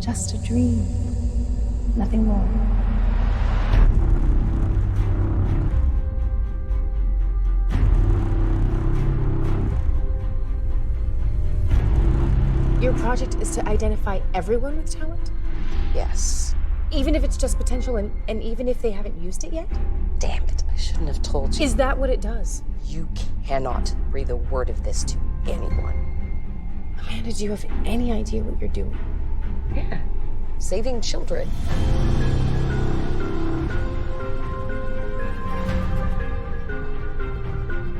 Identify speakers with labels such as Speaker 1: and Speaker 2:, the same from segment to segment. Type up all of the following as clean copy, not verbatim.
Speaker 1: Just a dream. Nothing more.
Speaker 2: Your project is to identify everyone with talent?
Speaker 3: Yes.
Speaker 2: Even if it's just potential and even if they haven't used it yet?
Speaker 3: Damn it, I shouldn't have told you.
Speaker 2: Is that what it does?
Speaker 3: You cannot breathe a word of this to anyone.
Speaker 2: Amanda, do you have any idea what you're doing?
Speaker 3: Yeah, saving children.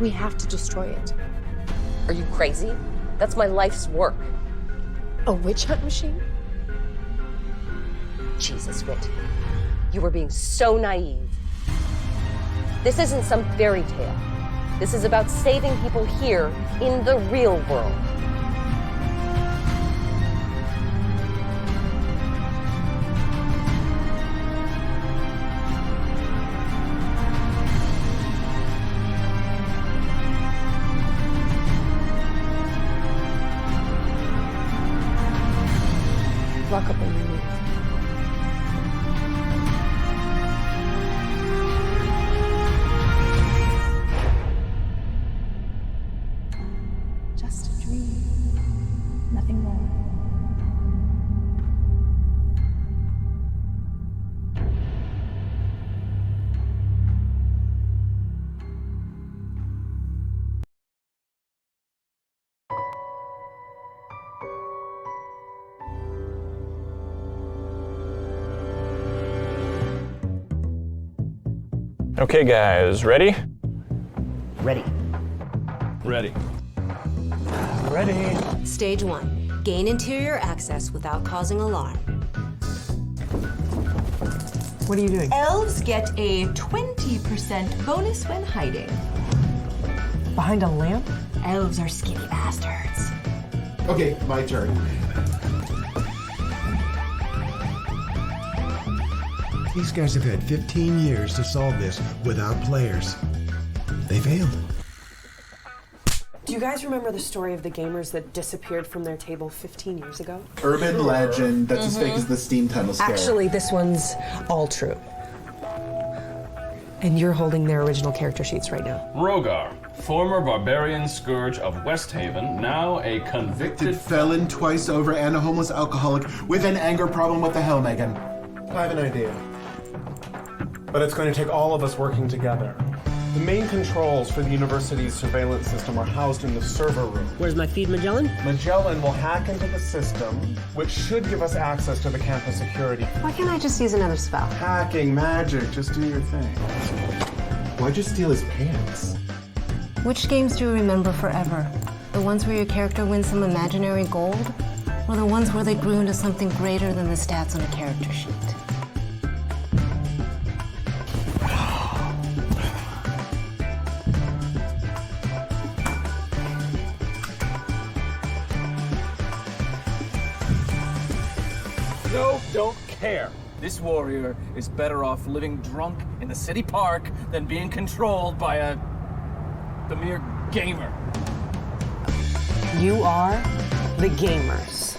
Speaker 2: We have to destroy it.
Speaker 3: Are you crazy? That's my life's work.
Speaker 2: A witch hunt machine?
Speaker 3: Jesus, Whit. You were being so naive. This isn't some fairy tale. This is about saving people here in the real world.
Speaker 2: Lock up when you leave.
Speaker 1: Just a dream. Nothing more.
Speaker 4: Okay, guys, ready?
Speaker 5: Ready.
Speaker 4: Ready. Ready.
Speaker 6: Stage 1. Gain interior access without causing alarm.
Speaker 5: What are you doing?
Speaker 7: Elves get a 20% bonus when hiding.
Speaker 5: Behind a lamp?
Speaker 7: Elves are skinny bastards.
Speaker 8: Okay, my turn.
Speaker 9: These guys have had 15 years to solve this without players. They failed.
Speaker 10: Do you guys remember the story of the gamers that disappeared from their table 15 years ago?
Speaker 8: Urban legend. That's as fake as the steam tunnel scare.
Speaker 10: Actually, this one's all true. And you're holding their original character sheets right now.
Speaker 11: Rogar, former barbarian scourge of West Haven, now a convicted
Speaker 8: felon twice over and a homeless alcoholic with an anger problem. What the hell, Megan?
Speaker 12: I have an idea. But it's going to take all of us working together. The main controls for the university's surveillance system are housed in the server room.
Speaker 5: Where's my feed, Magellan?
Speaker 12: Magellan will hack into the system, which should give us access to the campus security.
Speaker 7: Why can't I just use another spell?
Speaker 12: Hacking, magic, just do your thing.
Speaker 8: Why'd you steal his pants?
Speaker 6: Which games do you remember forever? The ones where your character wins some imaginary gold? Or the ones where they grew into something greater than the stats on a character sheet?
Speaker 13: No, don't care. This warrior is better off living drunk in the city park than being controlled by the mere gamer.
Speaker 7: You are the gamers.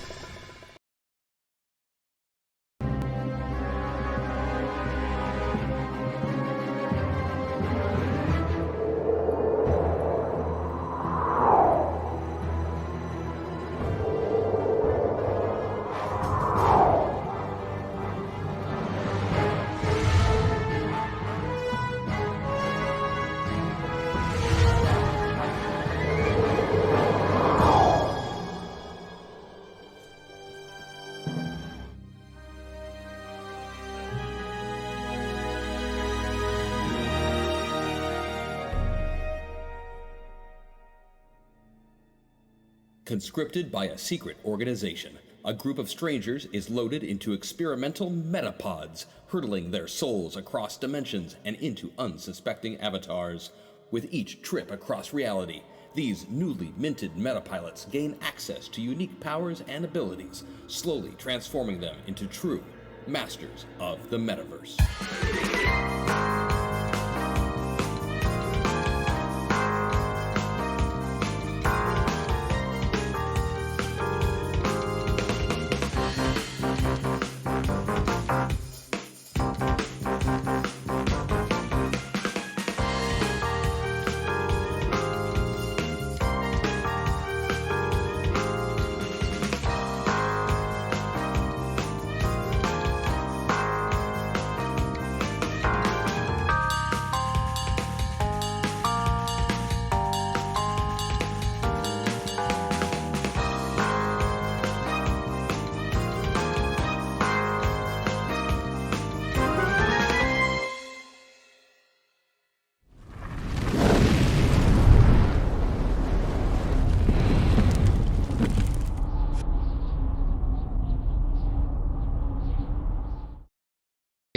Speaker 14: Conscripted by a secret organization, a group of strangers is loaded into experimental metapods, hurtling their souls across dimensions and into unsuspecting avatars. With each trip across reality, these newly minted metapilots gain access to unique powers and abilities, slowly transforming them into true masters of the Metaverse.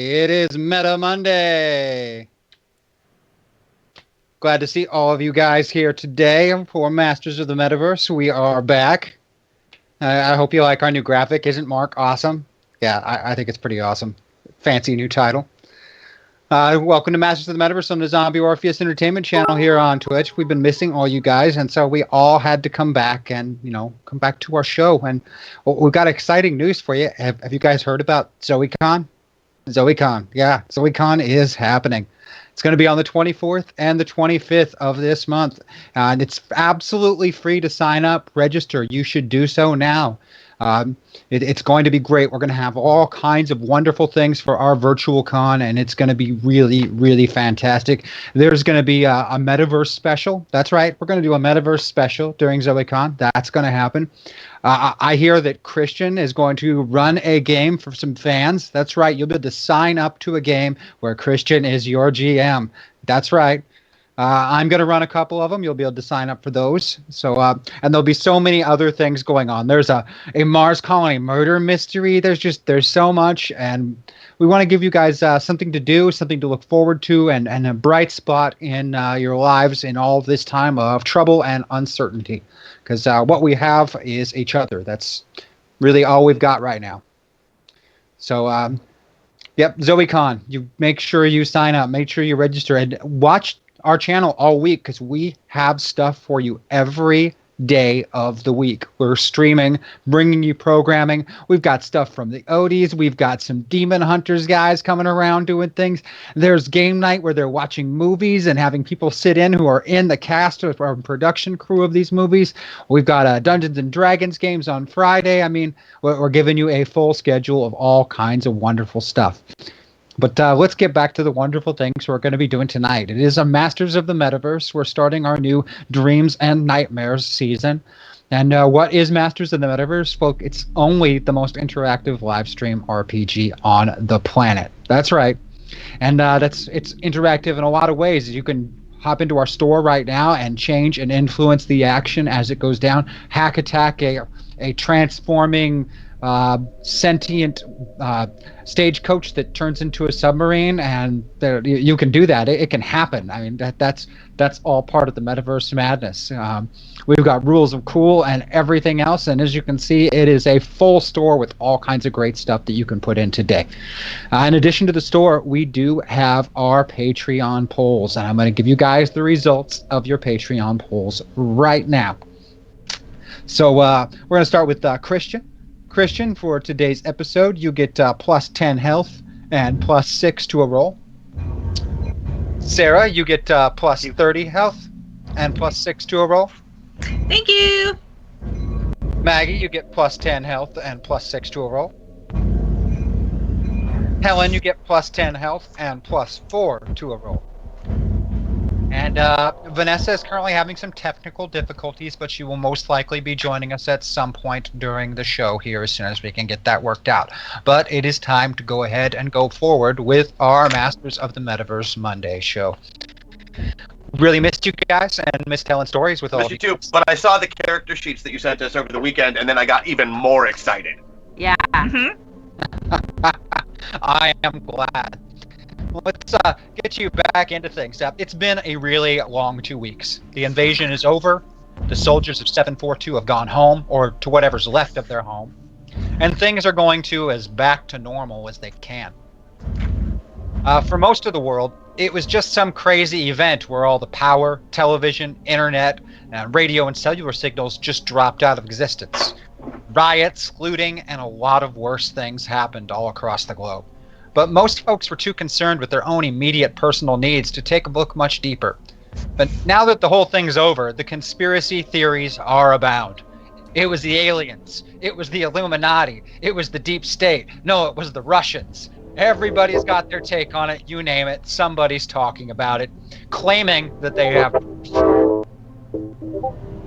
Speaker 15: It is Meta Monday. Glad to see all of you guys here today for Masters of the Metaverse. We are back. I hope you like our new graphic. Isn't Mark awesome? Yeah, I think it's pretty awesome. Fancy new title. Welcome to Masters of the Metaverse on the Zombie Orpheus Entertainment channel here on Twitch. We've been missing all you guys, and so we all had to come back and, come back to our show. And we've got exciting news for you. Have you guys heard about ZoeCon? ZoeCon, yeah, ZoeCon is happening. It's going to be on the 24th and the 25th of this month, and it's absolutely free to sign up, register. You should do so now. It's going to be great. We're going to have all kinds of wonderful things for our virtual con, and it's going to be really, really fantastic. There's going to be a Metaverse special. That's right. We're going to do a Metaverse special during ZoeCon. That's going to happen. I hear that Christian is going to run a game for some fans. That's right. You'll be able to sign up to a game where Christian is your GM. That's right. I'm going to run a couple of them. You'll be able to sign up for those. So, and there'll be so many other things going on. There's a Mars colony murder mystery. There's so much, and we want to give you guys something to do, something to look forward to, and a bright spot in your lives in all this time of trouble and uncertainty. Because what we have is each other. That's really all we've got right now. So, yep, ZoeCon. You make sure you sign up. Make sure you register and watch our channel all week, because we have stuff for you every day of the week. We're streaming, bringing you programming. We've got stuff from the Odies. We've got some Demon Hunters guys coming around doing things. There's game night where they're watching movies and having people sit in who are in the cast or production crew of these movies. We've got Dungeons and Dragons games on Friday. I mean, we're giving you a full schedule of all kinds of wonderful stuff. But let's get back to the wonderful things we're going to be doing tonight. It is a Masters of the Metaverse. We're starting our new Dreams and Nightmares season. And what is Masters of the Metaverse? Well, it's only the most interactive live stream RPG on the planet. That's right. And it's interactive in a lot of ways. You can hop into our store right now and change and influence the action as it goes down. Hack attack a transforming sentient stagecoach that turns into a submarine, and you can do that. It can happen. I mean, that's all part of the Metaverse madness. We've got rules of cool and everything else, and as you can see, it is a full store with all kinds of great stuff that you can put in today. In addition to the store, we do have our Patreon polls, and I'm going to give you guys the results of your Patreon polls right now. So we're going to start with Christian. Christian, for today's episode, you get plus 10 health and plus 6 to a roll. Sarah, you get plus 30 health and plus 6 to a roll.
Speaker 16: Thank you.
Speaker 15: Maggie, you get plus 10 health and plus 6 to a roll. Helen, you get plus 10 health and plus 4 to a roll. And Vanessa is currently having some technical difficulties, but she will most likely be joining us at some point during the show here as soon as we can get that worked out. But it is time to go ahead and go forward with our Masters of the Metaverse Monday show. Really missed you guys and missed telling stories with all of you.
Speaker 17: Missed you too, but I saw the character sheets that you sent us over the weekend, and then I got even more excited.
Speaker 16: Yeah.
Speaker 15: I am glad. Let's get you back into things. It's been a really long 2 weeks. The invasion is over. The soldiers of 742 have gone home, or to whatever's left of their home. And things are going to as back to normal as they can. For most of the world, it was just some crazy event where all the power, television, internet, radio and cellular signals just dropped out of existence. Riots, looting, and a lot of worse things happened all across the globe. But most folks were too concerned with their own immediate personal needs to take a look much deeper. But now that the whole thing's over, the conspiracy theories are abound. It was the aliens. It was the Illuminati. It was the deep state. No, it was the Russians. Everybody's got their take on it. You name it. Somebody's talking about it, claiming that they have.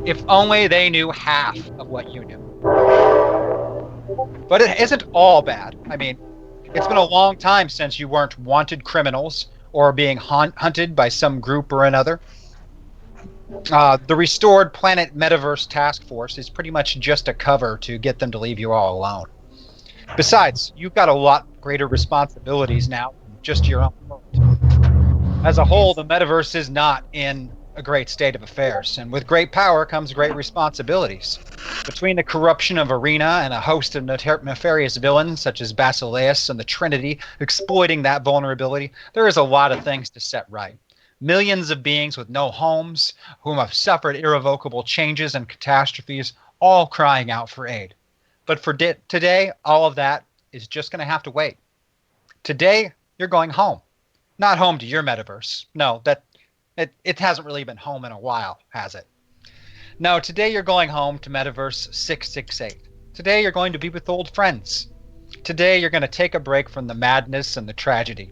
Speaker 15: If only they knew half of what you knew. But it isn't all bad. I mean, it's been a long time since you weren't wanted criminals or being hunted by some group or another. The restored Planet Metaverse Task Force is pretty much just a cover to get them to leave you all alone. Besides, you've got a lot greater responsibilities now than just your own world. As a whole, the metaverse is not in a great state of affairs, and with great power comes great responsibilities. Between the corruption of Arena and a host of nefarious villains such as Basileus and the Trinity exploiting that vulnerability, there is a lot of things to set right. Millions of beings with no homes, whom have suffered irrevocable changes and catastrophes, all crying out for aid. But for today, all of that is just going to have to wait. Today, you're going home. Not home to your metaverse. No, it hasn't really been home in a while, has it? No, today you're going home to Metaverse 668. Today you're going to be with old friends. Today you're going to take a break from the madness and the tragedy.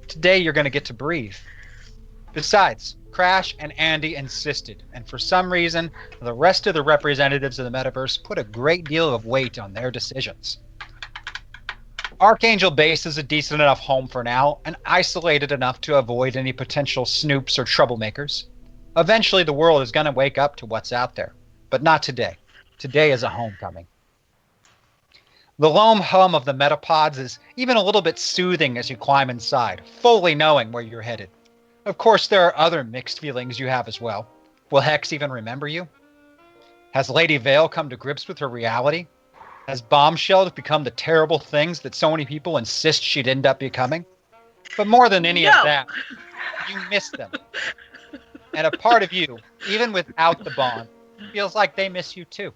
Speaker 15: Today you're going to get to breathe. Besides, Crash and Andi insisted, and for some reason, the rest of the representatives of the Metaverse put a great deal of weight on their decisions. Archangel Base is a decent enough home for now, and isolated enough to avoid any potential snoops or troublemakers. Eventually the world is going to wake up to what's out there, but not today. Today is a homecoming. The lone hum of the metapods is even a little bit soothing as you climb inside, fully knowing where you're headed. Of course, there are other mixed feelings you have as well. Will Hex even remember you? Has Lady Vale come to grips with her reality? Has Bombshell become the terrible things that so many people insist she'd end up becoming? But more than any of that, you miss them. And a part of you, even without the bond, feels like they miss you too.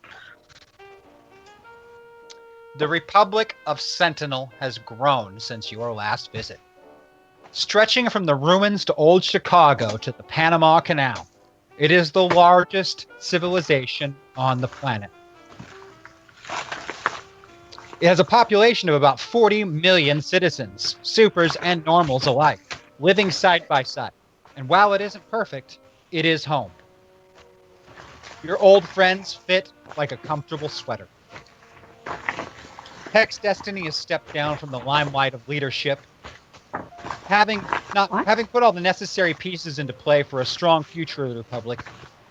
Speaker 15: The Republic of Sentinel has grown since your last visit. Stretching from the ruins to old Chicago to the Panama Canal, it is the largest civilization on the planet. It has a population of about 40 million citizens, supers and normals alike, living side by side. And while it isn't perfect, it is home. Your old friends fit like a comfortable sweater. Hex Destiny has stepped down from the limelight of leadership, having put all the necessary pieces into play for a strong future of the Republic.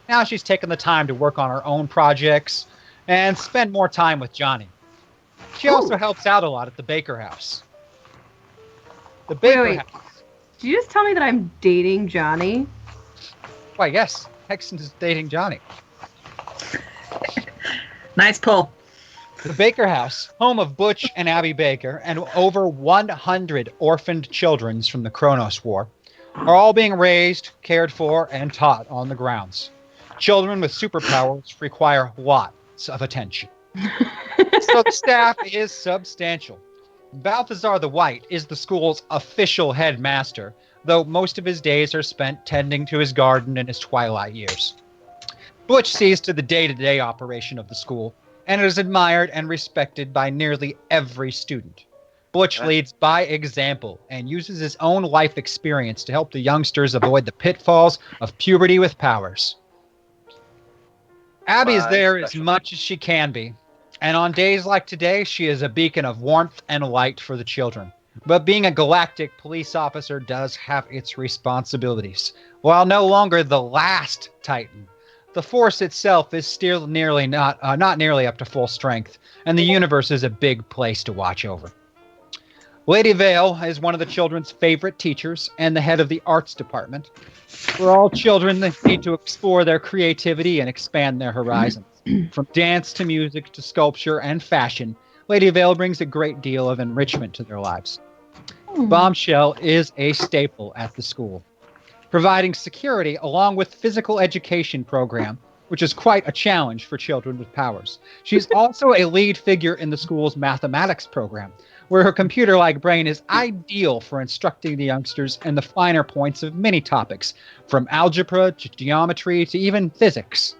Speaker 15: Now she's taken the time to work on her own projects and spend more time with Johnny. She also helps out a lot at the Baker House. The Baker House.
Speaker 16: Did you just tell me that I'm dating Johnny?
Speaker 15: Why, yes. Hexen is dating Johnny.
Speaker 18: Nice pull.
Speaker 15: The Baker House, home of Butch and Abbi Baker and over 100 orphaned children from the Kronos War, are all being raised, cared for, and taught on the grounds. Children with superpowers require lots of attention. So the staff is substantial. Balthazar the White is the school's official headmaster, though most of his days are spent tending to his garden in his twilight years. Butch sees to the day-to-day operation of the school, and is admired and respected by nearly every student. Butch leads by example and uses his own life experience to help the youngsters avoid the pitfalls of puberty with powers. Abby is there as much as she can be, and on days like today, she is a beacon of warmth and light for the children. But being a galactic police officer does have its responsibilities. While no longer the last Titan, the Force itself is still nearly not nearly up to full strength, and the universe is a big place to watch over. Lady Vale is one of the children's favorite teachers and the head of the arts department. For all children, they need to explore their creativity and expand their horizons. From dance to music to sculpture and fashion, Lady Vale brings a great deal of enrichment to their lives. Bombshell is a staple at the school, providing security along with physical education program, which is quite a challenge for children with powers. She's also a lead figure in the school's mathematics program, where her computer-like brain is ideal for instructing the youngsters in the finer points of many topics, from algebra to geometry to even physics.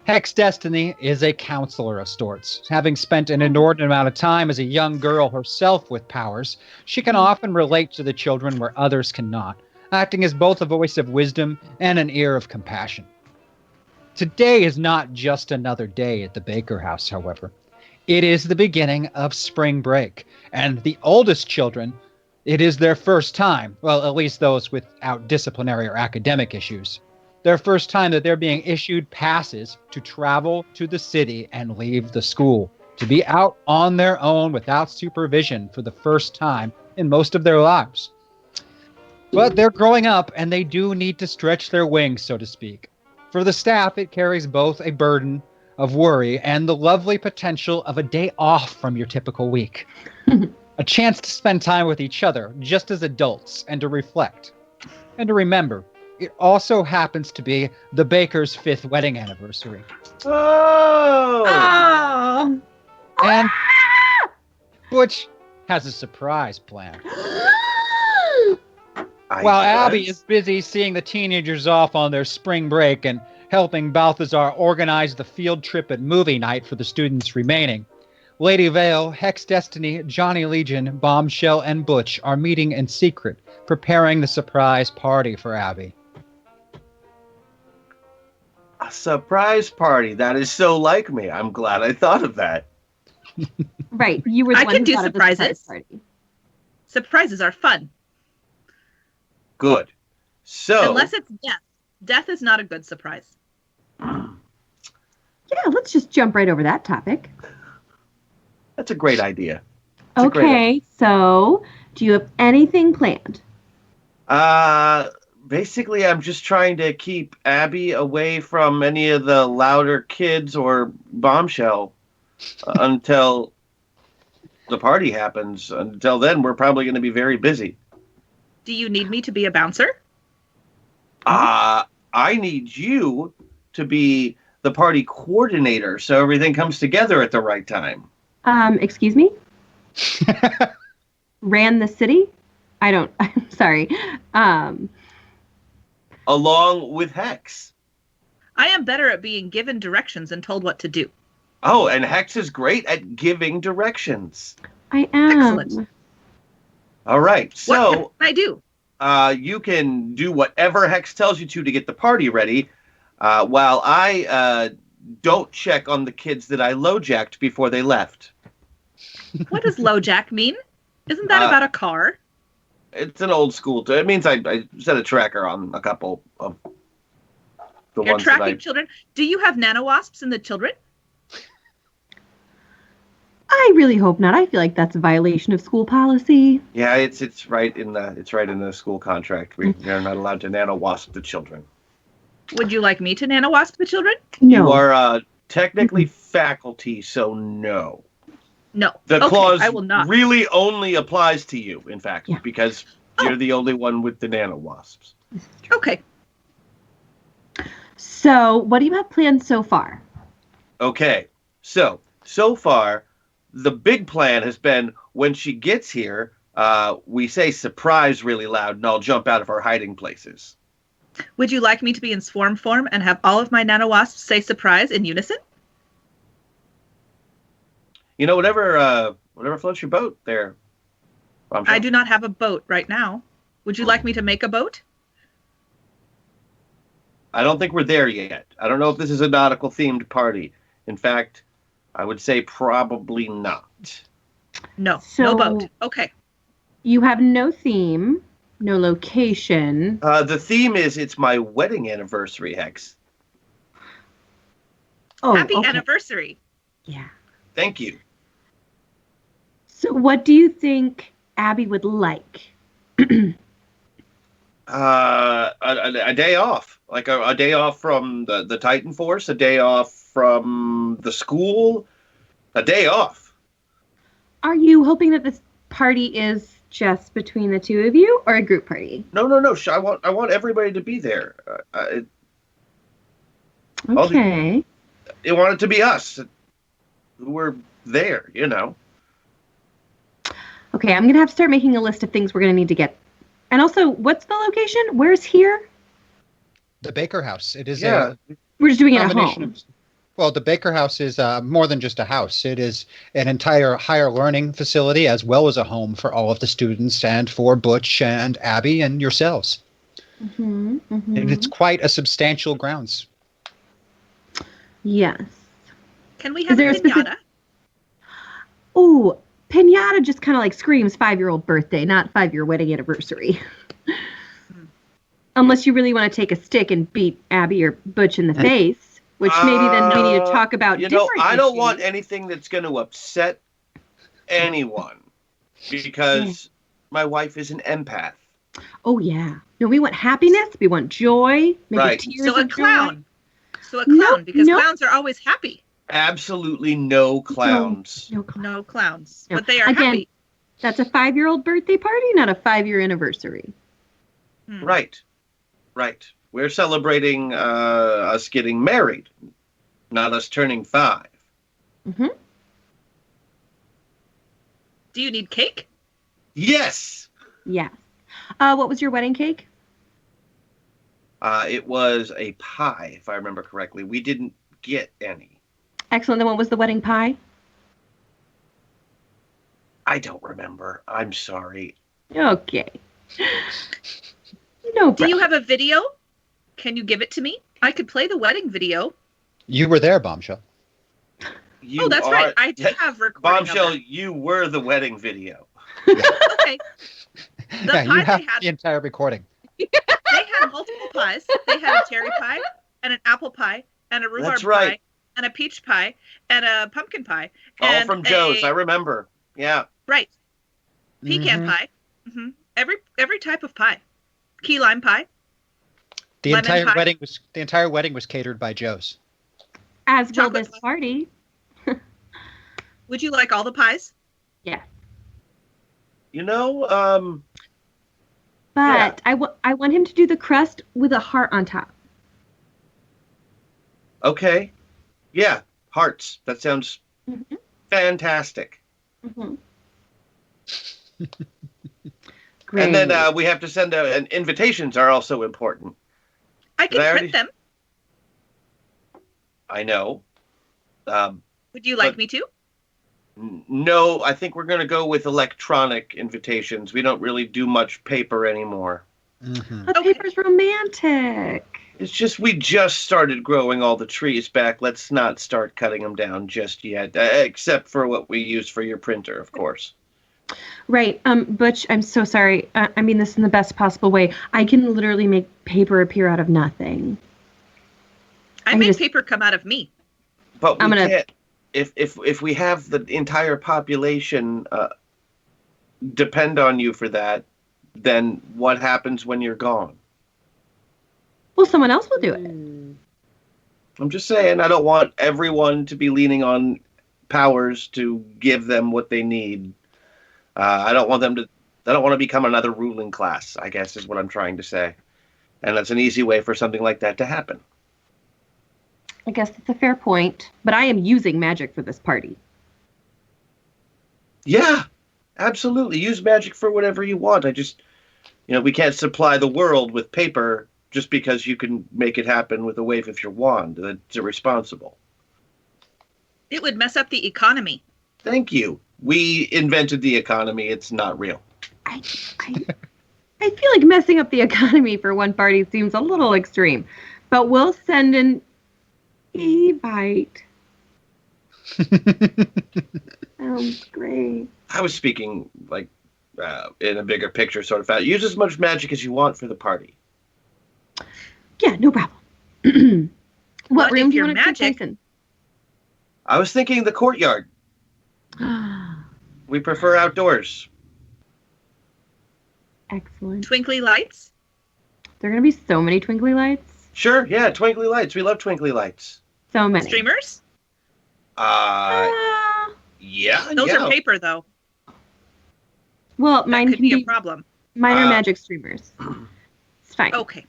Speaker 15: Hex Destiny is a counselor of sorts. Having spent an inordinate amount of time as a young girl herself with powers, she can often relate to the children where others cannot, acting as both a voice of wisdom and an ear of compassion. Today is not just another day at the Baker House, however. It is the beginning of spring break, and the oldest children, it is their first time, well, at least those without disciplinary or academic issues, their first time that they're being issued passes to travel to the city and leave the school. to be out on their own without supervision for the first time in most of their lives. But they're growing up, and they do need to stretch their wings, so to speak. For the staff, it carries both a burden of worry and the lovely potential of a day off from your typical week. A chance to spend time with each other, just as adults, and to reflect. And to remember, it also happens to be the Baker's 5th wedding anniversary.
Speaker 16: Oh!
Speaker 15: And Butch has a surprise plan. While Abby is busy seeing the teenagers off on their spring break and helping Balthazar organize the field trip and movie night for the students remaining, Lady Vale, Hex Destiny, Johnny Legion, Bombshell, and Butch are meeting in secret, preparing the surprise party for Abby.
Speaker 17: A surprise party. That is so like me. I'm glad I thought of that.
Speaker 16: Right. You were the
Speaker 18: I
Speaker 16: one
Speaker 18: can
Speaker 16: who
Speaker 18: do
Speaker 16: thought of the surprise
Speaker 18: surprises.
Speaker 16: party.
Speaker 18: Surprises are fun.
Speaker 17: Good. So
Speaker 18: Unless it's death. Death is not a good surprise.
Speaker 16: Yeah, let's just jump right over that topic.
Speaker 17: that's a great idea. That's a great
Speaker 16: Okay, so do you have anything planned?
Speaker 17: Basically, I'm just trying to keep Abby away from any of the louder kids or Bombshell until the party happens. Until then, we're probably going to be very busy.
Speaker 18: Do you need me to be a bouncer?
Speaker 17: I need you to be the party coordinator so everything comes together at the right time.
Speaker 16: Excuse me? Ran the city? I'm sorry.
Speaker 17: Along with Hex.
Speaker 18: I am better at being given directions and told what to do.
Speaker 17: Oh, and Hex is great at giving directions.
Speaker 16: I am.
Speaker 18: Excellent.
Speaker 17: All right, so
Speaker 18: What can I do?
Speaker 17: you can do whatever Hex tells you to get the party ready, while I don't check on the kids that I low-jacked before they left.
Speaker 18: What does LoJack mean? Isn't that about a car?
Speaker 17: It's an old school term. It means I set a tracker on a couple of the
Speaker 18: You're
Speaker 17: ones that
Speaker 18: tracking
Speaker 17: I...
Speaker 18: children. Do you have nanowasps in the children?
Speaker 16: I really hope not. I feel like that's a violation of school policy.
Speaker 17: Yeah, it's right in the school contract. We're not allowed to nano-wasp the children.
Speaker 18: Would you like me to nanowasp the children?
Speaker 16: No.
Speaker 17: You are technically faculty, so no.
Speaker 18: No.
Speaker 17: The
Speaker 18: Okay,
Speaker 17: clause
Speaker 18: I will not.
Speaker 17: really only applies to you, in fact, because you're the only one with the nano-wasps.
Speaker 18: Okay.
Speaker 16: So, what do you have planned so far?
Speaker 17: Okay, so far, the big plan has been when she gets here, we say surprise really loud, and I'll jump out of our hiding places.
Speaker 18: Would you like me to be in swarm form and have all of my nanowasps say surprise in unison?
Speaker 17: You know, whatever floats your boat there.
Speaker 18: I do not have a boat right now. Would you like me to make a boat?
Speaker 17: I don't think we're there yet. I don't know if this is a nautical themed party. In fact, I would say probably not.
Speaker 18: No,
Speaker 16: So-
Speaker 18: no boat. Okay.
Speaker 16: You have no theme, no location.
Speaker 17: The theme is it's my wedding anniversary, Hex.
Speaker 16: Oh,
Speaker 18: Happy
Speaker 16: okay.
Speaker 18: anniversary.
Speaker 16: Yeah.
Speaker 17: Thank you.
Speaker 16: So, what do you think Abby would like?
Speaker 17: A day off, like a day off from the Titan Force, a day off from the school, a day off.
Speaker 16: Are you hoping that this party is just between the two of you, or a group party?
Speaker 17: No. I want everybody to be there.
Speaker 16: Okay.
Speaker 17: I want it to be us who were there, you know.
Speaker 16: Okay, I'm gonna have to start making a list of things we're gonna need to get. And also, what's the location? Where's here?
Speaker 15: The Baker House. It is
Speaker 16: We're just doing it at
Speaker 15: combination
Speaker 16: home.
Speaker 15: Well, the Baker House is more than just a house. It is an entire higher learning facility as well as a home for all of the students and for Butch and Abby and yourselves.
Speaker 16: Mm-hmm, mm-hmm.
Speaker 15: And it's quite a substantial grounds.
Speaker 16: Yes.
Speaker 18: Can we have a
Speaker 16: there a specific-
Speaker 18: pinata?
Speaker 16: Ooh, pinata just kind of like screams 5-year-old birthday, not 5-year wedding anniversary. Unless you really want to take a stick and beat Abby or Butch in the face, which maybe then we need to talk about different
Speaker 17: I don't
Speaker 16: issues.
Speaker 17: want anything that's going to upset anyone because my wife is an empath.
Speaker 16: Oh yeah. No, we want happiness. We want joy. Maybe
Speaker 17: Right.
Speaker 16: tears
Speaker 18: So a
Speaker 16: of joy.
Speaker 18: clown. So a clown, because
Speaker 16: nope.
Speaker 18: clowns are always happy.
Speaker 17: Absolutely no clowns.
Speaker 18: No clowns.
Speaker 16: No.
Speaker 18: But they are
Speaker 16: Again,
Speaker 18: happy.
Speaker 16: that's a 5-year-old birthday party, not a 5-year anniversary.
Speaker 17: Right. We're celebrating us getting married, not us turning 5.
Speaker 16: Mm-hmm.
Speaker 18: Do you need cake?
Speaker 17: Yes.
Speaker 16: Yes. What was your wedding cake?
Speaker 17: It was a pie, if I remember correctly. We didn't get any.
Speaker 16: Excellent. Then what was the wedding pie?
Speaker 17: I don't remember. I'm sorry.
Speaker 16: Okay. No.
Speaker 18: Do you have a video? Can you give it to me? I could play the wedding video.
Speaker 15: You were there, Bombshell.
Speaker 17: You
Speaker 18: that's right. I do have recording of
Speaker 17: Bombshell,
Speaker 18: that.
Speaker 17: you were the wedding video.
Speaker 18: Okay.
Speaker 15: Yeah, you have the entire recording.
Speaker 18: They had multiple pies. They had a cherry pie and an apple pie and a rhubarb
Speaker 17: That's right.
Speaker 18: pie and a peach pie and a pumpkin pie.
Speaker 17: All
Speaker 18: and
Speaker 17: from Joe's, I remember. Yeah.
Speaker 18: Right. Pecan pie. Mm-hmm. Every type of pie. Key lime pie.
Speaker 15: The
Speaker 18: lemon pie.
Speaker 15: entire wedding was catered by Joe's.
Speaker 16: As will this party.
Speaker 18: Would you like all the pies?
Speaker 16: Yeah. But I want him to do the crust with a heart on top.
Speaker 17: Okay. Yeah, hearts. That sounds fantastic.
Speaker 16: Mm-hmm.
Speaker 17: And then we have to send out, and invitations are also important.
Speaker 18: I can print them.
Speaker 17: I know.
Speaker 18: Would you like me to?
Speaker 17: No, I think we're going to go with electronic invitations. We don't really do much paper anymore.
Speaker 16: But paper's romantic.
Speaker 17: It's just we just started growing all the trees back. Let's not start cutting them down just yet, except for what we use for your printer, of course.
Speaker 16: Right. Butch, I'm so sorry. I mean this in the best possible way. I can literally make paper appear out of nothing.
Speaker 18: I made paper come out of me.
Speaker 17: But we can't. If we have the entire population depend on you for that, then what happens when you're gone?
Speaker 16: Well, someone else will do it.
Speaker 17: I'm just saying, I don't want everyone to be leaning on powers to give them what they need. I don't want to become another ruling class, I guess is what I'm trying to say. And that's an easy way for something like that to happen.
Speaker 16: I guess that's a fair point. But I am using magic for this party.
Speaker 17: Yeah, absolutely. Use magic for whatever you want. I just, we can't supply the world with paper just because you can make it happen with a wave of your wand. That's irresponsible.
Speaker 18: It would mess up the economy.
Speaker 17: Thank you. We invented the economy. It's not real.
Speaker 16: I feel like messing up the economy for one party seems a little extreme. But we'll send an Evite. Sounds great.
Speaker 17: I was speaking like in a bigger picture sort of fashion. Use as much magic as you want for the party.
Speaker 16: Yeah, no problem. What room do you want to take
Speaker 18: magic
Speaker 16: place in?
Speaker 17: I was thinking the courtyard. We prefer outdoors.
Speaker 16: Excellent.
Speaker 18: Twinkly lights?
Speaker 16: There are going to be so many twinkly lights.
Speaker 17: Sure, yeah, twinkly lights. We love twinkly lights.
Speaker 16: So many.
Speaker 18: Streamers?
Speaker 17: Yeah.
Speaker 18: Those are paper, though.
Speaker 16: Well, mine
Speaker 18: could be a problem.
Speaker 16: Mine are magic streamers. It's fine.
Speaker 18: Okay.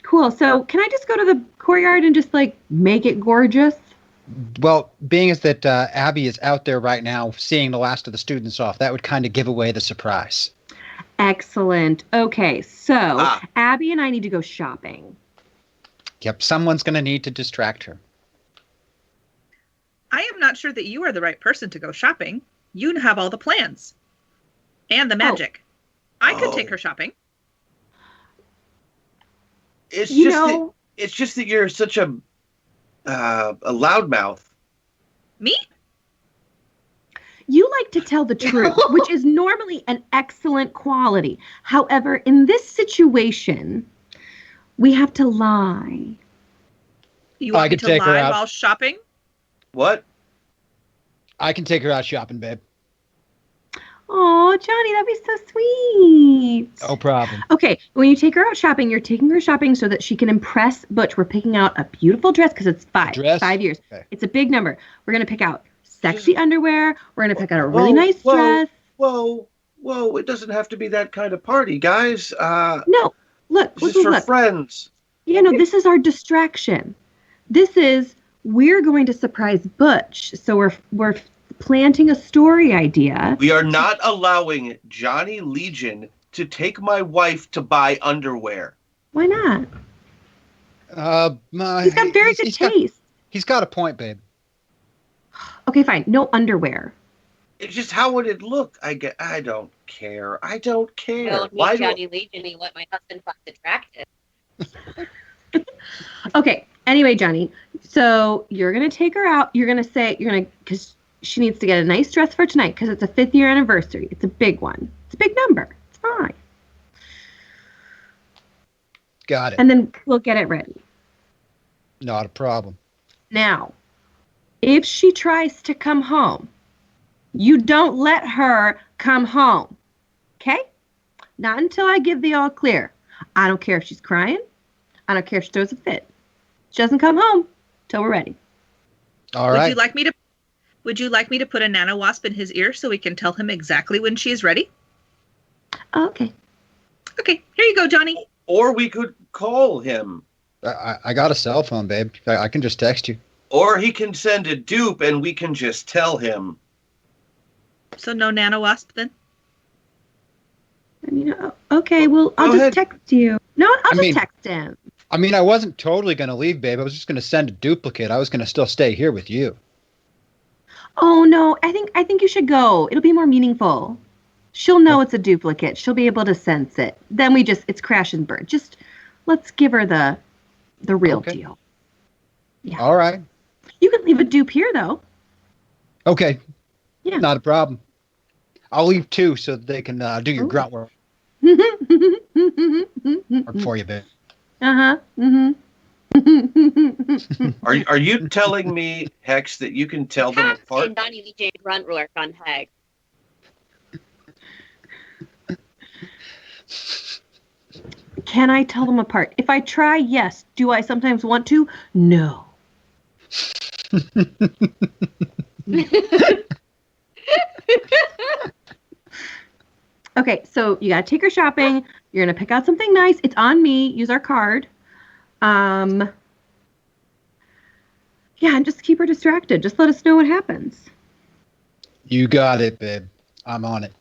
Speaker 16: Cool. So can I just go to the courtyard and just make it gorgeous?
Speaker 15: Well, being as that Abby is out there right now seeing the last of the students off, that would kind of give away the surprise.
Speaker 16: Excellent. Okay, so Abby and I need to go shopping.
Speaker 15: Yep, someone's going to need to distract her.
Speaker 18: I am not sure that you are the right person to go shopping. You have all the plans. And the magic. I could take her shopping.
Speaker 17: It's just that you're such a loudmouth.
Speaker 18: Me?
Speaker 16: You like to tell the truth, which is normally an excellent quality. However, in this situation, We have to lie.
Speaker 18: You want
Speaker 15: I
Speaker 18: me
Speaker 15: can
Speaker 18: to
Speaker 15: take her
Speaker 18: lie
Speaker 15: out.
Speaker 18: while shopping?
Speaker 17: What?
Speaker 15: I can take her out shopping, babe.
Speaker 16: Oh, Johnny, that'd be so sweet.
Speaker 15: No problem.
Speaker 16: Okay, when you take her out shopping, you're taking her shopping so that she can impress Butch. We're picking out a beautiful dress because it's 5 years.
Speaker 15: Okay.
Speaker 16: It's a big number. We're going to pick out sexy underwear. We're going to pick out a really nice dress.
Speaker 17: Whoa, it doesn't have to be that kind of party, guys.
Speaker 16: No, look,
Speaker 17: This is for friends.
Speaker 16: Yeah, no, this is our distraction. We're going to surprise Butch. So we're planting a story idea.
Speaker 17: We are not allowing Johnny Legion to take my wife to buy underwear.
Speaker 16: Why not? He's got very good taste.
Speaker 15: He's got a point, babe.
Speaker 16: Okay, fine. No underwear.
Speaker 17: It's just, how would it look? I don't care. I don't care.
Speaker 3: Don't
Speaker 17: Why
Speaker 3: meet
Speaker 17: do
Speaker 3: Johnny Legion me what my husband finds attractive.
Speaker 16: Okay. Anyway, Johnny, so you're going to take her out. Because she needs to get a nice dress for tonight because it's a 5th year anniversary. It's a big one. It's a big number. It's fine.
Speaker 15: Got it.
Speaker 16: And then we'll get it ready.
Speaker 15: Not a problem.
Speaker 16: Now, if she tries to come home, you don't let her come home. Okay? Not until I give the all clear. I don't care if she's crying. I don't care if she throws a fit. She doesn't come home till we're ready.
Speaker 15: All right.
Speaker 18: Would you like me to put a nano wasp in his ear so we can tell him exactly when she is ready?
Speaker 16: Okay.
Speaker 18: Okay, here you go, Johnny.
Speaker 17: Or we could call him.
Speaker 15: I got a cell phone, babe. I can just text you.
Speaker 17: Or he can send a dupe and we can just tell him.
Speaker 18: So no nano wasp then?
Speaker 16: I mean, okay, well, I'll just text you. No, I'll just text him.
Speaker 15: I mean, I wasn't totally going to leave, babe. I was just going to send a duplicate. I was going to still stay here with you.
Speaker 16: Oh, no, I think you should go. It'll be more meaningful. She'll know it's a duplicate. She'll be able to sense it. Then it's crash and burn. Just let's give her the real deal. Yeah.
Speaker 15: All right.
Speaker 16: You can leave a dupe here, though.
Speaker 15: Okay.
Speaker 16: Yeah.
Speaker 15: Not a problem. I'll leave too so that they can do your grunt work for you, babe.
Speaker 16: Uh-huh.
Speaker 17: Are you telling me, Hex, that you can tell them apart?
Speaker 3: And Johnny Legion grunt work on Hag.
Speaker 16: Can I tell them apart? If I try, yes. Do I sometimes want to? No. Okay, so you gotta take her shopping. You're gonna pick out something nice. It's on me. Use our card. Yeah, and just keep her distracted. Just let us know what happens.
Speaker 15: You got it, babe. I'm on it.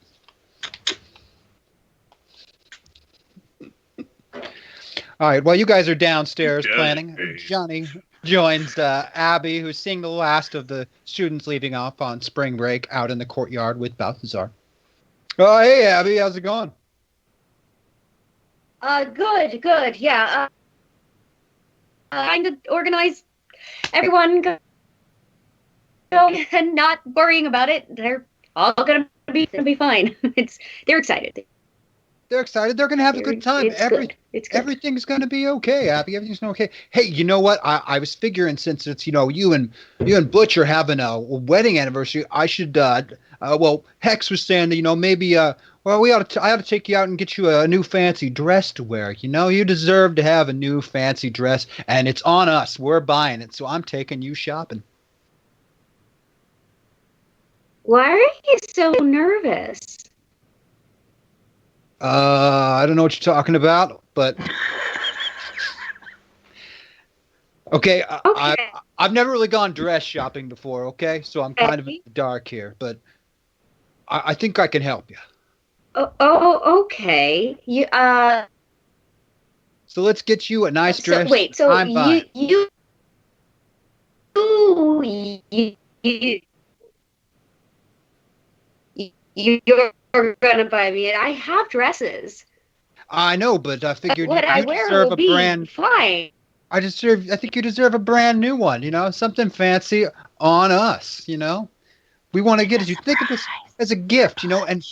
Speaker 15: All right, while you guys are downstairs planning, Johnny joins Abby, who's seeing the last of the students leaving off on spring break out in the courtyard with Balthazar. Oh, hey, Abby, how's it going?
Speaker 3: Good. Yeah. Trying to organize everyone and not worrying about it. They're all gonna be fine. They're excited.
Speaker 15: They're excited. They're going to have a good time.
Speaker 3: Good.
Speaker 15: Everything's going to be okay, Abby. Everything's going to be okay. Hey, you know what? I was figuring since it's, you and Butch are having a wedding anniversary, I should, Hex was saying that, maybe, I ought to take you out and get you a new fancy dress to wear. You deserve to have a new fancy dress, and it's on us. We're buying it, so I'm taking you shopping.
Speaker 3: Why are you so nervous?
Speaker 15: I don't know what you're talking about, but okay. I've never really gone dress shopping before. Okay, so I'm kind of in the dark here, but I think I can help you.
Speaker 3: Okay.
Speaker 15: So let's get you a nice dress.
Speaker 3: So
Speaker 15: I'm fine.
Speaker 3: You're gonna buy me it. I have dresses.
Speaker 15: I know, but I figured
Speaker 3: what I
Speaker 15: you
Speaker 3: wear
Speaker 15: deserve
Speaker 3: will
Speaker 15: a
Speaker 3: be
Speaker 15: brand.
Speaker 3: Fine.
Speaker 15: I think you deserve a brand new one. Something fancy on us. We want to get it. You think of this as a gift. And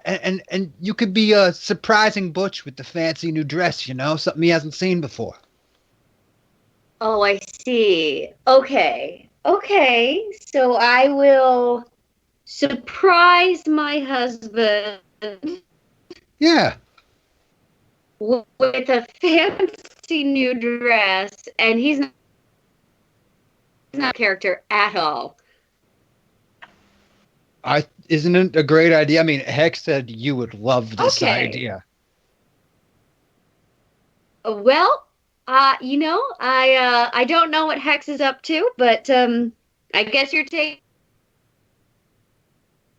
Speaker 15: And you could be a surprising Butch with the fancy new dress, you know, something he hasn't seen before.
Speaker 19: Oh, I see. Okay. Okay. So I will surprise my husband.
Speaker 15: Yeah.
Speaker 19: With a fancy new dress, and he's not a character at all.
Speaker 15: Isn't it a great idea? I mean, Hex said you would love this idea.
Speaker 19: Well, you know, I don't know what Hex is up to, but I guess you're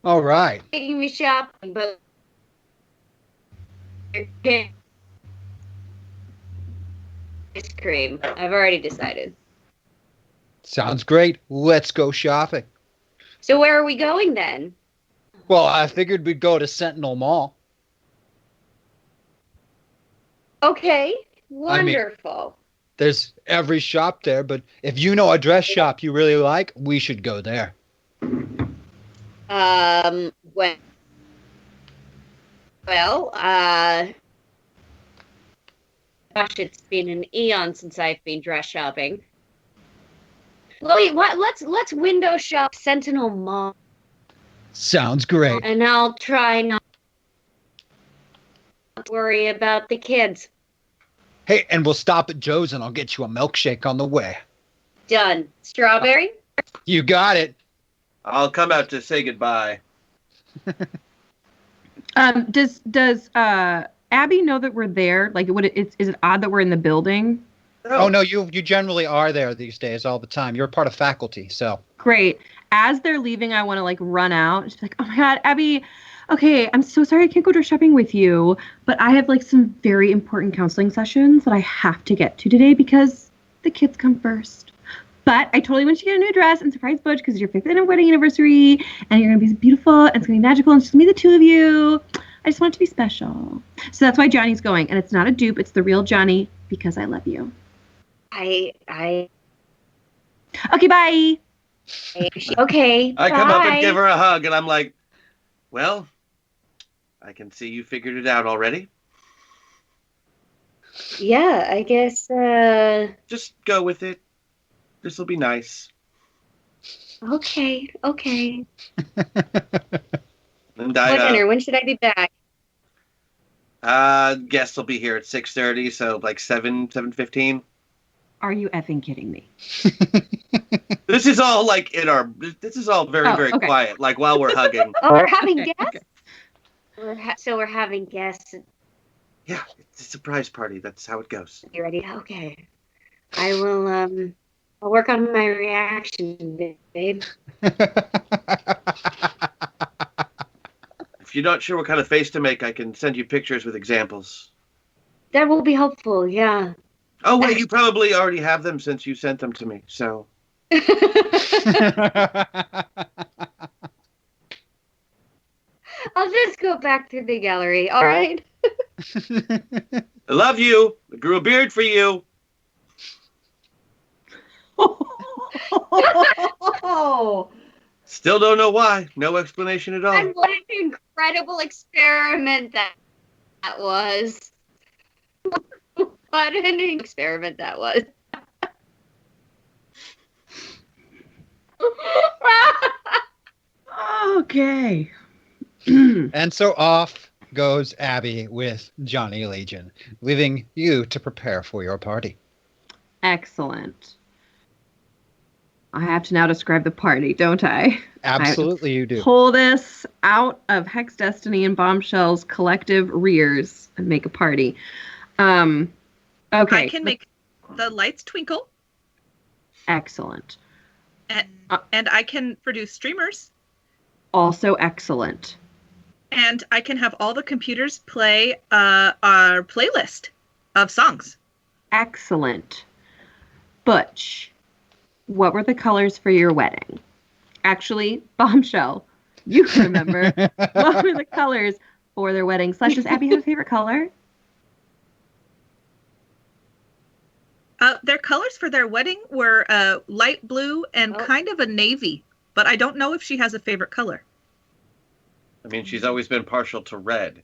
Speaker 15: All right.
Speaker 19: taking me shopping, but ice cream. I've already decided.
Speaker 15: Sounds great. Let's go shopping.
Speaker 19: So where are we going then?
Speaker 15: Well, I figured we'd go to Sentinel Mall.
Speaker 19: Okay, wonderful.
Speaker 15: There's every shop there, but if you know a dress shop you really like, we should go there.
Speaker 19: Gosh, it's been an eon since I've been dress shopping. Wait, what? Let's window shop Sentinel Mall.
Speaker 15: Sounds great.
Speaker 19: And I'll try not to worry about the kids.
Speaker 15: Hey, and we'll stop at Joe's and I'll get you a milkshake on the way.
Speaker 19: Done. Strawberry?
Speaker 15: You got it.
Speaker 17: I'll come out to say goodbye.
Speaker 16: Does Abby know that we're there? Like, is it odd that we're in the building?
Speaker 15: Oh no, you generally are there these days all the time. You're a part of faculty, so.
Speaker 16: Great. As they're leaving, I want to like run out. She's like, "Oh my God, Abby. Okay, I'm so sorry I can't go dress shopping with you, but I have like some very important counseling sessions that I have to get to today because the kids come first. But I totally want you to get a new dress and surprise Butch because it's your 5th wedding anniversary and you're going to be beautiful and it's going to be magical and it's just going to be the two of you. I just want it to be special." So that's why Johnny's going. And it's not a dupe. It's the real Johnny because I love you.
Speaker 19: Okay,
Speaker 16: bye.
Speaker 19: Okay,
Speaker 17: I come up and give her a hug and I'm like, well, I can see you figured it out already.
Speaker 19: Yeah, I guess,
Speaker 17: Just go with it. This'll be nice.
Speaker 19: Okay.
Speaker 17: And
Speaker 19: What dinner? When should I be back?
Speaker 17: Guests will be here at 6:30, so like 7:15.
Speaker 16: Are you effing kidding me?
Speaker 17: This is all like this is all very, very
Speaker 16: okay.
Speaker 17: quiet, like while we're hugging.
Speaker 19: Oh, we're having guests? So we're having guests.
Speaker 17: Yeah, it's a surprise party. That's how it goes.
Speaker 19: You ready? Okay. I will, I'll work on my reaction, babe.
Speaker 17: If you're not sure what kind of face to make, I can send you pictures with examples.
Speaker 19: That will be helpful, yeah.
Speaker 17: Oh, wait, you probably already have them since you sent them to me, so.
Speaker 19: I'll just go back through the gallery, all right?
Speaker 17: I love you. I grew a beard for you.
Speaker 19: Oh,
Speaker 17: Still don't know why. No explanation at all.
Speaker 19: and what an incredible experiment that was. What an experiment that was.
Speaker 16: Okay.
Speaker 15: And so off goes Abby with Johnny Legion, leaving you to prepare for your party.
Speaker 16: Excellent. I have to now describe the party, don't I?
Speaker 15: Absolutely, you do.
Speaker 16: Pull this out of Hex Destiny and Bombshell's collective rears and make a party. Okay.
Speaker 18: I can make the lights twinkle.
Speaker 16: Excellent.
Speaker 18: And I can produce streamers.
Speaker 16: Also excellent.
Speaker 18: And I can have all the computers play our playlist of songs.
Speaker 16: Excellent. Butch, what were the colors for your wedding? Actually, Bombshell, you can remember. What were the colors for their wedding? / does Abby have a favorite color?
Speaker 18: Their colors for their wedding were light blue and kind of a navy, but I don't know if she has a favorite color.
Speaker 17: I mean, she's always been partial to red.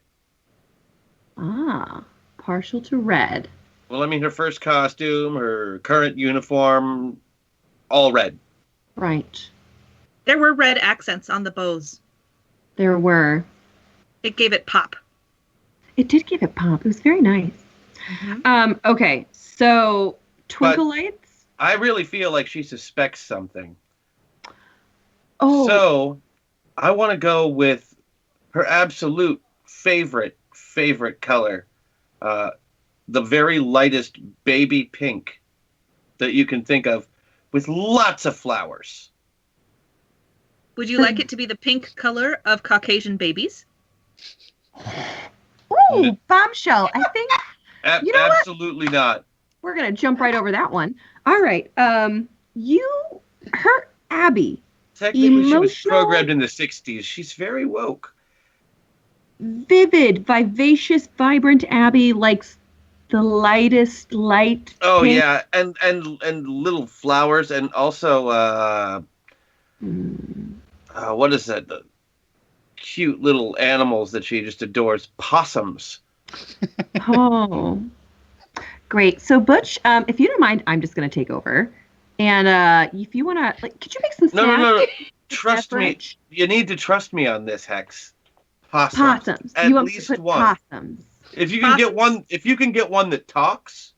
Speaker 16: Ah, partial to red.
Speaker 17: Well, I mean, her first costume, her current uniform, all red.
Speaker 16: Right.
Speaker 18: There were red accents on the bows.
Speaker 16: There were.
Speaker 18: It gave it pop.
Speaker 16: It did give it pop. It was very nice. Okay, so twinkle lights.
Speaker 17: I really feel like she suspects something.
Speaker 16: Oh.
Speaker 17: So, I want to go with her absolute favorite color. The very lightest baby pink that you can think of, with lots of flowers.
Speaker 18: Would you like it to be the pink color of Caucasian babies?
Speaker 16: Ooh, bombshell. I think you know
Speaker 17: absolutely not.
Speaker 16: We're gonna jump right over that one. All right. Abby.
Speaker 17: Technically, she was programmed in the 60s. She's very woke.
Speaker 16: Vivid, vivacious, vibrant Abby likes the lightest light.
Speaker 17: Oh
Speaker 16: pink.
Speaker 17: yeah, and little flowers, and also what is that? The cute little animals that she just adores. Possums.
Speaker 16: Oh, great. So Butch, if you don't mind, I'm just gonna take over. And if you wanna, could you make some snacks?
Speaker 17: No. Trust me. You need to trust me on this, Hex.
Speaker 16: Possums.
Speaker 17: At
Speaker 16: You want
Speaker 17: least
Speaker 16: to put
Speaker 17: one.
Speaker 16: possums.
Speaker 17: If you can get one that talks,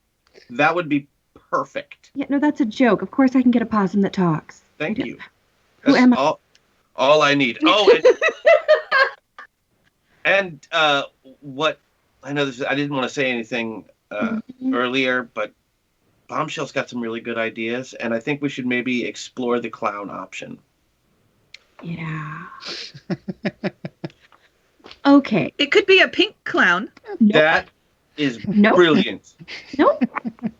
Speaker 17: that would be perfect.
Speaker 16: Yeah, no, that's a joke. Of course I can get a possum that talks.
Speaker 17: Thank you.
Speaker 16: Who
Speaker 17: That's
Speaker 16: am I?
Speaker 17: all I need. Oh, and what I know this. I didn't want to say anything earlier, but Bombshell's got some really good ideas, and I think we should maybe explore the clown option.
Speaker 16: Yeah. Okay.
Speaker 18: It could be a pink clown.
Speaker 17: That is brilliant.
Speaker 16: Nope.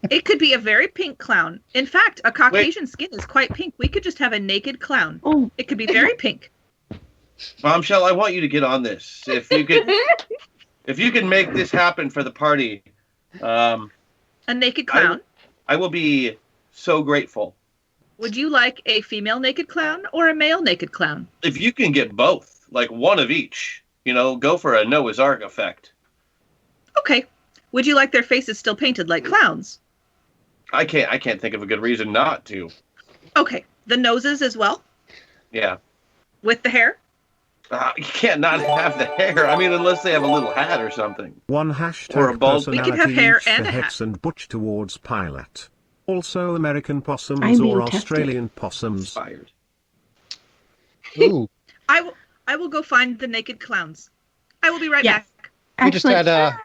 Speaker 18: It could be a very pink clown. In fact, a Caucasian skin is quite pink. We could just have a naked clown.
Speaker 16: Oh.
Speaker 18: It could be very pink.
Speaker 17: Bombshell, I want you to get on this. If you can make this happen for the party,
Speaker 18: a naked clown.
Speaker 17: I will be so grateful.
Speaker 18: Would you like a female naked clown or a male naked clown?
Speaker 17: If you can get both, like one of each, go for a Noah's Ark effect.
Speaker 18: Okay. Would you like their faces still painted like clowns?
Speaker 17: I can't think of a good reason not to.
Speaker 18: Okay. The noses as well?
Speaker 17: Yeah.
Speaker 18: With the hair?
Speaker 17: You can't not have the hair. I mean, unless they have a little hat or something.
Speaker 20: One hashtag
Speaker 17: or a bald.
Speaker 20: personality
Speaker 18: We can have hair
Speaker 20: each
Speaker 18: and
Speaker 20: for
Speaker 18: a
Speaker 20: Hex
Speaker 18: hat.
Speaker 20: and Butch towards Pilot. Also American possums
Speaker 16: I'm being
Speaker 20: or
Speaker 16: tested.
Speaker 20: Australian possums.
Speaker 17: Inspired.
Speaker 15: Ooh.
Speaker 18: I will go find the naked clowns. I will be right
Speaker 16: Yes.
Speaker 18: back.
Speaker 15: We just had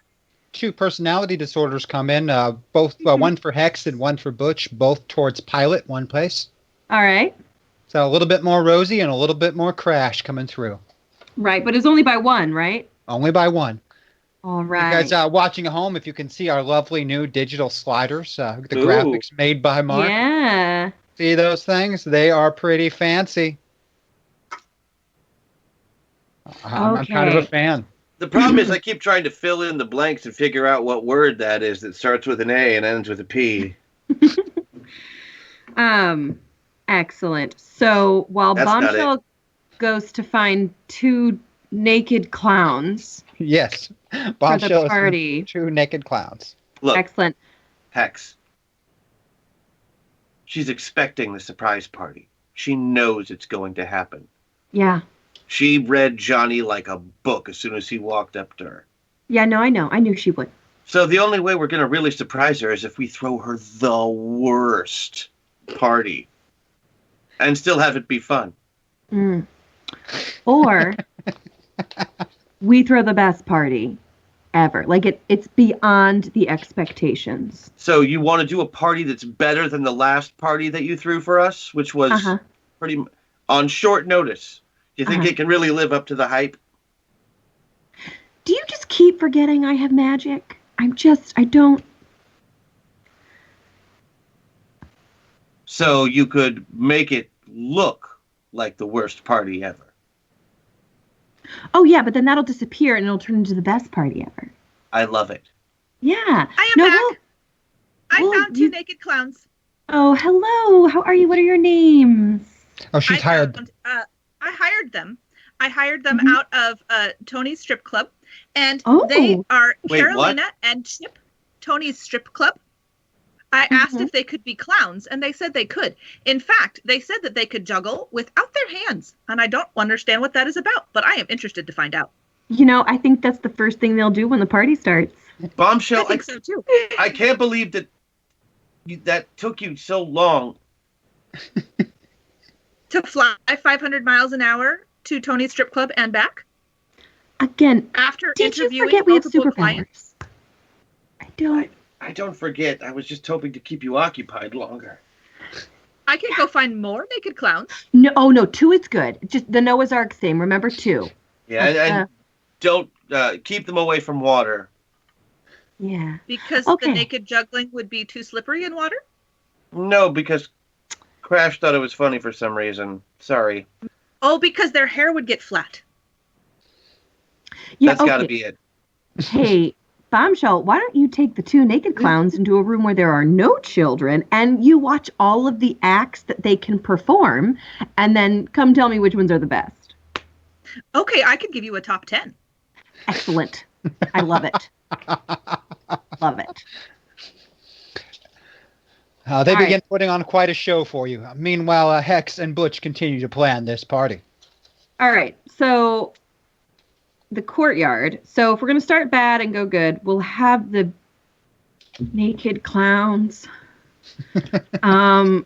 Speaker 15: 2 personality disorders come in, both one for Hex and one for Butch, both towards Pilot, one place.
Speaker 16: All right.
Speaker 15: So a little bit more Rosie and a little bit more Crash coming through.
Speaker 16: Right, but it's only by one, right?
Speaker 15: Only by one.
Speaker 16: All right.
Speaker 15: You guys watching at home, if you can see our lovely new digital sliders, the
Speaker 17: Ooh.
Speaker 15: graphics made by Mark.
Speaker 16: Yeah.
Speaker 15: See those things? They are pretty fancy. I'm kind of a fan.
Speaker 17: The problem is I keep trying to fill in the blanks and figure out what word that is that starts with an A and ends with a P.
Speaker 16: Excellent. So while
Speaker 17: That's not
Speaker 16: Bombshell goes to find 2 naked clowns.
Speaker 15: Yes. Bombshell
Speaker 16: party.
Speaker 15: is 2 naked clowns.
Speaker 17: Look,
Speaker 16: Excellent.
Speaker 17: Hex. She's expecting the surprise party. She knows it's going to happen.
Speaker 16: Yeah.
Speaker 17: She read Johnny like a book as soon as he walked up to her.
Speaker 16: Yeah, no, I know. I knew she would.
Speaker 17: So the only way we're going to really surprise her is if we throw her the worst party and still have it be fun.
Speaker 16: Mm. Or we throw the best party ever. Like it's beyond the expectations.
Speaker 17: So you want to do a party that's better than the last party that you threw for us, which was pretty on short notice. Do you think it can really live up to the hype?
Speaker 16: Do you just keep forgetting I have magic? I don't.
Speaker 17: So you could make it look like the worst party ever.
Speaker 16: Oh, yeah, but then that'll disappear and it'll turn into the best party ever.
Speaker 17: I love it.
Speaker 16: Yeah.
Speaker 18: I am back. I found 2 naked clowns.
Speaker 16: Oh, hello. How are you? What are your names?
Speaker 15: Oh, she's hired.
Speaker 18: I hired them. I hired them out of Tony's strip club, and
Speaker 16: Oh.
Speaker 18: they are
Speaker 17: Wait,
Speaker 18: Carolina
Speaker 17: what?
Speaker 18: and Chip, Tony's strip club. I asked if they could be clowns, and they said they could. In fact, they said that they could juggle without their hands, and I don't understand what that is about, but I am interested to find out.
Speaker 16: You know, I think that's the first thing they'll do when the party starts.
Speaker 17: Bombshell,
Speaker 18: I think so too.
Speaker 17: I can't believe that that took you so long.
Speaker 18: To fly 500 miles an hour to Tony's strip club and back
Speaker 16: Again,
Speaker 18: after
Speaker 16: did you
Speaker 18: interviewing
Speaker 16: forget we have
Speaker 18: multiple
Speaker 16: superpowers?
Speaker 18: clients.
Speaker 16: I don't.
Speaker 17: I don't forget. I was just hoping to keep you occupied longer.
Speaker 18: I can go find more naked clowns.
Speaker 16: No, oh no, 2 is good. Just the Noah's Ark thing. Remember 2.
Speaker 17: Yeah, and don't keep them away from water.
Speaker 16: Yeah.
Speaker 18: Because
Speaker 16: Okay.
Speaker 18: the naked juggling would be too slippery in water?
Speaker 17: No, because Crash thought it was funny for some reason. Sorry.
Speaker 18: Oh, because their hair would get flat.
Speaker 16: Yeah,
Speaker 17: That's got to
Speaker 16: okay.
Speaker 17: be it.
Speaker 16: Hey, Bombshell, why don't you take the 2 naked clowns into a room where there are no children and you watch all of the acts that they can perform and then come tell me which ones are the best.
Speaker 18: Okay, I could give you a top 10.
Speaker 16: Excellent. I love it. Love it.
Speaker 15: They
Speaker 16: All
Speaker 15: begin
Speaker 16: right.
Speaker 15: putting on quite a show for you. Meanwhile, Hex and Butch continue to plan this party.
Speaker 16: All right, so the courtyard. So if we're going to start bad and go good, we'll have the naked clowns. I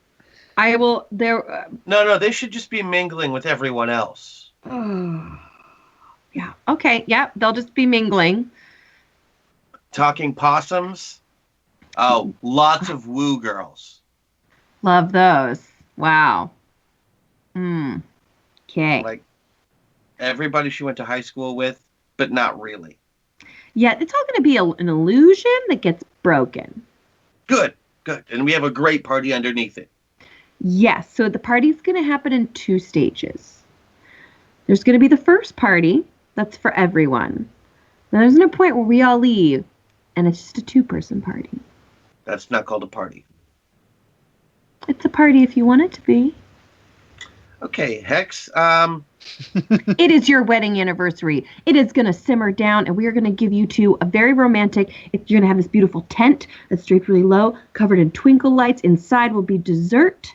Speaker 16: will, there,
Speaker 17: No, they should just be mingling with everyone else.
Speaker 16: yeah, okay, yeah, they'll just be mingling.
Speaker 17: Talking possums. Oh, lots of woo girls.
Speaker 16: Love those. Wow. Okay.
Speaker 17: Like everybody she went to high school with, but not really.
Speaker 16: Yeah, it's all going to be an illusion that gets broken.
Speaker 17: Good. And we have a great party underneath it.
Speaker 16: Yes, so the party's going to happen in 2 stages. There's going to be the first party, that's for everyone. Then there's a point where we all leave, and it's just a 2-person party.
Speaker 17: That's not called a party.
Speaker 16: It's a party if you want it to be.
Speaker 17: Okay, Hex.
Speaker 16: It is your wedding anniversary. It is going to simmer down, and we are going to give you 2 a very romantic. You're going to have this beautiful tent that's draped really low, covered in twinkle lights. Inside will be dessert.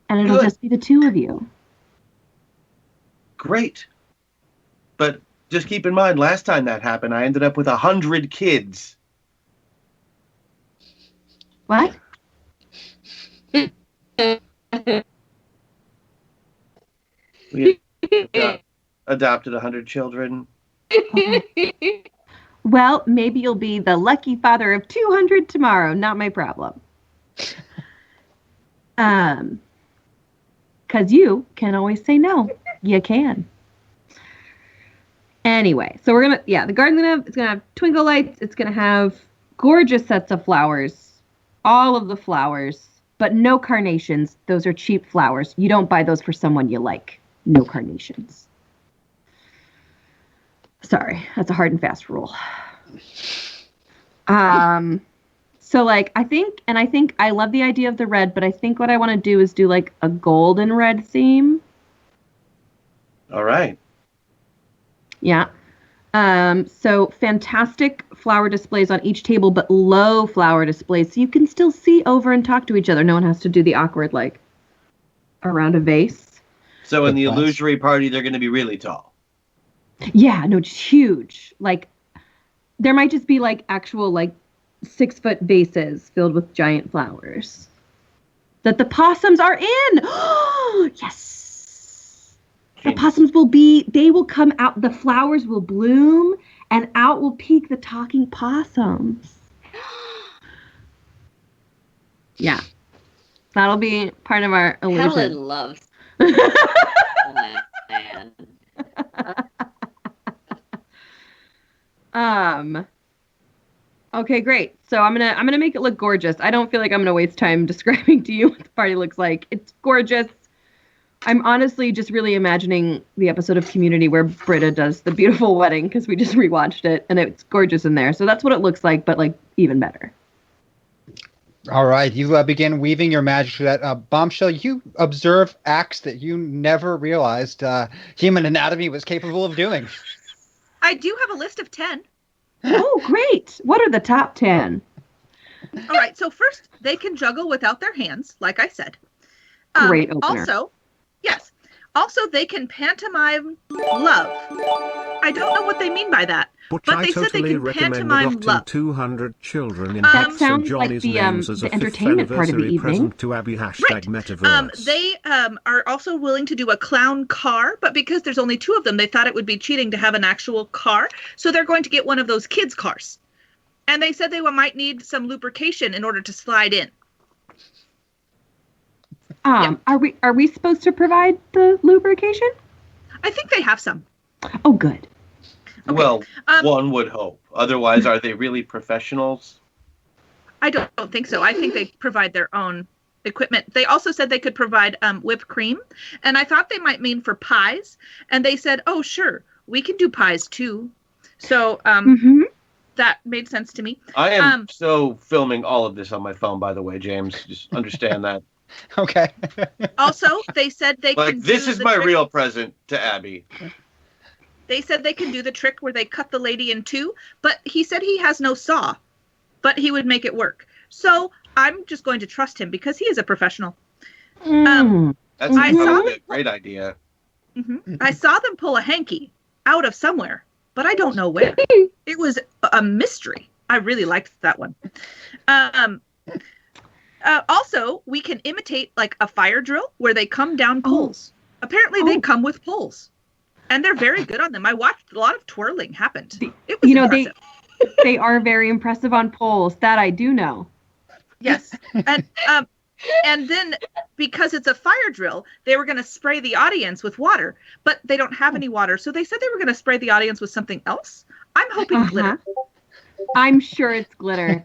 Speaker 16: And it'll just be the 2 of you.
Speaker 17: Great. But just keep in mind, last time that happened, I ended up with 100 kids.
Speaker 16: What?
Speaker 17: We adopted 100 children.
Speaker 16: Well, maybe you'll be the lucky father of 200 tomorrow. Not my problem. Because you can always say no. You can. Anyway, so we're gonna, the garden's it's gonna have twinkle lights. It's gonna have gorgeous sets of flowers, all of the flowers, but no carnations. Those are cheap flowers. You don't buy those for someone you like. No carnations. Sorry, that's a hard and fast rule. So like, I think I love the idea of the red, but I think what I want to do is do like a golden red theme.
Speaker 17: All right.
Speaker 16: Yeah. So fantastic flower displays on each table, but low flower displays. So you can still see over and talk to each other. No one has to do the awkward, like, around a vase.
Speaker 17: So in the illusory party, they're going to be really tall.
Speaker 16: Yeah, no, just huge. Like, there might just be like actual like 6-foot vases filled with giant flowers that the possums are in. Yes. The possums they will come out, the flowers will bloom, and out will peek the talking possums. Yeah. That'll be part of our illusion.
Speaker 19: Helen loves
Speaker 16: man. Okay, great. So I'm gonna make it look gorgeous. I don't feel like I'm gonna waste time describing to you what the party looks like. It's gorgeous. I'm honestly just really imagining the episode of Community where Britta does the beautiful wedding, because we just rewatched it and it's gorgeous in there. So that's what it looks like, but like even better.
Speaker 15: All right, you begin weaving your magic through that. Bombshell, you observe acts that you never realized human anatomy was capable of doing.
Speaker 18: I do have a list of 10.
Speaker 16: Oh, great. What are the top 10?
Speaker 18: All right, so first, they can juggle without their hands, like I said.
Speaker 16: Great opener.
Speaker 18: Also, yes. Also, they can pantomime love. I don't know what they mean by that,
Speaker 20: But
Speaker 18: but
Speaker 20: I
Speaker 18: they said they
Speaker 20: totally
Speaker 18: can
Speaker 20: recommend
Speaker 18: pantomime
Speaker 20: adopting
Speaker 18: love.
Speaker 20: 200 children in
Speaker 16: That
Speaker 20: St.
Speaker 16: sounds like
Speaker 20: Johnny's
Speaker 16: the,
Speaker 20: names as
Speaker 16: the
Speaker 20: a 5th
Speaker 16: entertainment part of the
Speaker 20: anniversary
Speaker 16: evening.
Speaker 20: present to Abby #Metaverse.
Speaker 18: They are also willing to do a clown car, but because there's only 2 of them, they thought it would be cheating to have an actual car, so they're going to get one of those kids' cars. And they said they might need some lubrication in order to slide in.
Speaker 16: Are we supposed to provide the lubrication?
Speaker 18: I think they have some.
Speaker 16: Oh, good.
Speaker 18: Okay.
Speaker 17: Well, one would hope. Otherwise, are they really professionals?
Speaker 18: I don't think so. I think they provide their own equipment. They also said they could provide whipped cream, and I thought they might mean for pies. And they said, "Oh, sure, we can do pies too." So that made sense to me.
Speaker 17: I am so filming all of this on my phone, by the way, James. Just understand that.
Speaker 15: Okay.
Speaker 18: Also, they said they can
Speaker 17: This
Speaker 18: do
Speaker 17: is
Speaker 18: the
Speaker 17: my
Speaker 18: trick.
Speaker 17: real present to Abby.
Speaker 18: They said they can do the trick where they cut the lady in 2, but he said he has no saw, but he would make it work. So I'm just going to trust him because he is a professional.
Speaker 17: That's
Speaker 18: I saw
Speaker 17: probably a great idea.
Speaker 18: I saw them pull a hanky out of somewhere, but I don't know where. It was a mystery. I really liked that one. Also, we can imitate like a fire drill where they come down poles. Apparently, they come with poles, and they're very good on them. I watched a lot of twirling happened. It was impressive.
Speaker 16: they are very impressive on poles. That I do know.
Speaker 18: Yes, and then because it's a fire drill, they were going to spray the audience with water, but they don't have any water, so they said they were going to spray the audience with something else. I'm hoping glitter.
Speaker 16: I'm sure it's glitter.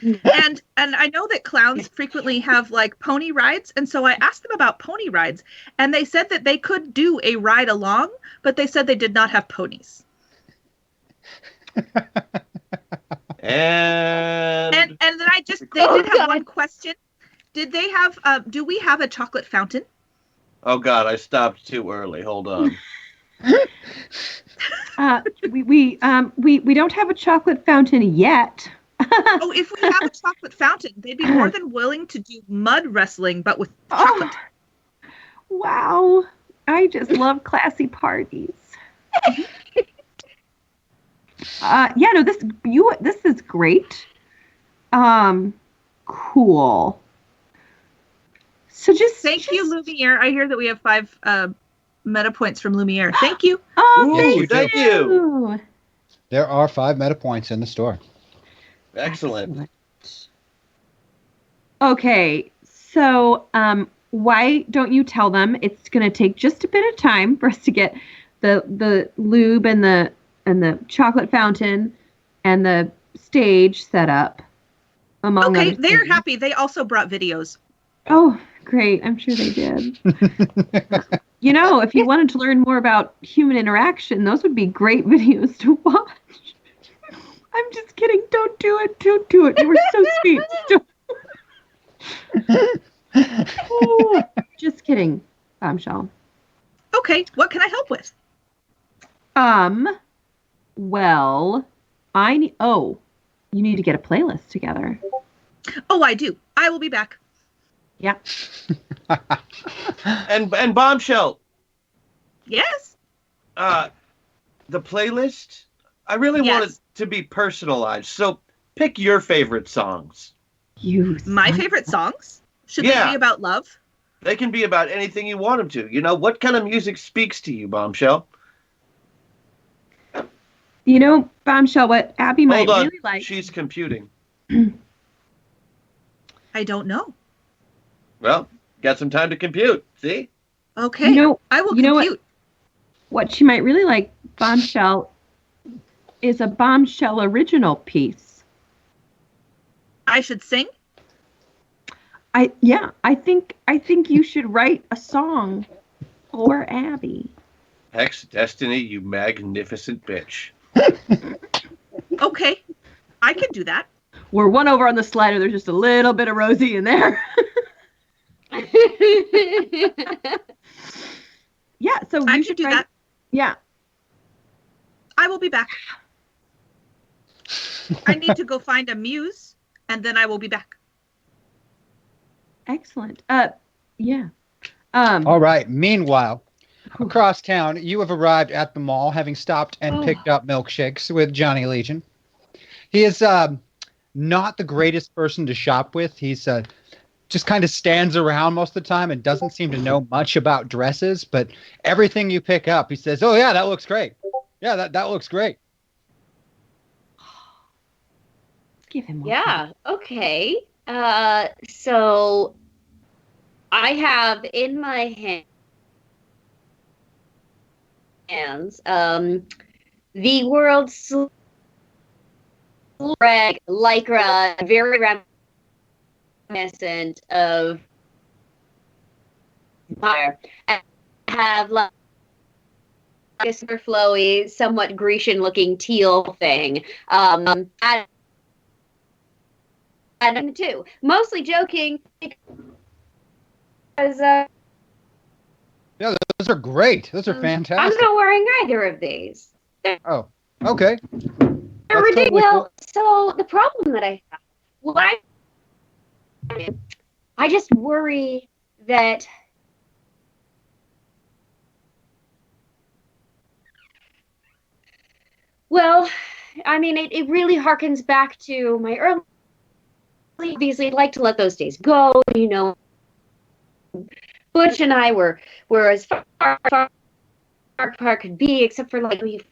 Speaker 18: And I know that clowns frequently have like pony rides, and so I asked them about pony rides, and they said that they could do a ride along, but they said they did not have ponies. And then they did have one question. Did they have do we have a chocolate fountain?
Speaker 17: Oh God, I stopped too early. Hold on.
Speaker 16: We don't have a chocolate fountain yet.
Speaker 18: Oh, if we have a chocolate fountain, they'd be more than willing to do mud wrestling, but with chocolate.
Speaker 16: Wow. I just love classy parties. This is great. Cool. So
Speaker 18: thank you, Lumiere. I hear that we have 5 meta points from Lumiere. Thank you.
Speaker 16: Oh,
Speaker 17: thank you.
Speaker 15: There are 5 meta points in the store.
Speaker 17: Excellent.
Speaker 16: Okay, so why don't you tell them it's going to take just a bit of time for us to get the lube and the chocolate fountain and the stage set up? Among
Speaker 18: okay,
Speaker 16: other
Speaker 18: they're
Speaker 16: things.
Speaker 18: happy. They also brought videos.
Speaker 16: Oh, great! I'm sure they did. If you wanted to learn more about human interaction, those would be great videos to watch. I'm just kidding. Don't do it. Don't do it. You were so sweet. Oh, just kidding, Bombshell.
Speaker 18: Okay, what can I help with?
Speaker 16: Well, you need to get a playlist together.
Speaker 18: Oh, I do. I will be back.
Speaker 16: Yeah.
Speaker 17: And Bombshell.
Speaker 18: Yes.
Speaker 17: The playlist. I really want it to be personalized. So pick your favorite songs.
Speaker 18: My favorite songs? Should they be about love?
Speaker 17: They can be about anything you want them to. What kind of music speaks to you, Bombshell?
Speaker 16: Bombshell, what Abby might
Speaker 17: Hold on.
Speaker 16: really like.
Speaker 17: She's computing.
Speaker 18: I don't know.
Speaker 17: Well, got some time to compute. See?
Speaker 18: Okay. I will compute.
Speaker 16: What she might really like, Bombshell, is a Bombshell original piece.
Speaker 18: I should sing?
Speaker 16: I think you should write a song for Abby.
Speaker 17: Hex Destiny, you magnificent bitch.
Speaker 18: Okay. I can do that.
Speaker 16: We're one over on the slider. There's just a little bit of Rosie in there. Yeah, so
Speaker 18: I
Speaker 16: you
Speaker 18: should
Speaker 16: should
Speaker 18: do
Speaker 16: try
Speaker 18: that.
Speaker 16: Yeah.
Speaker 18: I will be back. I need to go find a muse, and then I will be back.
Speaker 16: Excellent. Yeah.
Speaker 15: All right. Meanwhile, across town, you have arrived at the mall, having stopped and picked up milkshakes with Johnny Legion. He is not the greatest person to shop with. He's just kind of stands around most of the time and doesn't seem to know much about dresses. But everything you pick up, he says, "Oh yeah, that looks great. Yeah, that looks great."
Speaker 16: Give him one.
Speaker 19: Yeah, okay. So I have in my hands the world's red lycra, very reminiscent of fire. I have like a super flowy, somewhat Grecian-looking teal thing. And too, mostly joking because
Speaker 15: yeah, those are great. Those are fantastic.
Speaker 19: I'm not wearing either of these.
Speaker 15: Oh, okay.
Speaker 19: They're ridiculous. Well, so the problem that I have, I just worry that it really harkens back to my early. Obviously, I'd like to let those days go. Butch and I were as far apart could be, except for we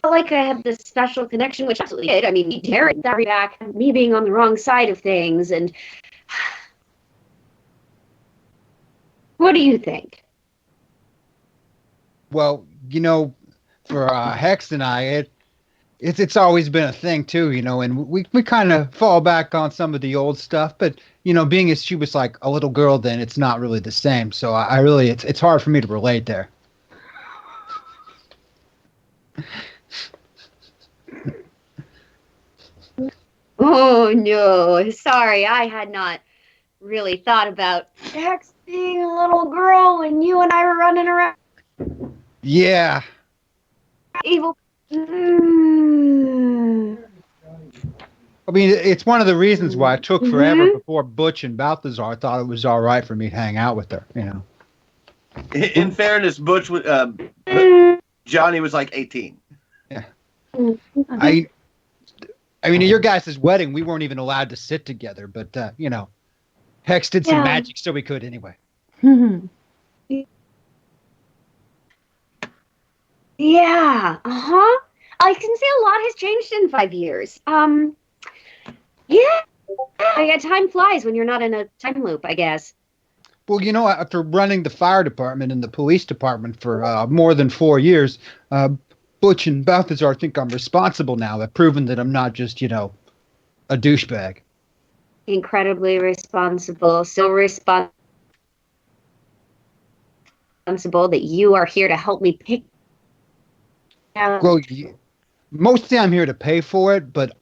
Speaker 19: felt like I had this special connection, which absolutely did. He dared that back, me being on the wrong side of things, and what do you think?
Speaker 15: Well, for Hex and I, it's always been a thing too, and we kind of fall back on some of the old stuff, but being as she was like a little girl then, it's not really the same. So I really, it's hard for me to relate there.
Speaker 19: Oh no, sorry, I had not really thought about Hex being a little girl when you and I were running around.
Speaker 15: Yeah.
Speaker 19: Evil.
Speaker 15: It's one of the reasons why it took forever before Butch and Balthazar thought it was all right for me to hang out with her,
Speaker 17: In fairness, Butch, Johnny was like 18.
Speaker 15: Yeah. At your guys' wedding, we weren't even allowed to sit together, but, Hex did some magic so we could anyway.
Speaker 19: Yeah, I can say a lot has changed in 5 years. Yeah, time flies when you're not in a time loop, I guess.
Speaker 15: Well, after running the fire department and the police department for more than 4 years, Butch and Balthazar think I'm responsible now. They've proven that I'm not just, a douchebag.
Speaker 19: Incredibly responsible, so responsible that you are here to help me pick.
Speaker 15: Well, mostly I'm here to pay for it, but,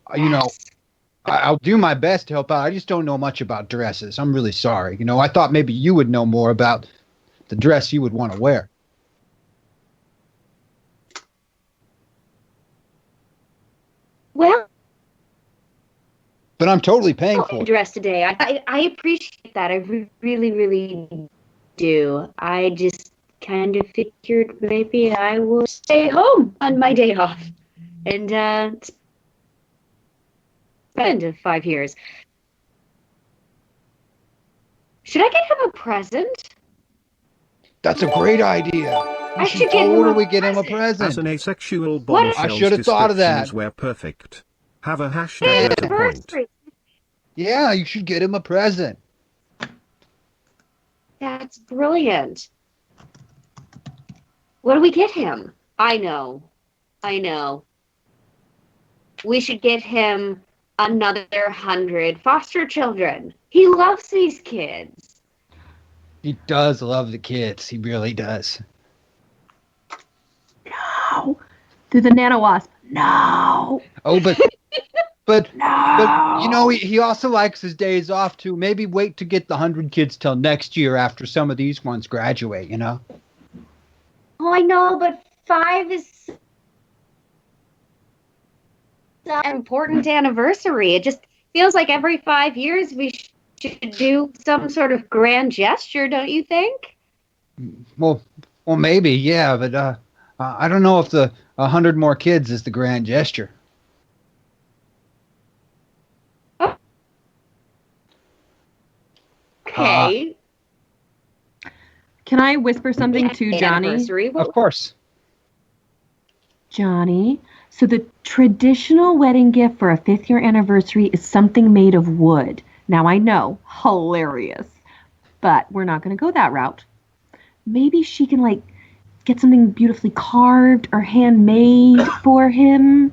Speaker 15: I'll do my best to help out. I just don't know much about dresses. I'm really sorry. I thought maybe you would know more about the dress you would want to wear.
Speaker 19: Well,
Speaker 15: but I'm totally paying for it.
Speaker 19: Dress today. I appreciate that. I really, really do. I just kind of figured maybe I will stay home on my day off and spend 5 years. Should I get him a present?
Speaker 15: That's a great idea.
Speaker 19: I should totally
Speaker 15: get him a present.
Speaker 20: As an asexual
Speaker 15: I
Speaker 20: bombshell's
Speaker 15: should have thought of that.
Speaker 20: descriptions were perfect. Have a hashtag at a point.
Speaker 15: Yeah, you should get him a present.
Speaker 19: That's brilliant. What do we get him? I know. We should get him another 100 foster children. He loves these kids.
Speaker 15: He does love the kids. He really does.
Speaker 16: No. Through the nano wasp. No.
Speaker 15: Oh, but But you know, he also likes his days off too. Maybe wait to get the 100 kids till next year after some of these ones graduate, you know?
Speaker 19: Oh, I know, but 5 is an important anniversary. It just feels like every 5 years we should do some sort of grand gesture, don't you think?
Speaker 15: Well, maybe, yeah, but I don't know if the 100 more kids is the grand gesture.
Speaker 19: Okay.
Speaker 16: Can I whisper something to Johnny?
Speaker 15: Of course.
Speaker 16: Johnny, so the traditional wedding gift for a 5th year anniversary is something made of wood. Now I know, hilarious, but we're not going to go that route. Maybe she can like get something beautifully carved or handmade for him.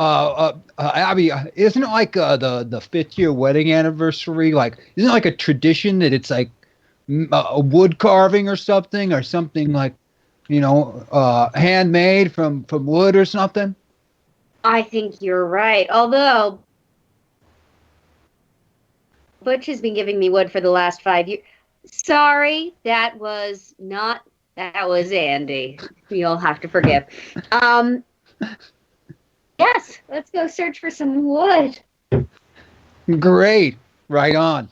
Speaker 15: Abby, isn't it like the 5th year wedding anniversary? Like, isn't it like a tradition that it's like a wood carving or something like, you know, handmade from wood or something?
Speaker 19: I think you're right. Although Butch has been giving me wood for the last 5 years. Sorry, that was Andi. You'll have to forgive. Yes, let's go search for some wood.
Speaker 15: Great. Right on.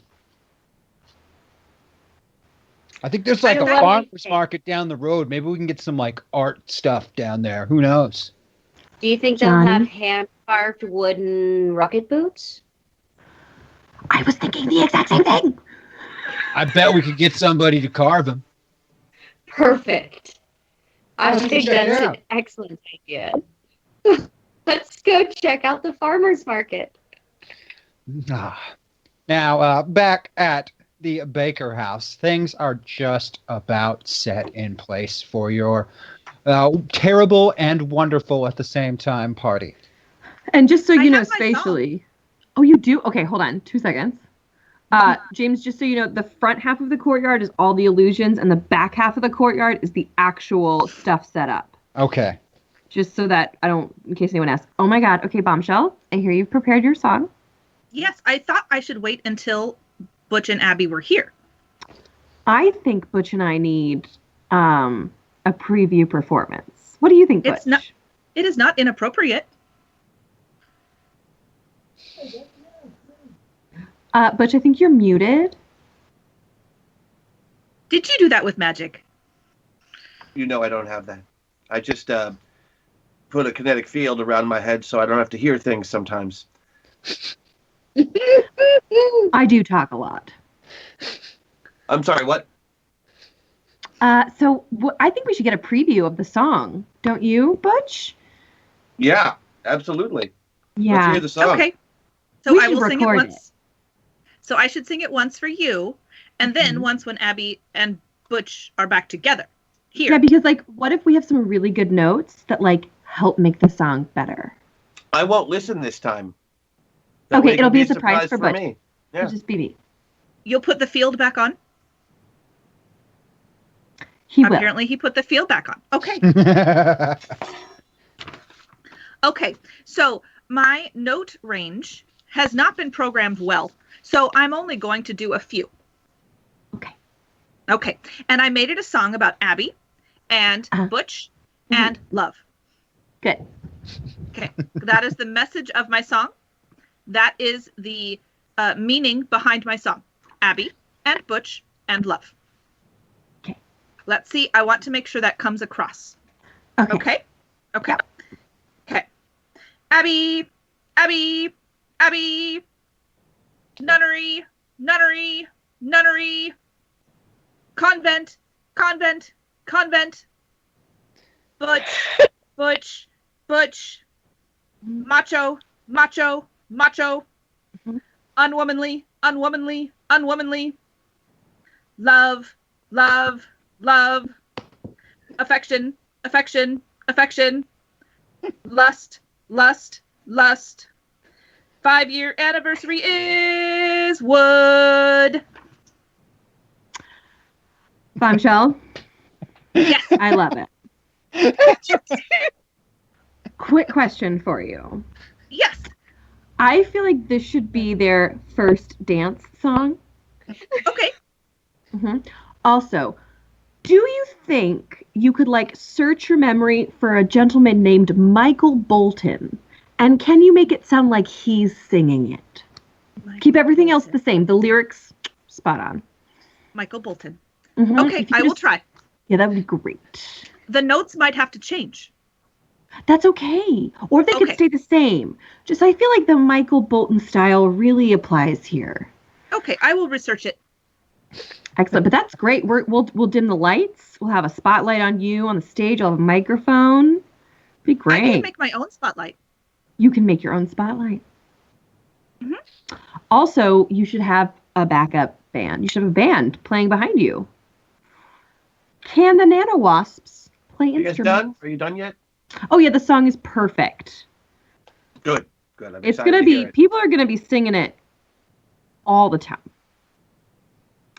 Speaker 15: I think there's like a farmer's market down the road. Maybe we can get some like art stuff down there. Who knows?
Speaker 19: Do you think they'll have hand-carved wooden rocket boots?
Speaker 16: I was thinking the exact same thing.
Speaker 15: I bet we could get somebody to carve them.
Speaker 19: Perfect. I think that's an excellent idea. Let's go check out the farmer's market.
Speaker 15: Now, back at the Baker house, things are just about set in place for your terrible and wonderful at the same time party.
Speaker 16: And just so you know, spatially. Oh, you do? Okay, hold on. 2 seconds. James, just so you know, the front half of the courtyard is all the illusions, and the back half of the courtyard is the actual stuff set up.
Speaker 15: Okay.
Speaker 16: Just so that in case anyone asks. Oh my God. Okay, Bombshell, I hear you've prepared your song.
Speaker 18: Yes, I thought I should wait until Butch and Abbi were here.
Speaker 16: I think Butch and I need a preview performance. What do you think, Butch?
Speaker 18: It is not inappropriate.
Speaker 16: Butch, I think you're muted.
Speaker 18: Did you do that with magic?
Speaker 17: You know I don't have that. I just put a kinetic field around my head so I don't have to hear things sometimes.
Speaker 16: I do talk a lot.
Speaker 17: I'm sorry, what?
Speaker 16: So I think we should get a preview of the song. Don't you, Butch?
Speaker 17: Yeah, absolutely.
Speaker 16: Yeah.
Speaker 17: Let's hear the song.
Speaker 18: Okay. So I will sing it once. So I should sing it once for you, and then once when Abbi and Butch are back together. Here.
Speaker 16: Yeah, because like, what if we have some really good notes that like help make the song better?
Speaker 17: I won't listen this time. That
Speaker 16: Okay,
Speaker 17: way it
Speaker 16: it'll
Speaker 17: can
Speaker 16: be a surprise for Butch.
Speaker 17: me. Yeah.
Speaker 16: It'll just be me.
Speaker 18: You'll put the field back on? Apparently he put the field back on. Okay. Okay, so my note range has not been programmed well, so I'm only going to do a few. Okay, and I made it a song about Abbi and Butch and love.
Speaker 16: Good.
Speaker 18: Okay, that is the message of my song. That is the meaning behind my song. Abbi and Butch and love.
Speaker 16: Okay.
Speaker 18: Let's see. I want to make sure that comes across. Okay. Okay. Abbi, Abbi, Abbi. Nunnery, nunnery, nunnery. Convent, convent, convent. Butch, Butch, Butch. Macho, macho, macho. Unwomanly, unwomanly, unwomanly. Love, love, love. Affection, affection, affection. Lust, lust, lust. 5-year anniversary is wood.
Speaker 16: Bombshell.
Speaker 18: Yes.
Speaker 16: I love it. Quick question for you.
Speaker 18: Yes.
Speaker 16: I feel like this should be their first dance song.
Speaker 18: Okay.
Speaker 16: Also, do you think you could search your memory for a gentleman named Michael Bolton? And can you make it sound like he's singing it? Keep everything else the same. The lyrics, spot on.
Speaker 18: Michael Bolton.
Speaker 16: Mhm.
Speaker 18: Okay, I will try.
Speaker 16: Yeah, that would be great.
Speaker 18: The notes might have to change.
Speaker 16: That's okay. Or they could stay the same. Just I feel like the Michael Bolton style really applies here.
Speaker 18: Okay, I will research it.
Speaker 16: Excellent. But that's great. We'll dim the lights. We'll have a spotlight on you on the stage. I'll have a microphone. Be great.
Speaker 18: I can make my own spotlight.
Speaker 16: You can make your own spotlight. Also, you should have a backup band. You should have a band playing behind you. Can the Nano Wasps play
Speaker 17: You guys
Speaker 16: instruments?
Speaker 17: done? Are you done yet?
Speaker 16: Oh yeah, the song is perfect.
Speaker 17: Good. Good. I'm
Speaker 16: It's
Speaker 17: excited
Speaker 16: gonna
Speaker 17: to hear
Speaker 16: be
Speaker 17: it.
Speaker 16: people are gonna be singing it all the time.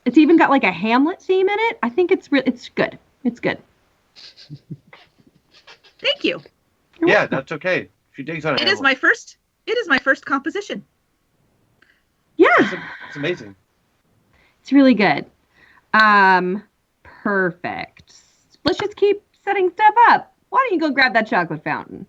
Speaker 16: It's even got a Hamlet theme in it. I think it's good. It's good.
Speaker 18: Thank you.
Speaker 17: Yeah, that's okay. She digs on it.
Speaker 18: It is my first composition.
Speaker 16: Yeah.
Speaker 17: It's amazing.
Speaker 16: It's really good. Perfect. Let's just keep setting stuff up. Why don't you go grab that chocolate fountain?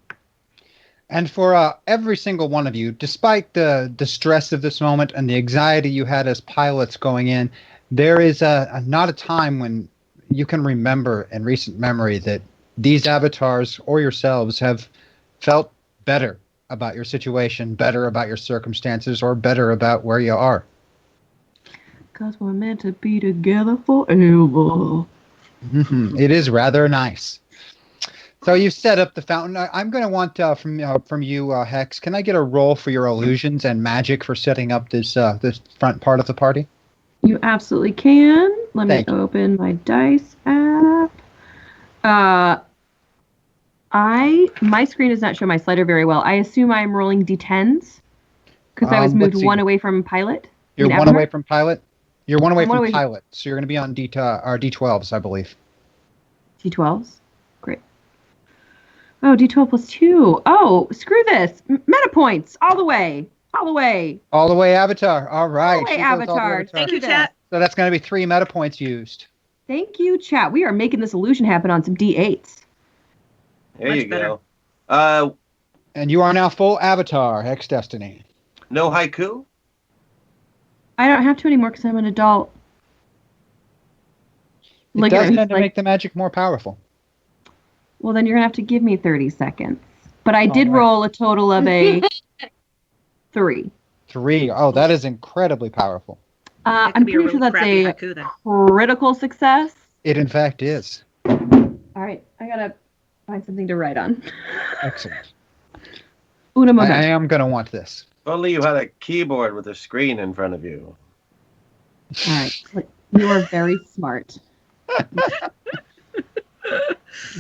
Speaker 15: And for every single one of you, despite the stress of this moment and the anxiety you had as pilots going in, there is not a time when you can remember in recent memory that these avatars or yourselves have felt better about your situation, better about your circumstances, or better about where you are.
Speaker 16: Because we're meant to be together forever.
Speaker 15: It is rather nice. So you set up the fountain. I'm going to want from you, Hex. Can I get a roll for your illusions and magic for setting up this front part of the party?
Speaker 16: You absolutely can. Let me
Speaker 15: Thank you.
Speaker 16: open my dice app. My screen does not show my slider very well. I assume I'm rolling d10s because I was moved
Speaker 15: let's see.
Speaker 16: one away from pilot.
Speaker 15: You're one away from pilot. You're one away
Speaker 16: I'm one
Speaker 15: from
Speaker 16: away-
Speaker 15: pilot, so you're going to be on D12s, I believe.
Speaker 16: D12s. Great. Oh, D12 plus 2. Oh, screw this. Meta points all the way. All the way.
Speaker 15: All the way Avatar. All right.
Speaker 16: All the way
Speaker 15: She goes all the way
Speaker 16: Avatar.
Speaker 15: Avatar.
Speaker 16: Thank you, chat.
Speaker 15: So that's going to be 3 meta points used.
Speaker 16: Thank you, chat. We are making this illusion happen on some D8s.
Speaker 17: There you go.
Speaker 15: And you are now full Avatar, Hex Destiny.
Speaker 17: No haiku?
Speaker 16: I don't have to anymore because I'm an adult.
Speaker 15: It
Speaker 16: Look
Speaker 15: does
Speaker 16: at me.
Speaker 15: tend to make the magic more powerful.
Speaker 16: Well, then you're going to have to give me 30 seconds. But I did
Speaker 15: All right.
Speaker 16: roll a total of a 3.
Speaker 15: 3. Oh, that is incredibly powerful.
Speaker 16: I'm pretty sure that's a critical success.
Speaker 15: It in fact is.
Speaker 16: All right. I got to find something to write on.
Speaker 15: Excellent.
Speaker 16: Una
Speaker 15: I
Speaker 16: momento.
Speaker 15: am going to want this.
Speaker 17: If only you had a keyboard with a screen in front of you.
Speaker 16: All right. You are very smart.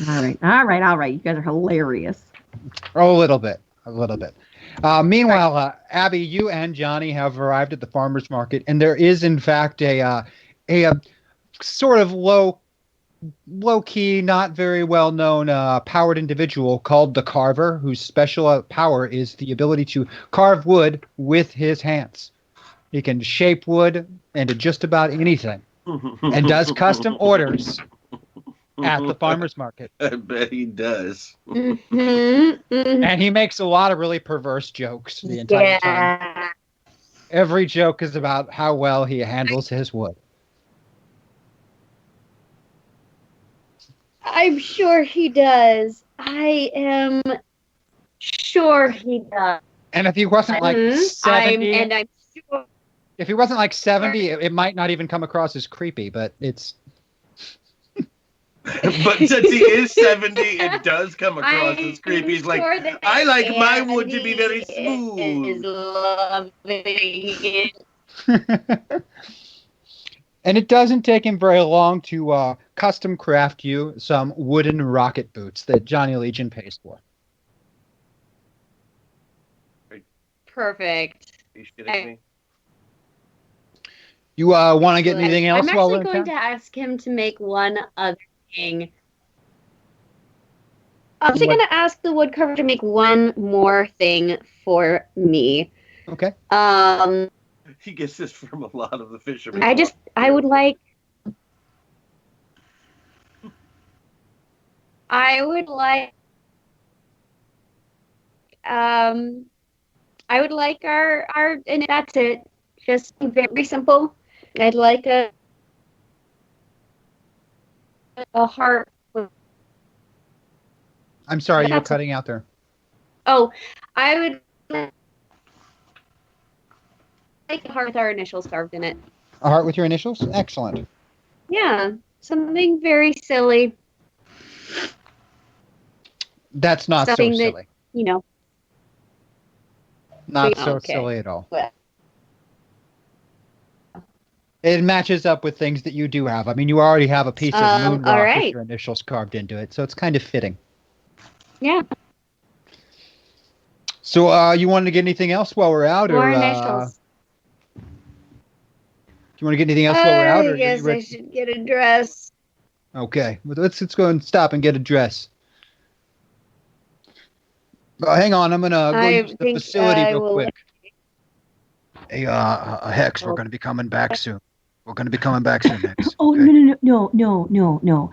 Speaker 16: All right. You guys are hilarious.
Speaker 15: Oh, a little bit. Meanwhile, Abby, you and Johnny have arrived at the farmer's market, and there is, in fact, a sort of low-key, not very well-known powered individual called the Carver, whose special power is the ability to carve wood with his hands. He can shape wood into just about anything, and does custom orders at the farmer's market.
Speaker 17: I bet he does.
Speaker 15: And he makes a lot of really perverse jokes the entire time. Every joke is about how well he handles his wood.
Speaker 19: I'm sure he does. I am sure he does.
Speaker 15: And if he wasn't like 70,
Speaker 19: I'm sure.
Speaker 15: if he wasn't like 70, it might not even come across as creepy, but it's...
Speaker 17: But since he is 70, it does come across as creepy. He's like, I like my wood to be very smooth.
Speaker 15: And it doesn't take him very long to custom craft you some wooden rocket boots that Johnny Legion pays for.
Speaker 19: Perfect.
Speaker 17: Are you shitting me?
Speaker 15: You want to get anything else?
Speaker 19: I'm
Speaker 15: while
Speaker 19: actually
Speaker 15: we're
Speaker 19: going
Speaker 15: in
Speaker 19: to
Speaker 15: town?
Speaker 19: ask him to make one other thing. I'm actually going to ask the woodcarver to make one more thing for me.
Speaker 15: Okay.
Speaker 17: He gets this from a lot of the fishermen.
Speaker 19: I would like our and that's it. Just very simple. I'd like a heart.
Speaker 15: I'm sorry, you were
Speaker 19: That's-
Speaker 15: cutting out there.
Speaker 19: Oh, I would like a heart with our initials carved in it.
Speaker 15: A heart with your initials? Excellent.
Speaker 19: Yeah, something very silly.
Speaker 15: That's not so
Speaker 19: Something that,
Speaker 15: silly.
Speaker 19: you know.
Speaker 15: Not so
Speaker 19: Okay.
Speaker 15: silly at all.
Speaker 19: But-
Speaker 15: It matches up with things that you do have. I mean, you already have a piece of moon
Speaker 19: all
Speaker 15: rock
Speaker 19: right.
Speaker 15: with your initials carved into it, so it's kind of fitting.
Speaker 19: Yeah.
Speaker 15: So, you wanted to get anything else while we're out,
Speaker 19: More
Speaker 15: or
Speaker 19: initials.
Speaker 15: do you want to get anything else while we're out, or
Speaker 19: I
Speaker 15: are you
Speaker 19: guess I
Speaker 15: ready?
Speaker 19: should get a dress.
Speaker 15: Okay, well, let's go and stop and get a dress. Hang on, I'm gonna go
Speaker 19: I
Speaker 15: use the
Speaker 19: think
Speaker 15: facility
Speaker 19: I
Speaker 15: real
Speaker 19: will-
Speaker 15: quick. Hey, Hex, we're gonna be coming back soon. We're gonna be coming back soon, Hex.
Speaker 16: Oh, no.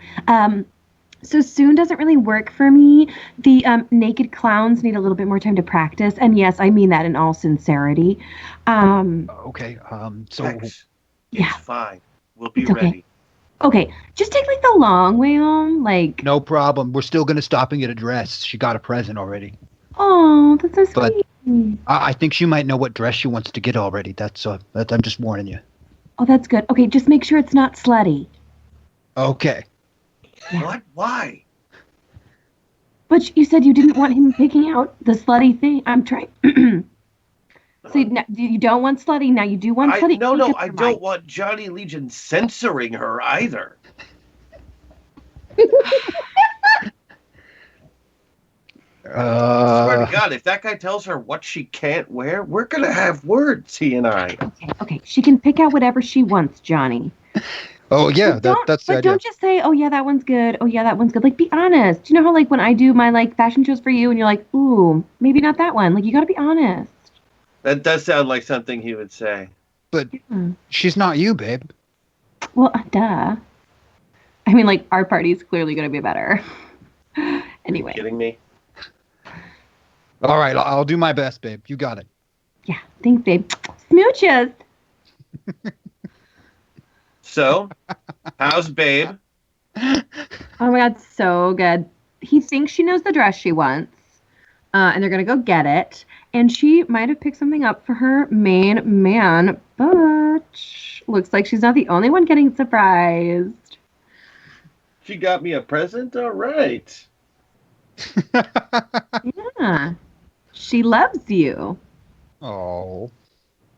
Speaker 16: So soon doesn't really work for me. The naked clowns need a little bit more time to practice. And yes, I mean that in all sincerity.
Speaker 15: Okay, so
Speaker 17: Hex,
Speaker 16: yeah.
Speaker 17: it's fine. We'll be
Speaker 16: It's okay.
Speaker 17: ready.
Speaker 16: Okay, just take like the long way home. Like,
Speaker 15: no problem. We're still gonna stop and get a dress. She got a present already.
Speaker 16: oh, that's so
Speaker 15: But
Speaker 16: sweet.
Speaker 15: I think she might know what dress she wants to get already. That's I'm just warning you.
Speaker 16: Oh, that's good. Okay, just make sure it's not slutty.
Speaker 15: Okay.
Speaker 17: What? Why?
Speaker 16: But you said you didn't want him picking out the slutty thing. I'm trying. So you don't want slutty. Now you do want slutty.
Speaker 17: No,
Speaker 16: Make up
Speaker 17: I
Speaker 16: your
Speaker 17: don't
Speaker 16: mind.
Speaker 17: want Johnny Legion censoring her either. Swear to God, if that guy tells her what she can't wear, we're gonna have words, he and I.
Speaker 16: Okay, she can pick out whatever she wants, Johnny.
Speaker 15: Oh yeah, that's the
Speaker 16: But
Speaker 15: idea.
Speaker 16: don't just say, "Oh yeah, that one's good. Oh yeah, that one's good." Like, be honest. You know how like when I do my like fashion shows for you, and you're like, "Ooh, maybe not that one." Like, you got to be honest.
Speaker 17: That does sound like something he would say.
Speaker 15: But she's not you, babe.
Speaker 16: Well, duh. I mean, like, our party's clearly going to be better. Anyway.
Speaker 17: Are you kidding me?
Speaker 15: All right, I'll do my best, babe. You got it.
Speaker 16: Yeah, thanks, babe. Smooches.
Speaker 17: So, how's Babe?
Speaker 16: Oh my God, so good. He thinks she knows the dress she wants, and they're gonna go get it. And she might have picked something up for her main man, Butch. Looks like she's not the only one getting surprised.
Speaker 17: She got me a present? All right.
Speaker 16: Yeah, she loves you.
Speaker 15: Oh.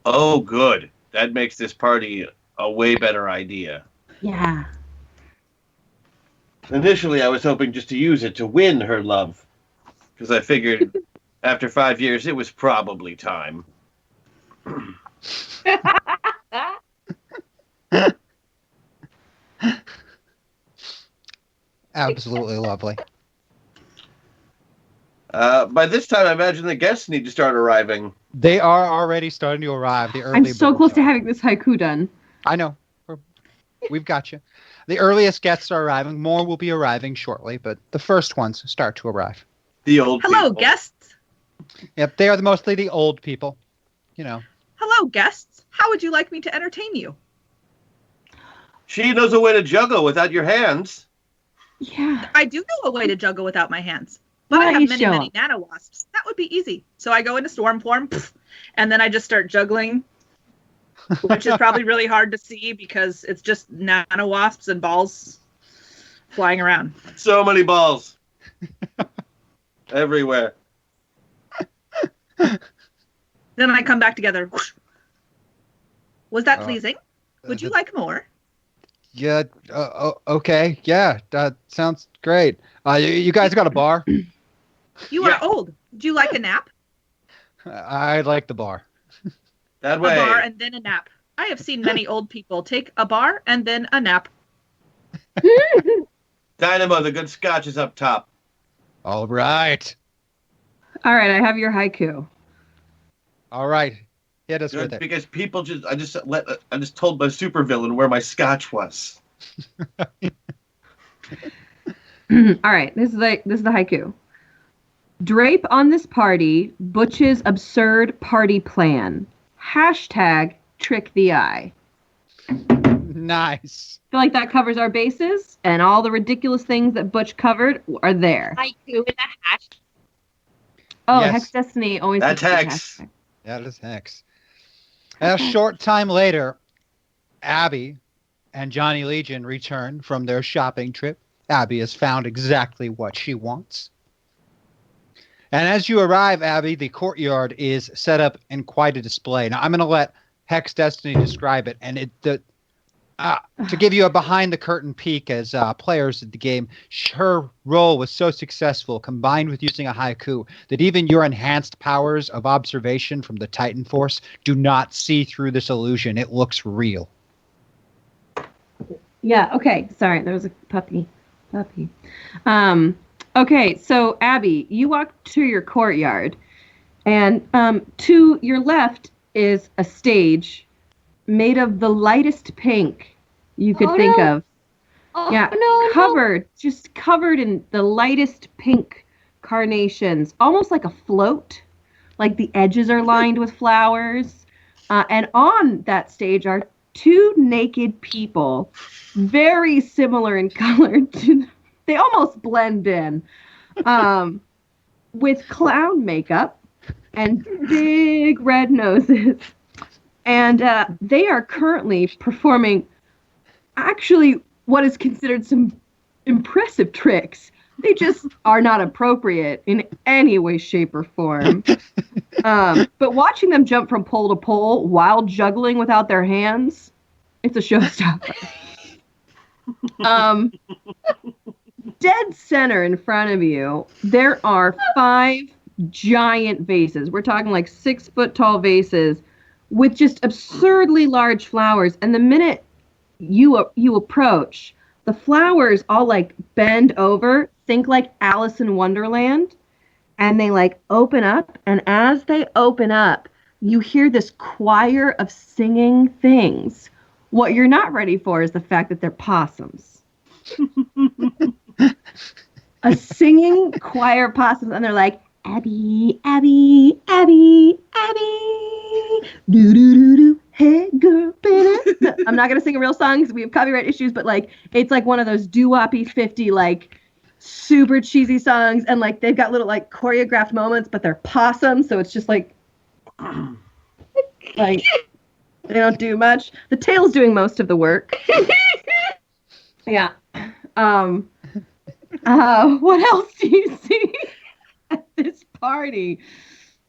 Speaker 17: Oh, good. That makes this party a way better idea.
Speaker 16: Yeah.
Speaker 17: Initially, I was hoping just to use it to win her love. Because I figured after 5 years, it was probably time.
Speaker 15: Absolutely lovely.
Speaker 17: By this time, I imagine the guests need to start arriving.
Speaker 15: They are already starting to arrive. The early
Speaker 16: I'm so
Speaker 15: birds
Speaker 16: close to
Speaker 15: are.
Speaker 16: having this haiku done.
Speaker 15: I know. We've got you. The earliest guests are arriving. More will be arriving shortly, but the first ones start to arrive.
Speaker 17: The old
Speaker 18: Hello,
Speaker 17: people.
Speaker 18: guests.
Speaker 15: Yep, they are mostly the old people. You know.
Speaker 18: Hello, guests. How would you like me to entertain you?
Speaker 17: She knows a way to juggle without your hands.
Speaker 16: Yeah.
Speaker 18: I do know a way to juggle without my hands. But
Speaker 16: Why
Speaker 18: I
Speaker 16: don't you
Speaker 18: have
Speaker 16: show
Speaker 18: many
Speaker 16: 'em?
Speaker 18: nano wasps. That would be easy. So I go into storm form, and then I just start juggling, which is probably really hard to see because it's just nano wasps and balls flying around.
Speaker 17: So many balls. Everywhere.
Speaker 18: Then I come back together. Was that pleasing? Would you like more?
Speaker 15: Yeah. Okay. Yeah. That sounds great. You guys got a bar?
Speaker 18: You are old. Would you like a nap?
Speaker 15: I like the bar.
Speaker 17: That
Speaker 18: A
Speaker 17: way.
Speaker 18: bar and then a nap. I have seen many old people take a bar and then a nap.
Speaker 17: Dynamo, the good scotch is up top.
Speaker 15: All right.
Speaker 16: All right, I have your haiku.
Speaker 15: All right. Hit us with it.
Speaker 17: Because people I just told my supervillain where my scotch was.
Speaker 16: All right, this is the haiku. Drape on this party Butch's absurd party plan. Hashtag trick the eye.
Speaker 15: Nice.
Speaker 16: I feel like that covers our bases, and all the ridiculous things that Butch covered are there.
Speaker 19: Haiku with a hash.
Speaker 16: Oh,
Speaker 15: Yes.
Speaker 16: Hex Destiny always.
Speaker 17: That's
Speaker 16: puts the
Speaker 17: Hex.
Speaker 16: hashtag.
Speaker 15: That is Hex. A short time later, Abby and Johnny Legion return from their shopping trip. Abby has found exactly what she wants. And as you arrive, Abby, the courtyard is set up in quite a display. Now, I'm going to let Hex Destiny describe it. And to give you a behind-the-curtain peek as players of the game, her role was so successful, combined with using a haiku, that even your enhanced powers of observation from the Titan Force do not see through this illusion. It looks real.
Speaker 16: Yeah, okay. Sorry, there was a puppy. Okay, so Abby, you walk to your courtyard, and to your left is a stage made of the lightest pink you could think of. Just covered in the lightest pink carnations, almost like a float, like the edges are lined with flowers. And on that stage are two naked people, very similar in color they almost blend in, with clown makeup and big red noses. And they are currently performing actually what is considered some impressive tricks. They just are not appropriate in any way, shape, or form. But watching them jump from pole to pole while juggling without their hands, it's a showstopper. Dead center in front of you, there are 5 giant vases. We're talking like 6-foot tall vases with just absurdly large flowers. And the minute you approach, the flowers all like bend over, think like Alice in Wonderland, and they like open up. And as they open up, you hear this choir of singing things. What you're not ready for is the fact that they're possums. A singing choir of possums, and they're like, Abby, Abby, Abby, Abby, do do do do, hey girl, baby. I'm not gonna sing a real song because we have copyright issues, but like it's like one of those doo-woppy 50 like super cheesy songs, and like they've got little like choreographed moments, but they're possums, so it's just like they don't do much. The tail's doing most of the work. Yeah. What else do you see at this party?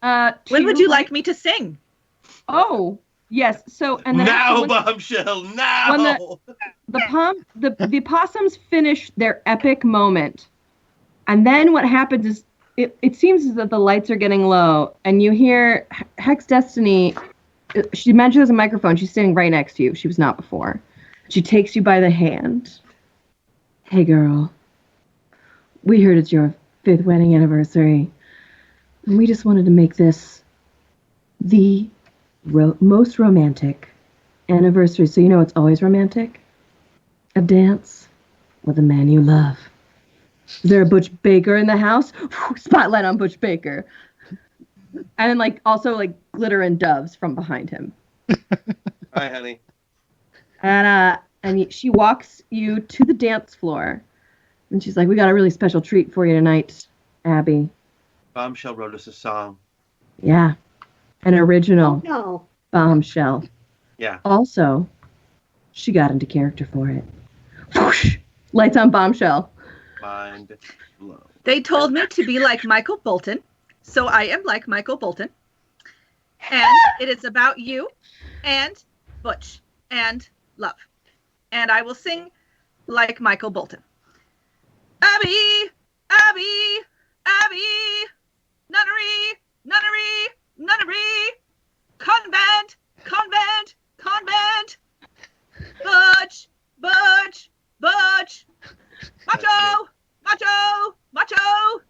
Speaker 18: When would you like me to sing?
Speaker 16: Oh, yes. So and then
Speaker 17: now, bombshell, now.
Speaker 16: When the possums finish their epic moment, and then what happens is it seems as that the lights are getting low, and you hear Hex Destiny. She mentions there's a microphone. She's standing right next to you. She was not before. She takes you by the hand. Hey, girl. We heard it's your 5th wedding anniversary, and we just wanted to make this the most romantic anniversary. So you know it's always romantic? A dance with a man you love. Is there a Butch Baker in the house? Spotlight on Butch Baker. And then like also like glitter and doves from behind him.
Speaker 17: Hi, honey.
Speaker 16: And she walks you to the dance floor. And she's like, we got a really special treat for you tonight, Abby.
Speaker 17: Bombshell wrote us a song.
Speaker 16: Yeah. An original Bombshell.
Speaker 17: Yeah.
Speaker 16: Also, she got into character for it. Whoosh! Lights on Bombshell.
Speaker 17: Mind blown.
Speaker 18: They told me to be like Michael Bolton, so I am like Michael Bolton. And it is about you and Butch and love. And I will sing like Michael Bolton. Abby, Abby, Abby, nunnery, nunnery, nunnery, convent, convent, convent, Butch, Butch, Butch, macho, macho, macho,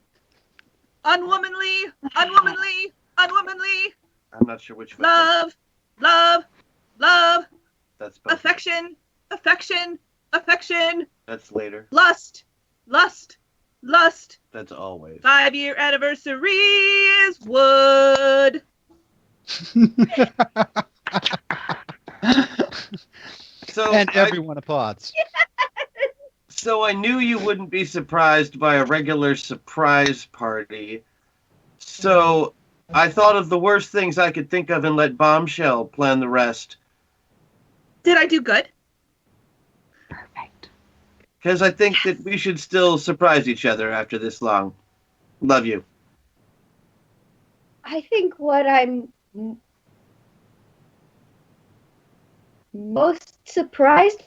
Speaker 18: unwomanly, unwomanly, unwomanly.
Speaker 17: I'm not not sure which.
Speaker 18: Love, love, love.
Speaker 17: That's both.
Speaker 18: Affection, affection, affection.
Speaker 17: That's later.
Speaker 18: Lust, lust, lust.
Speaker 17: That's always.
Speaker 18: 5-year anniversary is wood.
Speaker 15: And everyone applauds.
Speaker 17: So I knew you wouldn't be surprised by a regular surprise party. So I thought of the worst things I could think of and let Bombshell plan the rest.
Speaker 18: Did I do good?
Speaker 17: Because I think that we should still surprise each other after this long. Love you.
Speaker 19: I think what I'm most surprised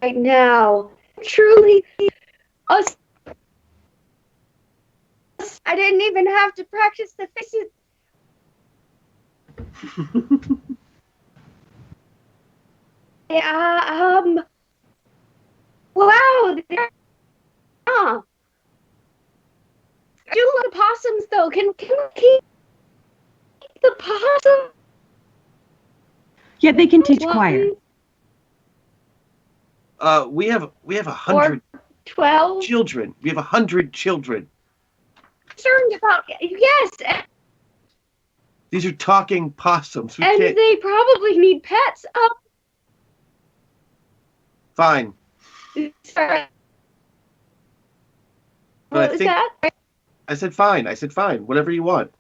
Speaker 19: right now, truly, us. I didn't even have to practice the faces. Wow. I do love possums, though. Can we keep the possum?
Speaker 16: Yeah, they can teach choir.
Speaker 17: We have 100
Speaker 19: 12
Speaker 17: children. We have 100 children.
Speaker 19: Concerned about yes,
Speaker 17: These are talking possums.
Speaker 19: and they probably need pets.
Speaker 17: Fine.
Speaker 19: Sorry.
Speaker 17: But
Speaker 19: What was that?
Speaker 17: I said fine. I said fine. Whatever you want.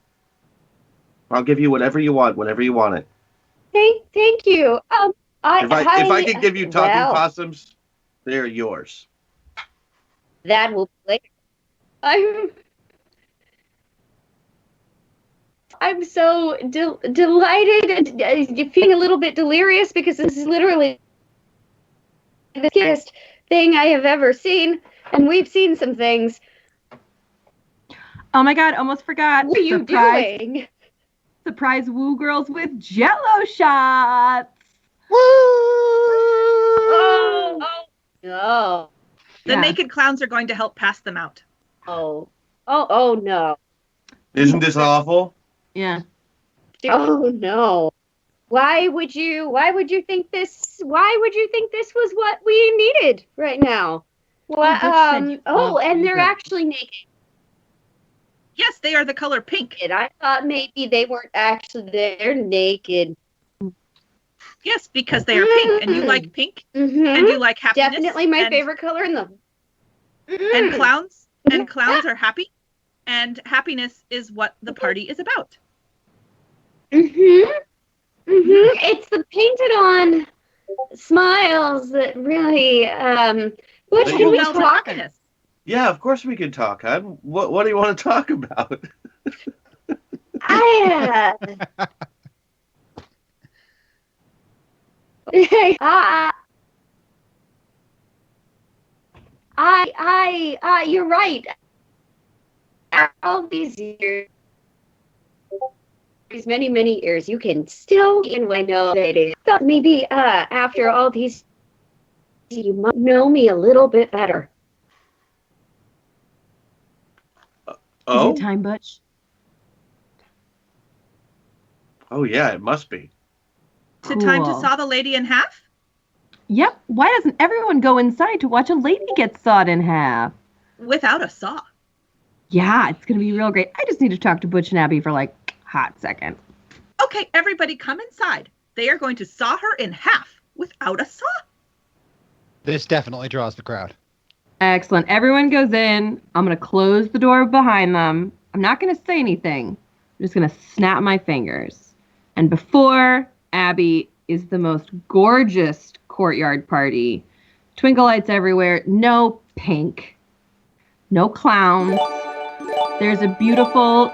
Speaker 17: I'll give you whatever you want whenever you want it.
Speaker 19: Thank you.
Speaker 17: If I could give you talking
Speaker 19: well,
Speaker 17: possums, they're yours.
Speaker 19: That will be later. I'm so delighted and feeling a little bit delirious because this is literally the cutest thing I have ever seen, and we've seen some things.
Speaker 16: Oh my god, almost forgot.
Speaker 19: What are you doing?
Speaker 16: Surprise Woo Girls with Jello shots.
Speaker 19: No.
Speaker 18: The naked clowns are going to help pass them out.
Speaker 19: Oh no.
Speaker 17: Isn't this awful?
Speaker 16: Yeah.
Speaker 19: Oh no. Why would you think this was what we needed right now? What and they're actually naked.
Speaker 18: Yes, they are the color pink.
Speaker 19: And I thought maybe they weren't actually they're naked.
Speaker 18: Yes, because they are pink, and you like pink, and you like happiness.
Speaker 19: Definitely my favorite color in them.
Speaker 18: And clowns are happy, and happiness is what the party is about.
Speaker 19: It's the painted on smiles that really
Speaker 17: But
Speaker 19: can
Speaker 17: you
Speaker 19: we
Speaker 17: felt
Speaker 19: talk?
Speaker 17: Yeah, of course we can talk, hon. What do you want to talk about?
Speaker 19: You're right. All these years, these many years, you can still know that it. Thought maybe after all these, you might know me a little bit better.
Speaker 17: Oh?
Speaker 16: Is it time, Butch?
Speaker 17: Oh yeah, it must be.
Speaker 18: Is it time to saw the lady in half?
Speaker 16: Yep. Why doesn't everyone go inside to watch a lady get sawed in half?
Speaker 18: Without a saw.
Speaker 16: Yeah, it's going to be real great. I just need to talk to Butch and Abbi for like a hot second.
Speaker 18: Okay, everybody come inside. They are going to saw her in half without a saw.
Speaker 15: This definitely draws the crowd.
Speaker 16: Excellent. Everyone goes in. I'm going to close the door behind them. I'm not going to say anything. I'm just going to snap my fingers. And before Abbi is the most gorgeous courtyard party. Twinkle lights everywhere. No pink. No clown. There's a beautiful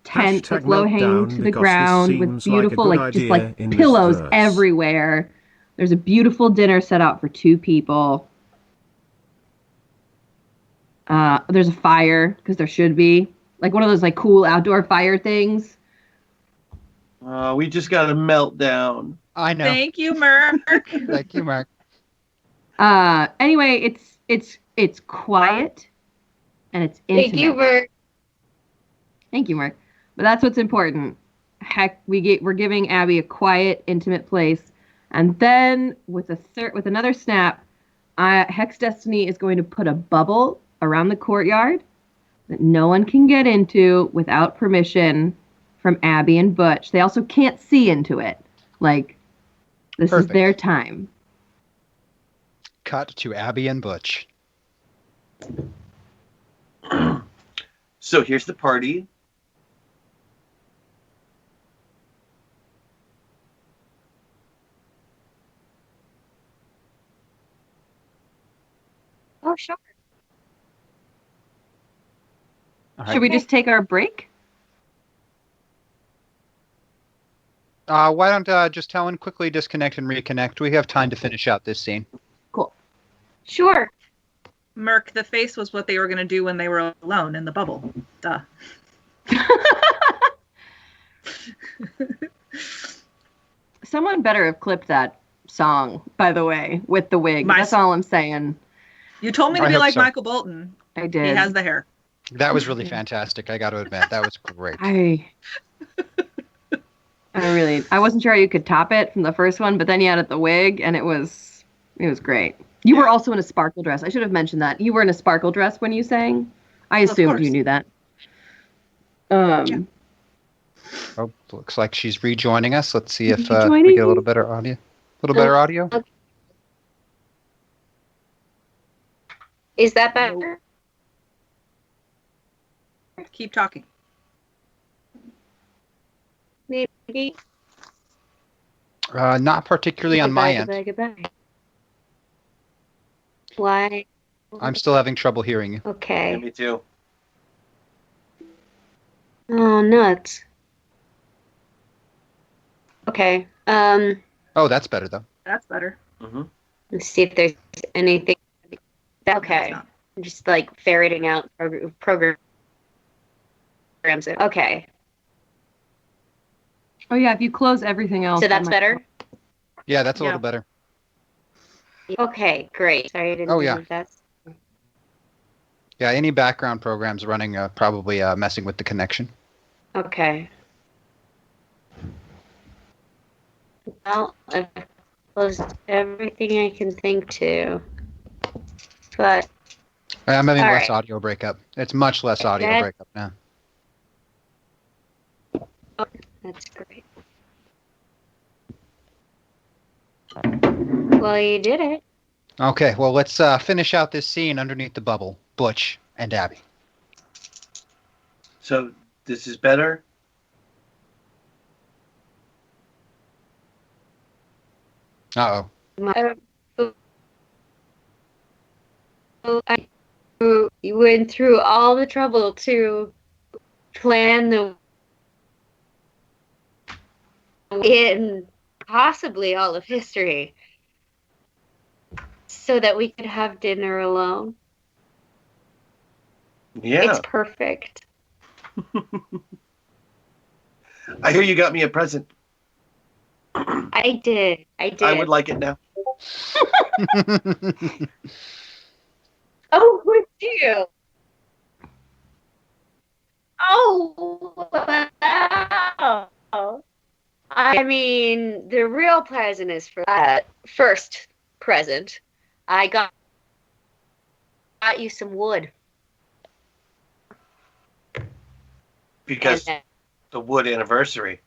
Speaker 16: tent with low hanging to the ground with beautiful, just like pillows everywhere. There's a beautiful dinner set out for 2 people. There's a fire, because there should be. Like one of those like cool outdoor fire things.
Speaker 17: We just got a meltdown.
Speaker 15: I know.
Speaker 18: Thank you, Mark.
Speaker 15: Thank you, Mark.
Speaker 16: Anyway, it's quiet and it's intimate.
Speaker 19: Thank you, Mark.
Speaker 16: Thank you, Mark. But that's what's important. Heck, we're giving Abby a quiet, intimate place, and then with another snap, Hex Destiny is going to put a bubble around the courtyard that no one can get into without permission from Abby and Butch. They also can't see into it. Like, this is their time.
Speaker 15: Cut to Abby and Butch.
Speaker 17: So here's the party.
Speaker 19: Oh, sure.
Speaker 16: Should we just take our break?
Speaker 15: Why don't just Helen quickly disconnect and reconnect? We have time to finish out this scene.
Speaker 16: Cool.
Speaker 19: Sure.
Speaker 18: Merc, the face was what they were going to do when they were alone in the bubble. Duh.
Speaker 16: Someone better have clipped that song, by the way, with the wig. That's all I'm saying.
Speaker 18: You told me to
Speaker 15: I
Speaker 18: be
Speaker 15: hope
Speaker 18: like
Speaker 15: so.
Speaker 18: Michael Bolton.
Speaker 16: I did.
Speaker 18: He has the hair.
Speaker 15: That was really fantastic. I got to admit, that was great.
Speaker 16: I wasn't sure you could top it from the first one, but then you added the wig, and it was great. You were also in a sparkle dress. I should have mentioned that. You were in a sparkle dress when you sang. I assumed you knew that.
Speaker 15: Oh, looks like she's rejoining us. Let's see if we get a little better audio. A little better audio?
Speaker 19: Is that better?
Speaker 18: Keep talking.
Speaker 19: Maybe.
Speaker 15: Not particularly on my end.
Speaker 19: Goodbye. Why?
Speaker 15: I'm still having trouble hearing you.
Speaker 19: Okay.
Speaker 17: Yeah, me too.
Speaker 19: Oh, nuts. Okay.
Speaker 15: Oh, that's better though.
Speaker 18: That's better.
Speaker 17: Mm-hmm.
Speaker 19: Let's see if there's anything. Okay. I'm just like ferreting out programs. Okay.
Speaker 16: Oh yeah, if you close everything else.
Speaker 19: So that's better?
Speaker 15: Yeah, that's a little better.
Speaker 19: Okay, great. Sorry, I didn't
Speaker 15: Oh,
Speaker 19: know
Speaker 15: yeah.
Speaker 19: if that's.
Speaker 15: Yeah, any background programs running probably messing with the connection.
Speaker 19: Okay. Well, I've closed everything I can think to. But.
Speaker 15: I'm having
Speaker 19: All
Speaker 15: less
Speaker 19: right.
Speaker 15: audio breakup. It's much less audio
Speaker 19: That-
Speaker 15: breakup now.
Speaker 19: That's great. Well, you did it.
Speaker 15: Okay, well, let's finish out this scene underneath the bubble. Butch and Abby.
Speaker 17: So this is better?
Speaker 15: Uh-oh.
Speaker 19: You went through all the trouble to plan in possibly all of history so that we could have dinner alone.
Speaker 17: Yeah.
Speaker 19: It's perfect.
Speaker 17: I hear you got me a present.
Speaker 19: I did.
Speaker 17: I would like it now.
Speaker 19: Oh, would you? Oh, wow. I mean, the real present is for that first present. I got you some wood.
Speaker 17: Because the wood anniversary.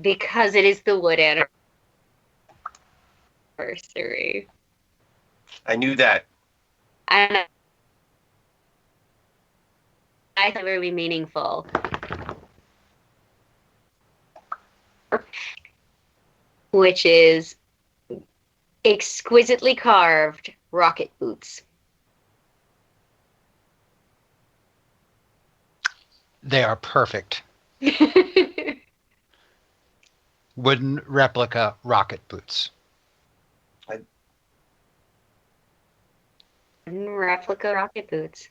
Speaker 19: Because it is the wood anniversary.
Speaker 17: I knew that.
Speaker 19: And I thought it would be meaningful. Which is exquisitely carved rocket boots.
Speaker 15: They are perfect. Wooden replica rocket boots.
Speaker 19: Replica rocket boots.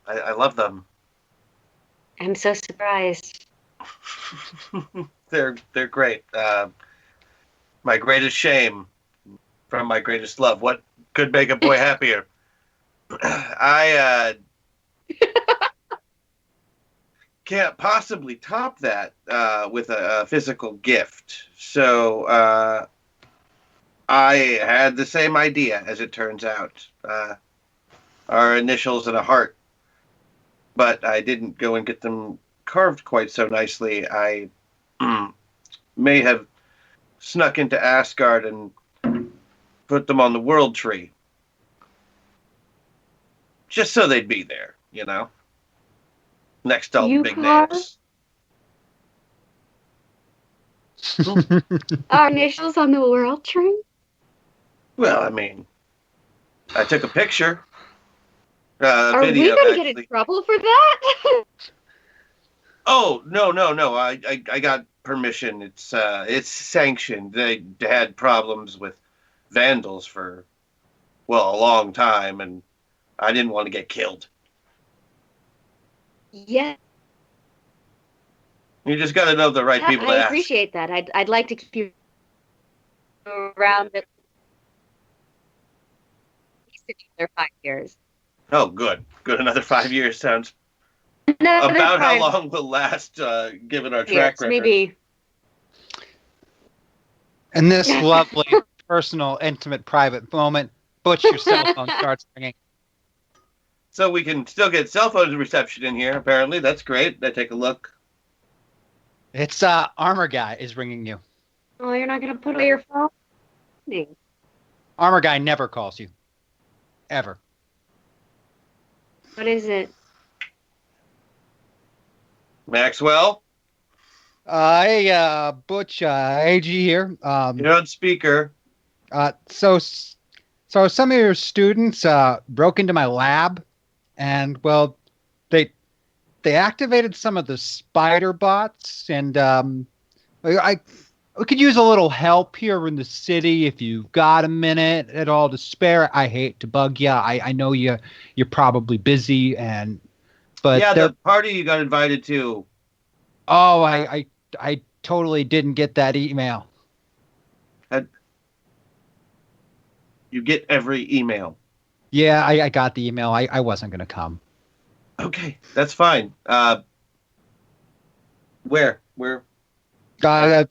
Speaker 17: I love them.
Speaker 19: I'm so surprised.
Speaker 17: They're great. My greatest shame from my greatest love. What could make a boy happier? can't possibly top that with a physical gift. So I had the same idea, as it turns out. Our initials and a heart. But I didn't go and get them carved quite so nicely. I may have snuck into Asgard and put them on the world tree. Just so they'd be there, you know? Next to all the big names.
Speaker 19: Our initials on the world tree?
Speaker 17: Well, I mean, I took a picture.
Speaker 19: Are we
Speaker 17: video,
Speaker 19: going to get in trouble for that?
Speaker 17: Oh, no. I got permission. It's sanctioned. They had problems with vandals for, well, a long time, and I didn't want to get killed.
Speaker 19: Yeah.
Speaker 17: You just got to know the right people to
Speaker 19: I
Speaker 17: ask.
Speaker 19: appreciate that. I'd like to keep you around at least another 5 years.
Speaker 17: Oh, good. Another 5 years sounds
Speaker 19: Another
Speaker 17: about how
Speaker 19: 5
Speaker 17: long we'll last, given our
Speaker 19: years,
Speaker 17: track record.
Speaker 19: maybe.
Speaker 15: In this lovely, personal, intimate, private moment, Butch, your cell phone starts ringing.
Speaker 17: So we can still get cell phone reception in here, apparently. That's great. I take a look.
Speaker 15: It's Armor Guy is ringing you.
Speaker 19: Oh, you're not going to put away your phone?
Speaker 15: Armor Guy never calls you. Ever.
Speaker 19: What is it?
Speaker 17: Maxwell?
Speaker 15: Hey, Butch, AG here.
Speaker 17: You're on speaker.
Speaker 15: So some of your students broke into my lab, and well, they activated some of the spider bots, and we could use a little help here in the city if you've got a minute at all to spare. I hate to bug you. I know you're probably busy, but
Speaker 17: yeah, the party you got invited to.
Speaker 15: Oh, I totally didn't get that email.
Speaker 17: You get every email.
Speaker 15: Yeah, I got the email. I wasn't going to come.
Speaker 17: Okay, that's fine. Where?
Speaker 15: At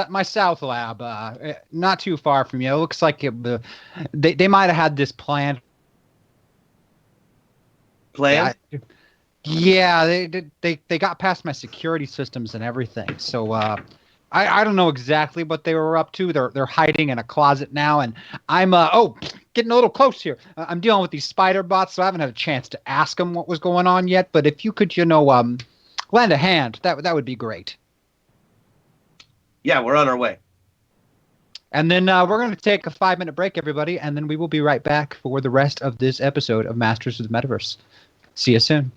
Speaker 15: my South lab, not too far from you. It looks like they might have had this planned.
Speaker 17: Plan?
Speaker 15: Yeah, they got past my security systems and everything. So I don't know exactly what they were up to. They're hiding in a closet now, and I'm getting a little close here. I'm dealing with these spider bots, so I haven't had a chance to ask them what was going on yet. But if you could, lend a hand, that would be great.
Speaker 17: Yeah, we're on our way.
Speaker 15: And then we're going to take a 5-minute break, everybody, and then we will be right back for the rest of this episode of Masters of the Metaverse. See you soon.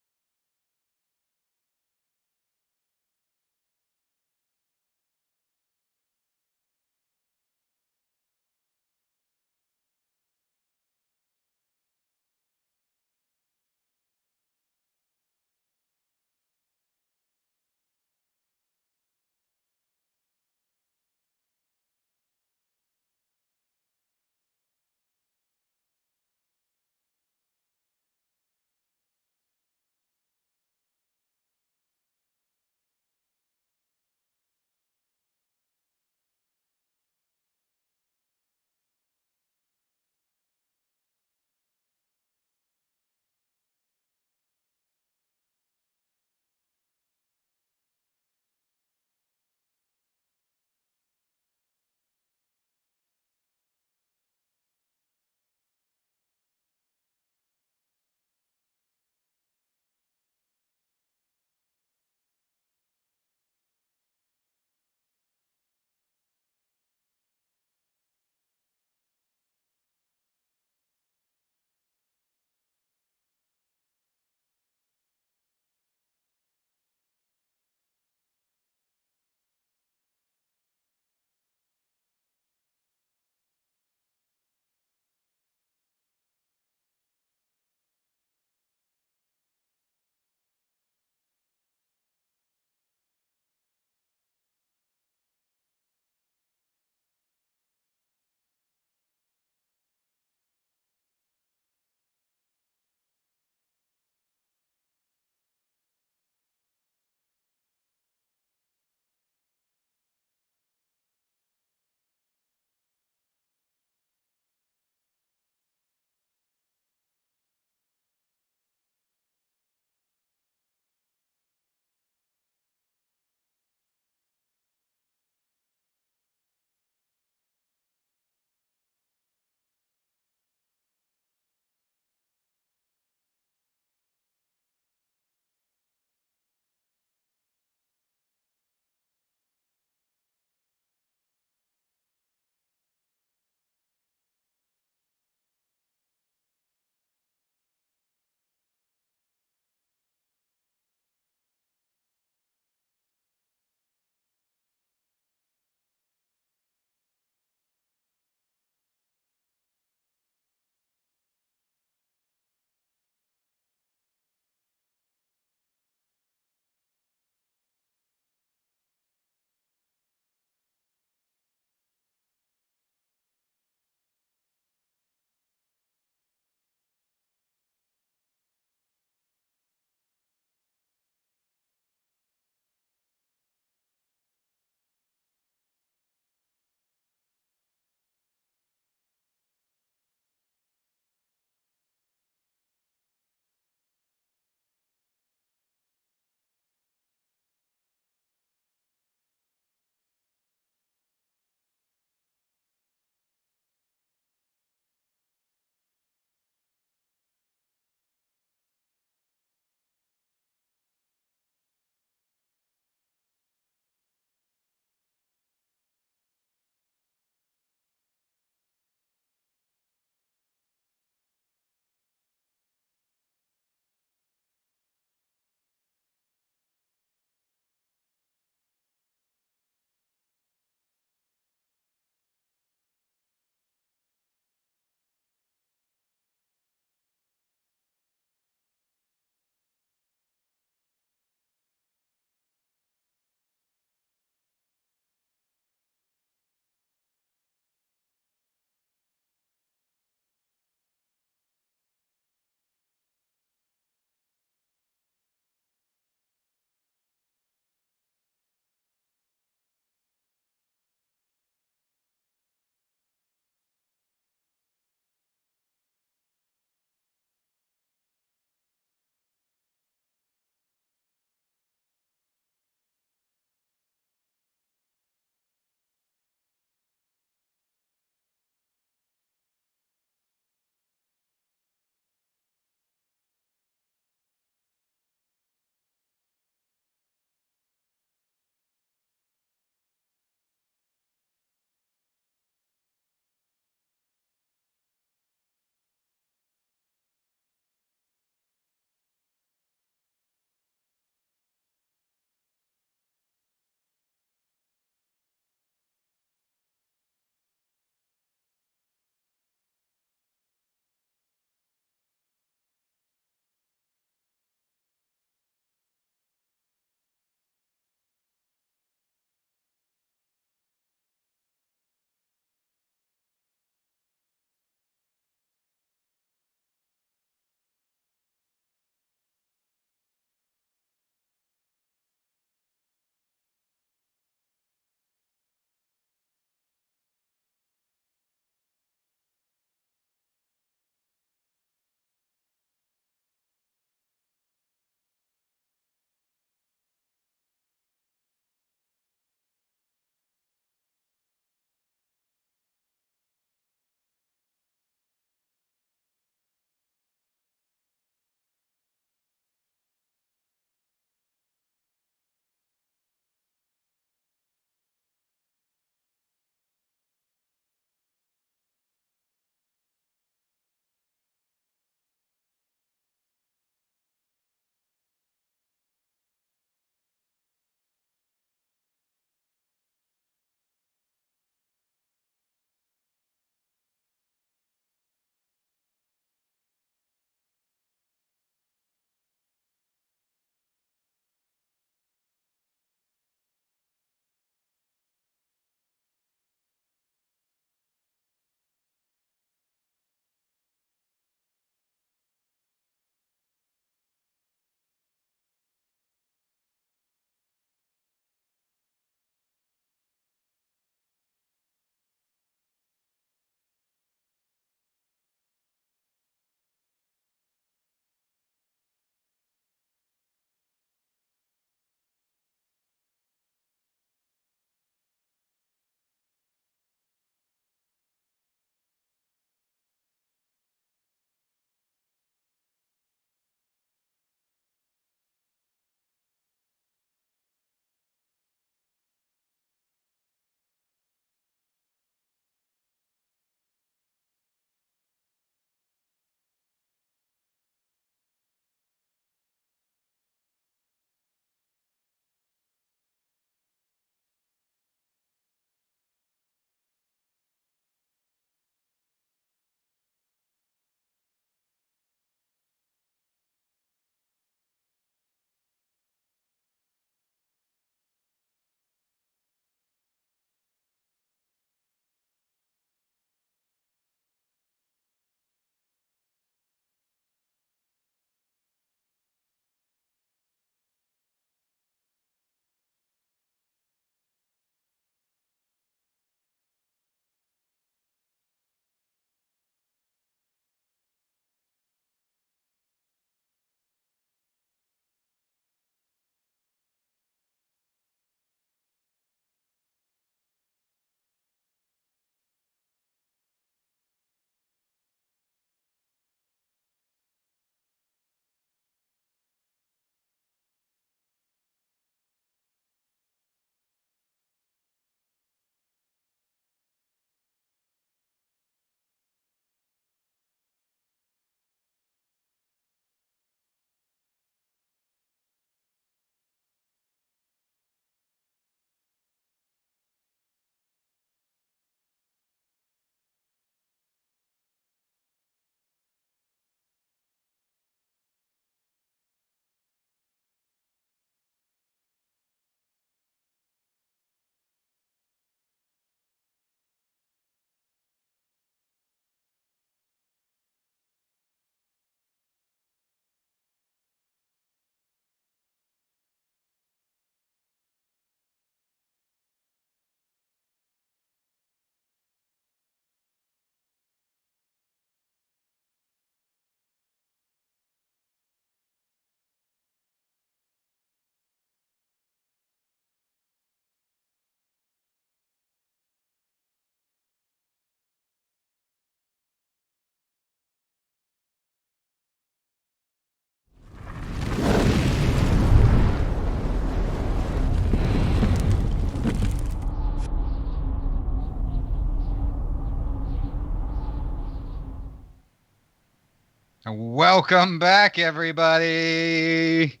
Speaker 15: Welcome back, everybody.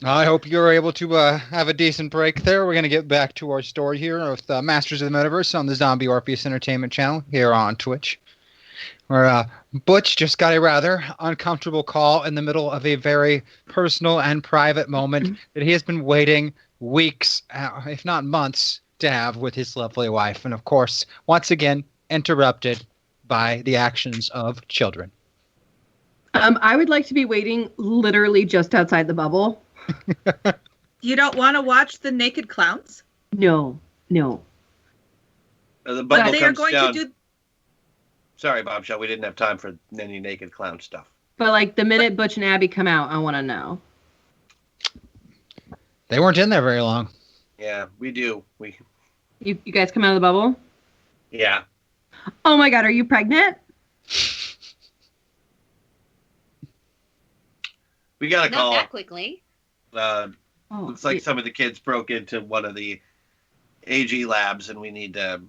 Speaker 15: I hope you're able to have a decent break there. We're going to get back to our story here with Masters of the Metaverse on the Zombie Orpheus Entertainment channel here on Twitch, where Butch just got a rather uncomfortable call in the middle of a very personal and private moment that he has been waiting weeks, if not months, to have with his lovely wife. And of course, once again, interrupted by the actions of children.
Speaker 16: I would like to be waiting literally just outside the bubble.
Speaker 18: You don't want to watch the naked clowns?
Speaker 16: No.
Speaker 17: The
Speaker 18: But
Speaker 17: bubble
Speaker 18: they are
Speaker 17: comes
Speaker 18: going
Speaker 17: down.
Speaker 18: to do.
Speaker 17: Sorry, Bombshell, we didn't have time for any naked clown stuff.
Speaker 16: But like the minute Butch and Abbi come out, I want to know.
Speaker 15: They weren't in there very long.
Speaker 17: Yeah, we do.
Speaker 16: You guys come out of the bubble?
Speaker 17: Yeah.
Speaker 16: Oh my God, are you pregnant?
Speaker 17: We got a call.
Speaker 19: Not that quickly.
Speaker 17: Looks like some of the kids broke into one of the AG labs, and we need to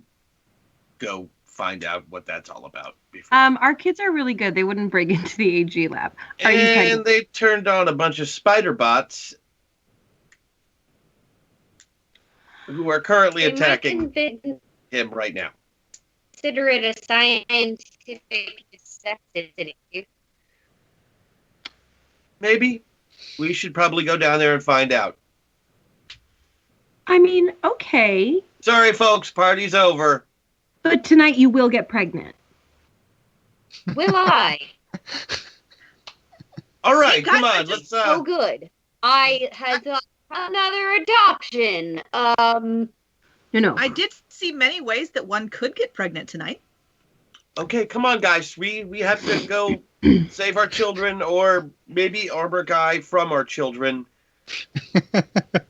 Speaker 17: go find out what that's all about.
Speaker 16: Our kids are really good. They wouldn't break into the AG lab. Are you
Speaker 17: And
Speaker 16: pregnant?
Speaker 17: they turned on a bunch of spider bots who are currently attacking him right now.
Speaker 19: Consider it a scientific necessity.
Speaker 17: Maybe. We should probably go down there and find out.
Speaker 16: I mean, okay.
Speaker 17: Sorry, folks. Party's over.
Speaker 16: But tonight you will get pregnant.
Speaker 19: Will I?
Speaker 17: All right, come on. Let's.
Speaker 19: So good. I had another adoption.
Speaker 16: No.
Speaker 18: I did see many ways that one could get pregnant tonight.
Speaker 17: Okay, come on, guys. We have to go save our children, or maybe armor guy from our children.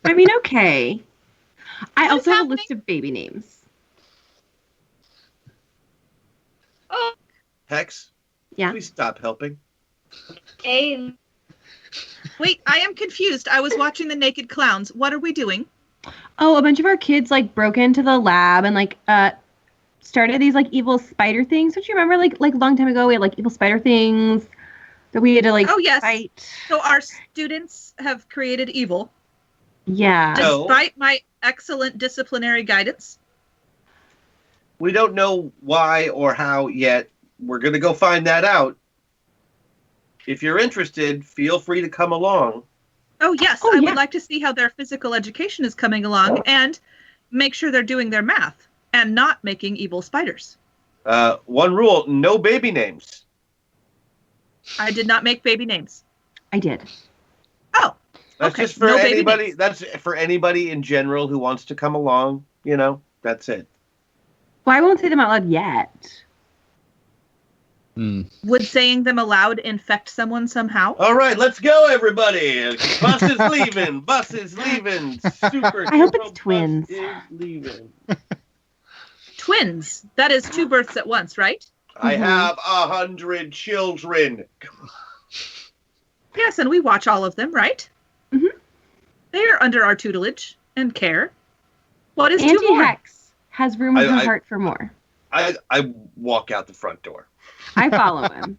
Speaker 16: I mean, okay. I also have a list of baby names.
Speaker 19: Oh.
Speaker 17: Hex?
Speaker 16: Yeah.
Speaker 17: Please stop helping.
Speaker 19: Hey.
Speaker 18: Wait, I am confused. I was watching the naked clowns. What are we doing?
Speaker 16: Oh, a bunch of our kids like broke into the lab and like started these like evil spider things. Don't you remember like a long time ago we had like evil spider things that we had to like fight?
Speaker 18: So our students have created evil.
Speaker 16: Yeah.
Speaker 18: Despite my excellent disciplinary guidance.
Speaker 17: We don't know why or how yet. We're going to go find that out. If you're interested, feel free to come along.
Speaker 18: Oh, yes. I would like to see how their physical education is coming along and make sure they're doing their math and not making evil spiders.
Speaker 17: One rule, no baby names.
Speaker 18: I did not make baby names.
Speaker 16: I did.
Speaker 18: Oh,
Speaker 17: That's
Speaker 18: okay.
Speaker 17: just for
Speaker 18: No baby
Speaker 17: anybody.
Speaker 18: names.
Speaker 17: That's for anybody in general who wants to come along. You know, that's it.
Speaker 16: Well, I won't say them out loud yet.
Speaker 18: Would saying them aloud infect someone somehow?
Speaker 17: All right, let's go, everybody. Bus is leaving. Bus is leaving. Super.
Speaker 16: I hope it's twins.
Speaker 17: Bus is leaving.
Speaker 18: Twins. That is 2 births at once, right?
Speaker 17: I have 100 children.
Speaker 18: Yes, and we watch all of them, right? Mm-hmm. They are under our tutelage and care. What is 2 more?
Speaker 16: Anti-Hex has room in her heart for more.
Speaker 17: I walk out the front door.
Speaker 16: I follow him.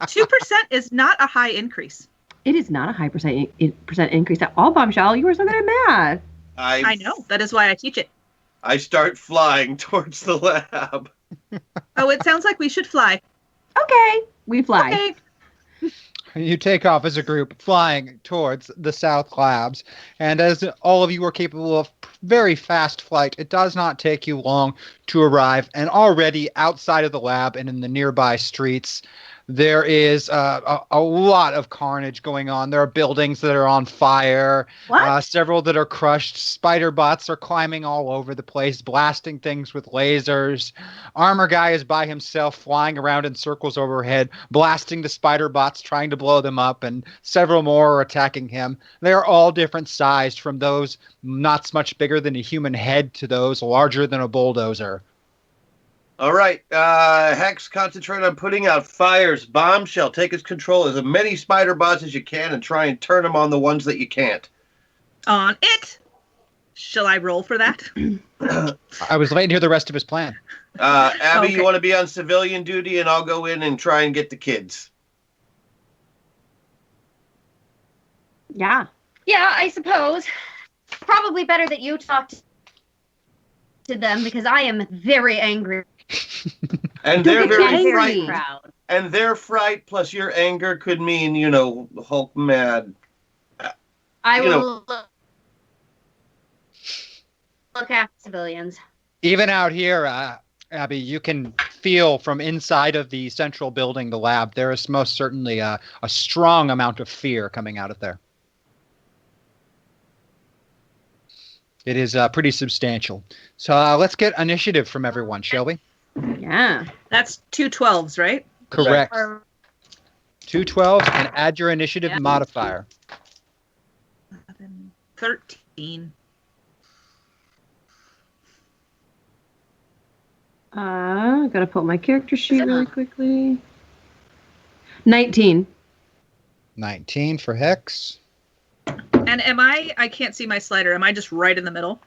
Speaker 18: 2% is not a high increase.
Speaker 16: It is not a high percent increase at all, Bombshell. You were so good at math.
Speaker 18: I know. That is why I teach it.
Speaker 17: I start flying towards the lab.
Speaker 18: Oh, it sounds like we should fly.
Speaker 16: Okay. We fly.
Speaker 18: Okay.
Speaker 15: You take off as a group, flying towards the South Labs. And as all of you are capable of very fast flight, it does not take you long to arrive. And already outside of the lab and in the nearby streets, there is a lot of carnage going on. There are buildings that are on fire, several that are crushed. Spider bots are climbing all over the place, blasting things with lasers. Armor Guy is by himself, flying around in circles overhead, blasting the spider bots, trying to blow them up, and several more are attacking him. They are all different sized, from those not much bigger than a human head to those larger than a bulldozer.
Speaker 17: All right, Hex, concentrate on putting out fires. Bombshell, take control as many spider bots as you can and try and turn them on the ones that you can't.
Speaker 18: On it. Shall I roll for that?
Speaker 15: I was waiting to hear the rest of his plan.
Speaker 17: Abby,
Speaker 18: Okay.
Speaker 17: you want to be on civilian duty, and I'll go in and try and get the kids.
Speaker 19: Yeah. Yeah, I suppose. Probably better that you talk to them because I am very angry.
Speaker 17: And they're very
Speaker 19: Very
Speaker 17: frightened.
Speaker 19: proud.
Speaker 17: And their fright plus your anger could mean, Hulk mad.
Speaker 19: I
Speaker 17: You
Speaker 19: will
Speaker 17: know-
Speaker 19: look after civilians.
Speaker 15: Even out here, Abby, you can feel from inside of the central building, the lab, there is most certainly a strong amount of fear coming out of there. It is pretty substantial. So let's get initiative from everyone, shall we?
Speaker 19: Yeah.
Speaker 18: That's 2 12s, right?
Speaker 15: Correct. 2 12 and add your initiative modifier.
Speaker 18: 13.
Speaker 16: Gotta pull up my character sheet really quickly. 19.
Speaker 15: 19 for Hex.
Speaker 18: And I can't see my slider. Am I just right in the middle?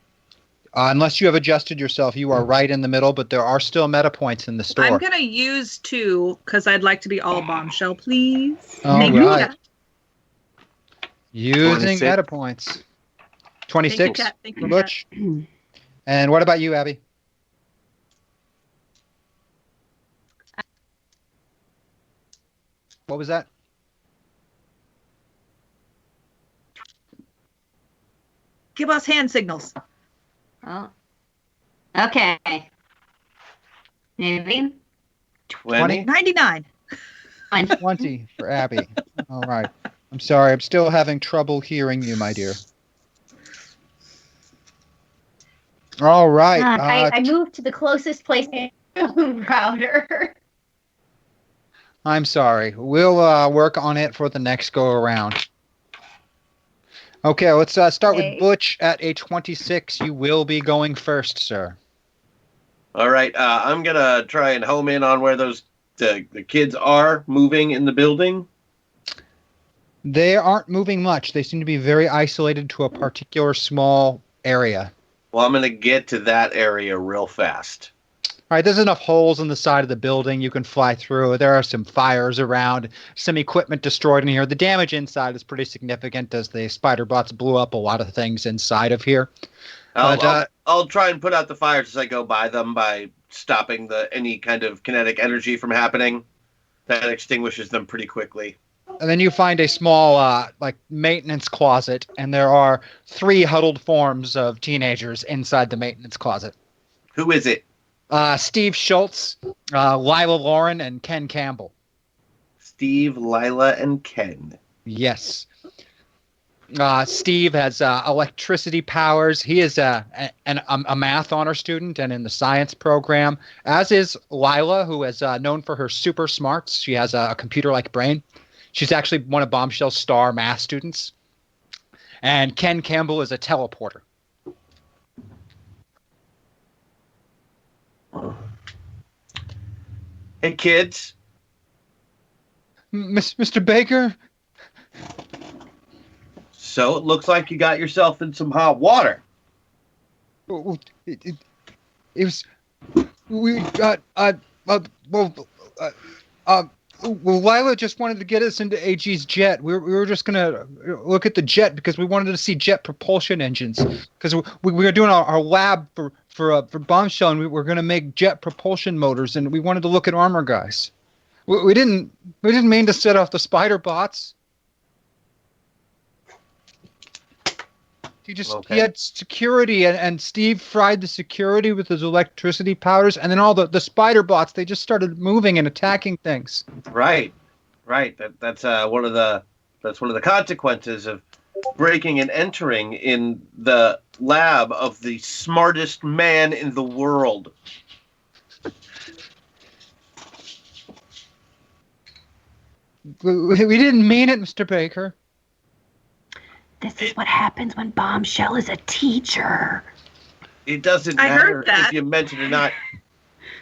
Speaker 15: Unless you have adjusted yourself, you are right in the middle, but there are still meta points in the store.
Speaker 18: I'm going to use 2 because I'd like to be all bombshell, please.
Speaker 15: All
Speaker 18: Thank you.
Speaker 15: right. Using
Speaker 18: 26.
Speaker 15: meta points. 26
Speaker 18: Thank you, Kat. Thank you,
Speaker 15: for Butch. And what about you, Abby? What was that?
Speaker 18: Give us hand signals.
Speaker 19: Oh. Okay. Maybe.
Speaker 17: 20?
Speaker 18: 99.
Speaker 15: 20 for Abby. All right. I'm sorry. I'm still having trouble hearing you, my dear. All right.
Speaker 19: I moved to the closest place router.
Speaker 15: I'm sorry. We'll work on it for the next go around. Okay, let's start with Butch at a 26. You will be going first, sir.
Speaker 17: All right, I'm going to try and home in on where the kids are moving in the building.
Speaker 15: They aren't moving much. They seem to be very isolated to a particular small area.
Speaker 17: Well, I'm going to get to that area real fast.
Speaker 15: All right, there's enough holes in the side of the building you can fly through. There are some fires around, some equipment destroyed in here. The damage inside is pretty significant as the spider bots blew up a lot of things inside of here.
Speaker 17: I'll try and put out the fires as I go by them by stopping any kind of kinetic energy from happening. That extinguishes them pretty quickly.
Speaker 15: And then you find a small maintenance closet, and there are 3 huddled forms of teenagers inside the maintenance closet.
Speaker 17: Who is it?
Speaker 15: Steve Schultz, Lila Lauren, and Ken Campbell.
Speaker 17: Steve, Lila, and Ken.
Speaker 15: Yes. Steve has electricity powers. He is a math honor student and in the science program, as is Lila, who is known for her super smarts. She has a computer-like brain. She's actually one of Bombshell's star math students. And Ken Campbell is a teleporter.
Speaker 17: Hey, kids.
Speaker 15: Mr. Baker?
Speaker 17: So it looks like you got yourself in some hot water.
Speaker 15: It was... We got... Lila just wanted to get us into AG's jet. We were just going to look at the jet because we wanted to see jet propulsion engines. Because we were doing our lab for Bombshell, and we were going to make jet propulsion motors, and we wanted to look at armor guys. We didn't mean to set off the spider bots. He had security, and Steve fried the security with his electricity powders, and then all the spider bots, they just started moving and attacking things.
Speaker 17: Right. That's one of the consequences of breaking and entering in the lab of the smartest man in the world.
Speaker 15: We didn't mean it, Mr. Baker.
Speaker 16: This is what happens when Bombshell is a teacher.
Speaker 17: It doesn't matter if you mention it or not.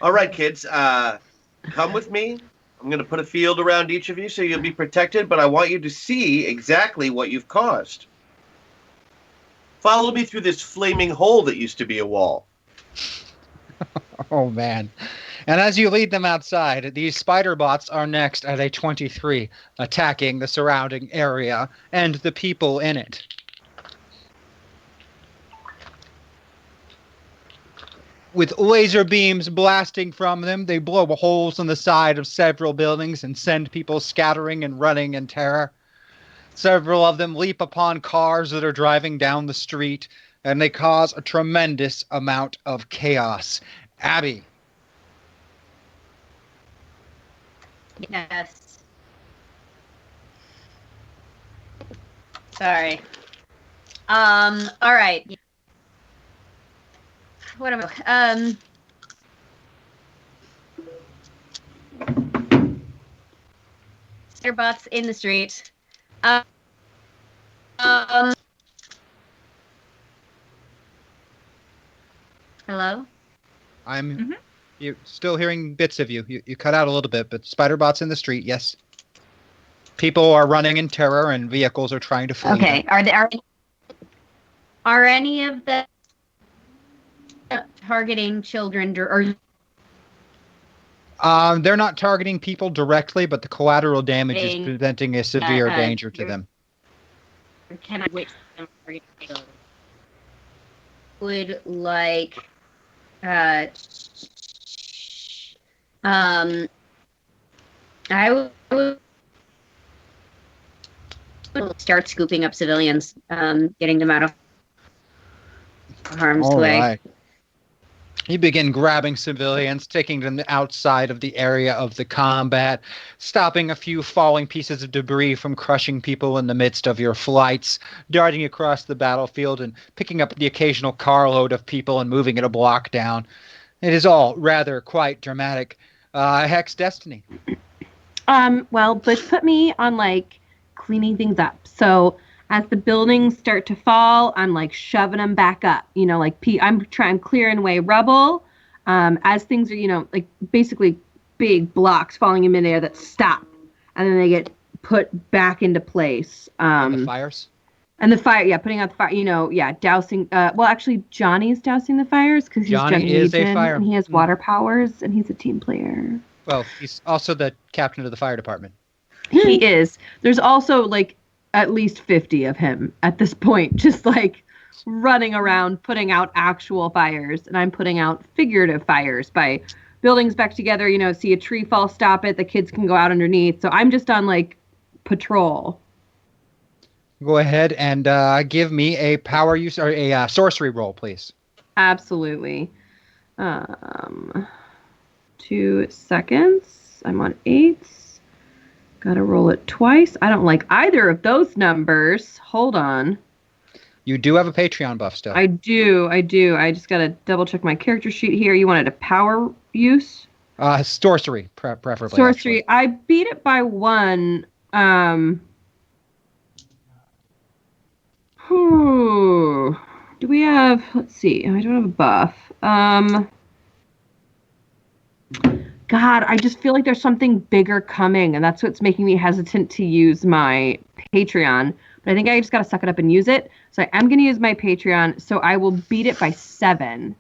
Speaker 17: All right, kids, come with me. I'm going to put a field around each of you so you'll be protected, but I want you to see exactly what you've caused. Follow me through this flaming hole that used to be a wall.
Speaker 15: Oh, man. And as you lead them outside, these spider bots are next at a 23, attacking the surrounding area and the people in it. With laser beams blasting from them, they blow holes in the side of several buildings and send people scattering and running in terror. Several of them leap upon cars that are driving down the street, and they cause a tremendous amount of chaos. Abby.
Speaker 19: Yes. Sorry. All right. What am I? Bots in the street. Hello?
Speaker 15: I'm you're still hearing bits of you. You cut out a little bit, but spider bots in the street, yes. People are running in terror and vehicles are trying to flee.
Speaker 19: Okay. Are any of the targeting children or
Speaker 15: they're not targeting people directly, but the collateral damage is presenting a severe danger to them.
Speaker 19: Can I wait them would like I would start scooping up civilians, getting them out of harm's way.
Speaker 15: Right. You begin grabbing civilians, taking them outside of the area of the combat, stopping a few falling pieces of debris from crushing people in the midst of your flights, darting across the battlefield and picking up the occasional carload of people and moving it a block down. It is all rather quite dramatic. Hex Destiny.
Speaker 16: Well, Butch put me on like cleaning things up. So as the buildings start to fall, I'm like shoving them back up. You know, like I'm clearing away rubble. As things are, you know, like basically big blocks falling in midair that stop, and then they get put back into place.
Speaker 15: And the fires.
Speaker 16: And the fire, yeah, putting out the fire. You know, yeah, dousing. Well, actually, Johnny's dousing the fires because he's
Speaker 15: Johnny is a fire,
Speaker 16: and he has water powers, and he's a team player.
Speaker 15: Well, he's also the captain of the fire department.
Speaker 16: He is. There's also like at least 50 of him at this point, just like running around putting out actual fires, and I'm putting out figurative fires by buildings back together. You know, see a tree fall, stop it. The kids can go out underneath. So I'm just on like patrol.
Speaker 15: Go ahead and give me a power use or a sorcery roll, please.
Speaker 16: Absolutely. 2 seconds. I'm on 8. Gotta roll it twice. I don't like either of those numbers. Hold on.
Speaker 15: You do have a Patreon buff still.
Speaker 16: I do. I just gotta double check my character sheet here. You wanted a power use?
Speaker 15: Sorcery, preferably.
Speaker 16: Sorcery. Actually. I beat it by 1. Do we have... Let's see. I don't have a buff. God, I just feel like there's something bigger coming, and that's what's making me hesitant to use my Patreon. But I think I just got to suck it up and use it. So I am going to use my Patreon, so I will beat it by 7.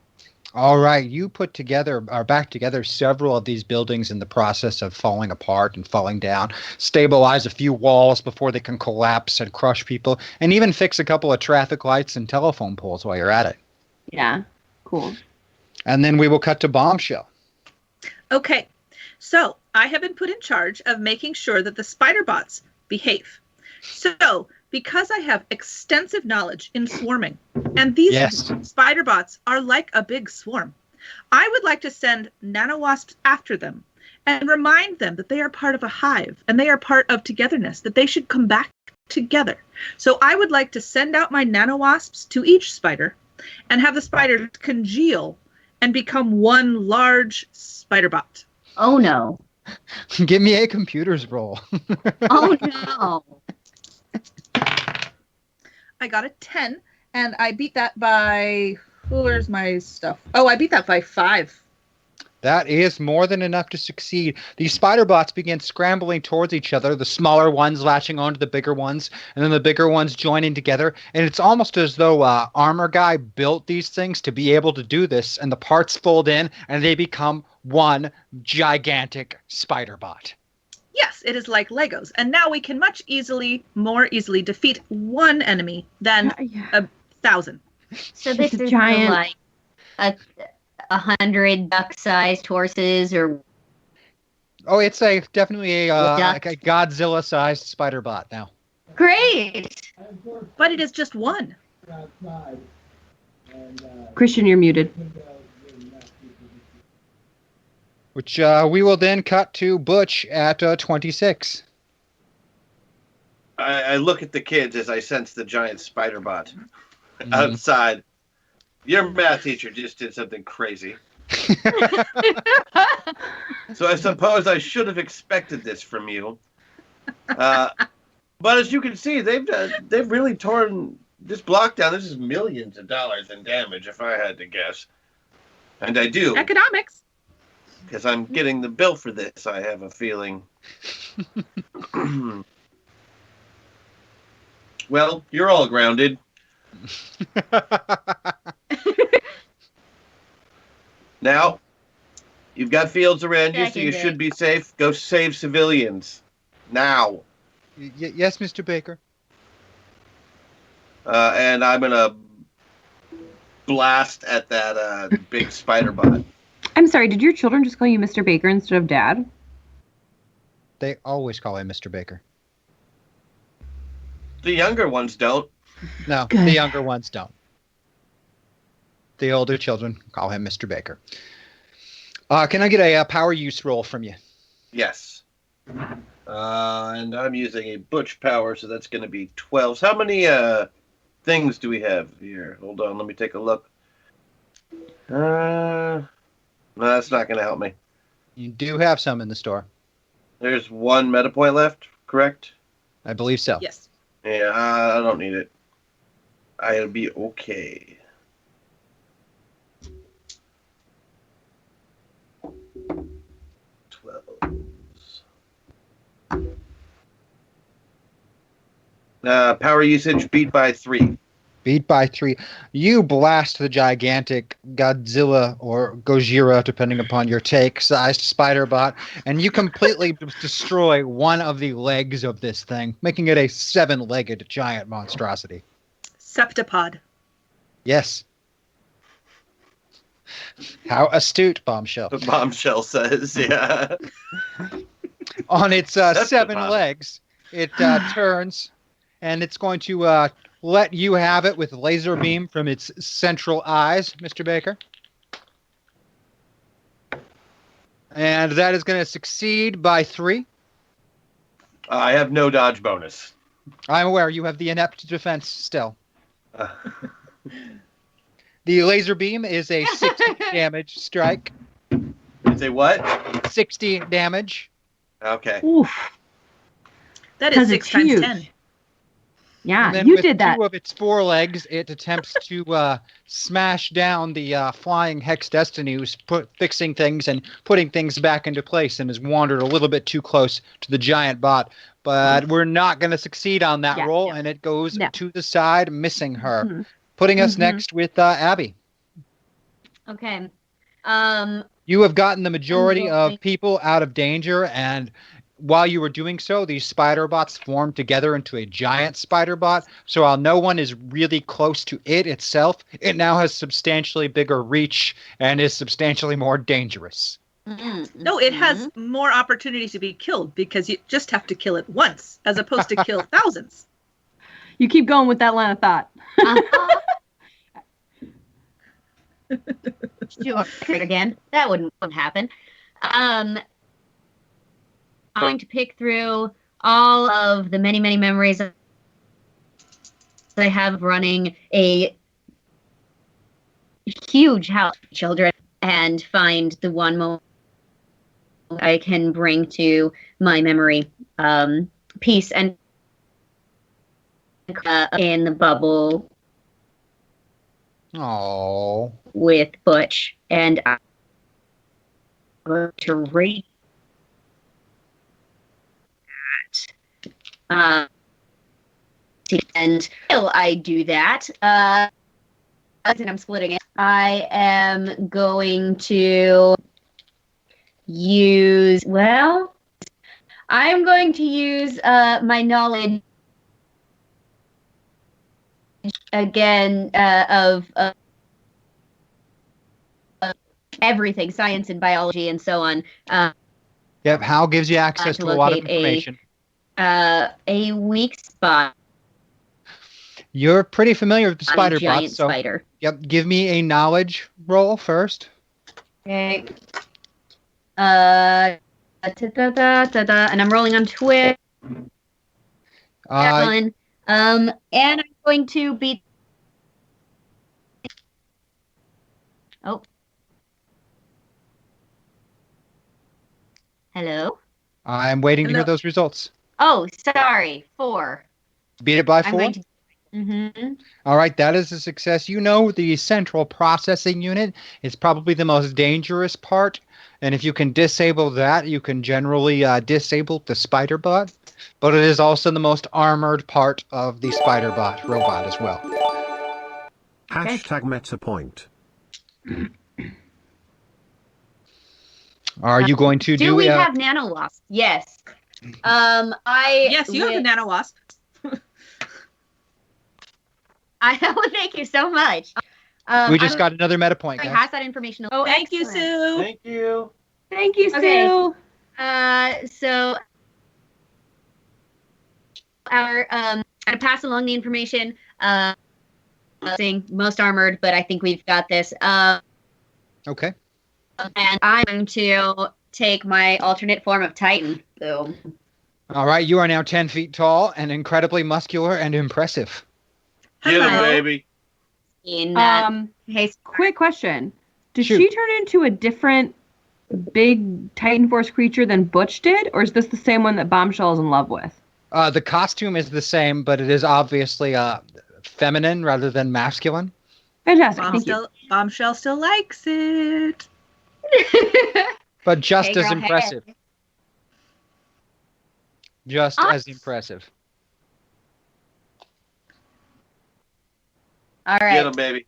Speaker 15: All right. You put together, or back together, several of these buildings in the process of falling apart and falling down, stabilize a few walls before they can collapse and crush people, and even fix a couple of traffic lights and telephone poles while you're at it.
Speaker 16: Yeah, cool.
Speaker 15: And then we will cut to Bombshell.
Speaker 18: Okay, so I have been put in charge of making sure that the spider bots behave. So, because I have extensive knowledge in swarming, and these spider bots are like a big swarm, I would like to send nanowasps after them and remind them that they are part of a hive and they are part of togetherness, that they should come back together. So I would like to send out my nanowasps to each spider and have the spiders congeal and become one large spider bot.
Speaker 19: Oh no.
Speaker 15: Give me a computers roll.
Speaker 19: Oh no.
Speaker 18: I got a 10 and I beat that by, where's my stuff? Oh, I beat that by 5.
Speaker 15: That is more than enough to succeed. These spider bots begin scrambling towards each other, the smaller ones latching onto the bigger ones, and then the bigger ones joining together. And it's almost as though Armor Guy built these things to be able to do this, and the parts fold in, and they become one gigantic spider bot.
Speaker 18: Yes, it is like Legos, and now we can more easily defeat one enemy than 1,000.
Speaker 19: So this is
Speaker 16: giant...
Speaker 19: like 100 duck-sized horses, or
Speaker 15: Oh, it's definitely like a Godzilla-sized spider bot now.
Speaker 19: great.
Speaker 18: But it is just one.
Speaker 16: Christian, you're muted.
Speaker 15: Which we will then cut to Butch at 26.
Speaker 17: I look at the kids as I sense the giant spider bot outside. Your math teacher just did something crazy. So I suppose I should have expected this from you. But as you can see, they've really torn this block down. This is millions of dollars in damage, if I had to guess. And I do.
Speaker 18: Economics.
Speaker 17: Because I'm getting the bill for this, I have a feeling. Well, you're all grounded. Now, you've got fields around you, so you should be safe. Go save civilians. Now.
Speaker 15: Yes, Mr. Baker.
Speaker 17: And I'm going to blast at that big spider bot.
Speaker 16: I'm sorry, did your children just call you Mr. Baker instead of Dad?
Speaker 15: They always call him Mr. Baker.
Speaker 17: The younger ones don't.
Speaker 15: No,
Speaker 16: Good.
Speaker 15: The younger ones don't. The older children call him Mr. Baker. Can I get a power use roll from you?
Speaker 17: Yes. And I'm using a Butch power, so that's going to be 12. So how many things do we have here? Hold on, let me take a look. No, that's not going to help me.
Speaker 15: You do have some in the store.
Speaker 17: There's one meta point left, correct?
Speaker 15: I believe so.
Speaker 18: Yes.
Speaker 17: Yeah, I don't need it. I'll be okay. Power usage beat by 3.
Speaker 15: Beat by 3. You blast the gigantic Godzilla or Gojira, depending upon your take, sized spider bot, and you completely destroy one of the legs of this thing, making it a 7-legged giant monstrosity.
Speaker 18: Septipod.
Speaker 15: Yes. How astute, Bombshell.
Speaker 17: The Bombshell says, yeah.
Speaker 15: On its 7 legs, it turns, and it's going to let you have it with laser beam from its central eyes, Mr. Baker. And that is going to succeed by 3.
Speaker 17: I have no dodge bonus.
Speaker 15: I'm aware you have the inept defense still. The laser beam is a 60 damage strike.
Speaker 17: It's a what?
Speaker 15: 60 damage.
Speaker 17: Okay.
Speaker 16: Oof.
Speaker 18: That is 6 times
Speaker 16: huge.
Speaker 18: 10.
Speaker 16: Yeah, you did that.
Speaker 15: With 2 of its 4 legs, it attempts to smash down the flying Hex Destiny, who's fixing things and putting things back into place, and has wandered a little bit too close to the giant bot. But we're not going to succeed on that roll, and it goes to the side, missing her. Putting us next with Abby.
Speaker 19: Okay.
Speaker 15: You have gotten the majority of people out of danger, and while you were doing so, these spider bots formed together into a giant spider bot. So while no one is really close to it itself, it now has substantially bigger reach and is substantially more dangerous.
Speaker 18: No, it has more opportunity to be killed because you just have to kill it once as opposed to kill thousands.
Speaker 16: You keep going with that line of thought.
Speaker 19: Sure, again. That wouldn't happen. I'm going to pick through all of the many, many memories I have running a huge house of children and find the one moment I can bring to my memory piece and in the bubble.
Speaker 15: Oh,
Speaker 19: with Butch and going to rate that. And while I do that, and I'm splitting it, I am going to use, I'm going to use my knowledge again of everything, science and biology and so on.
Speaker 15: Yep. How gives you access to a lot of information?
Speaker 19: A weak spot.
Speaker 15: You're pretty familiar with the spider
Speaker 19: giant
Speaker 15: bots, so
Speaker 19: spider.
Speaker 15: Yep. Give me a knowledge roll first.
Speaker 19: Okay. And I'm rolling on Twitch. And I'm going to beat. Oh. Hello?
Speaker 15: I'm waiting to hear those results.
Speaker 19: Oh, sorry. 4.
Speaker 15: Beat it by 4?
Speaker 19: Mm-hmm.
Speaker 15: All right, that is a success. You know the central processing unit is probably the most dangerous part. And if you can disable that, you can generally disable the spider bot. But it is also the most armored part of the spider bot robot as well.
Speaker 20: Hashtag MetaPoint.
Speaker 15: Are you going to
Speaker 19: do we have nano wasp? Yes.
Speaker 18: Yes, you have a nano wasp.
Speaker 19: Thank you so much.
Speaker 15: We just got another meta point, guys.
Speaker 19: Pass that information.
Speaker 18: Oh, thank you, Sue.
Speaker 17: Thank you.
Speaker 16: Thank you, Sue.
Speaker 19: Okay. So I'm gonna pass along the information. Saying most armored, but I think we've got this.
Speaker 15: Okay.
Speaker 19: And I'm going to take my alternate form of Titan. Boom.
Speaker 15: All right, you are now 10 feet tall and incredibly muscular and impressive.
Speaker 17: Get him, baby.
Speaker 16: Hey, quick question. Does she turn into a different big Titan Force creature than Butch did, or is this the same one that Bombshell is in love with?
Speaker 15: The costume is the same, but it is obviously feminine rather than masculine.
Speaker 16: Fantastic.
Speaker 18: Bombshell still likes it.
Speaker 15: But just
Speaker 19: Hey,
Speaker 15: as
Speaker 19: girl,
Speaker 15: impressive.
Speaker 19: hey.
Speaker 15: Just as impressive.
Speaker 19: All right.
Speaker 17: Get him, baby.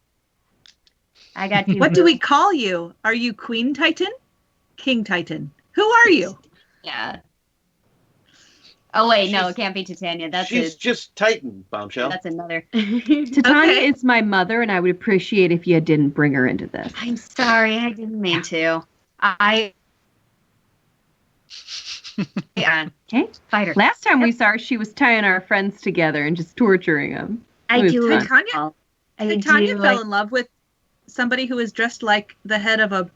Speaker 19: I got you.
Speaker 18: What do we call you? Are you Queen Titan? King Titan? Who are you?
Speaker 19: Yeah. Oh wait, no, it can't be Titania.
Speaker 17: She's just Titan, Bombshell.
Speaker 19: That's another.
Speaker 16: Titania is my mother, and I would appreciate if you didn't bring her into this.
Speaker 19: I'm sorry, I didn't mean to. Yeah.
Speaker 16: Okay.
Speaker 19: Fighter.
Speaker 16: Last time we saw her, she was tying our friends together and just torturing them.
Speaker 18: Tanya fell in love with somebody who was dressed like the head of a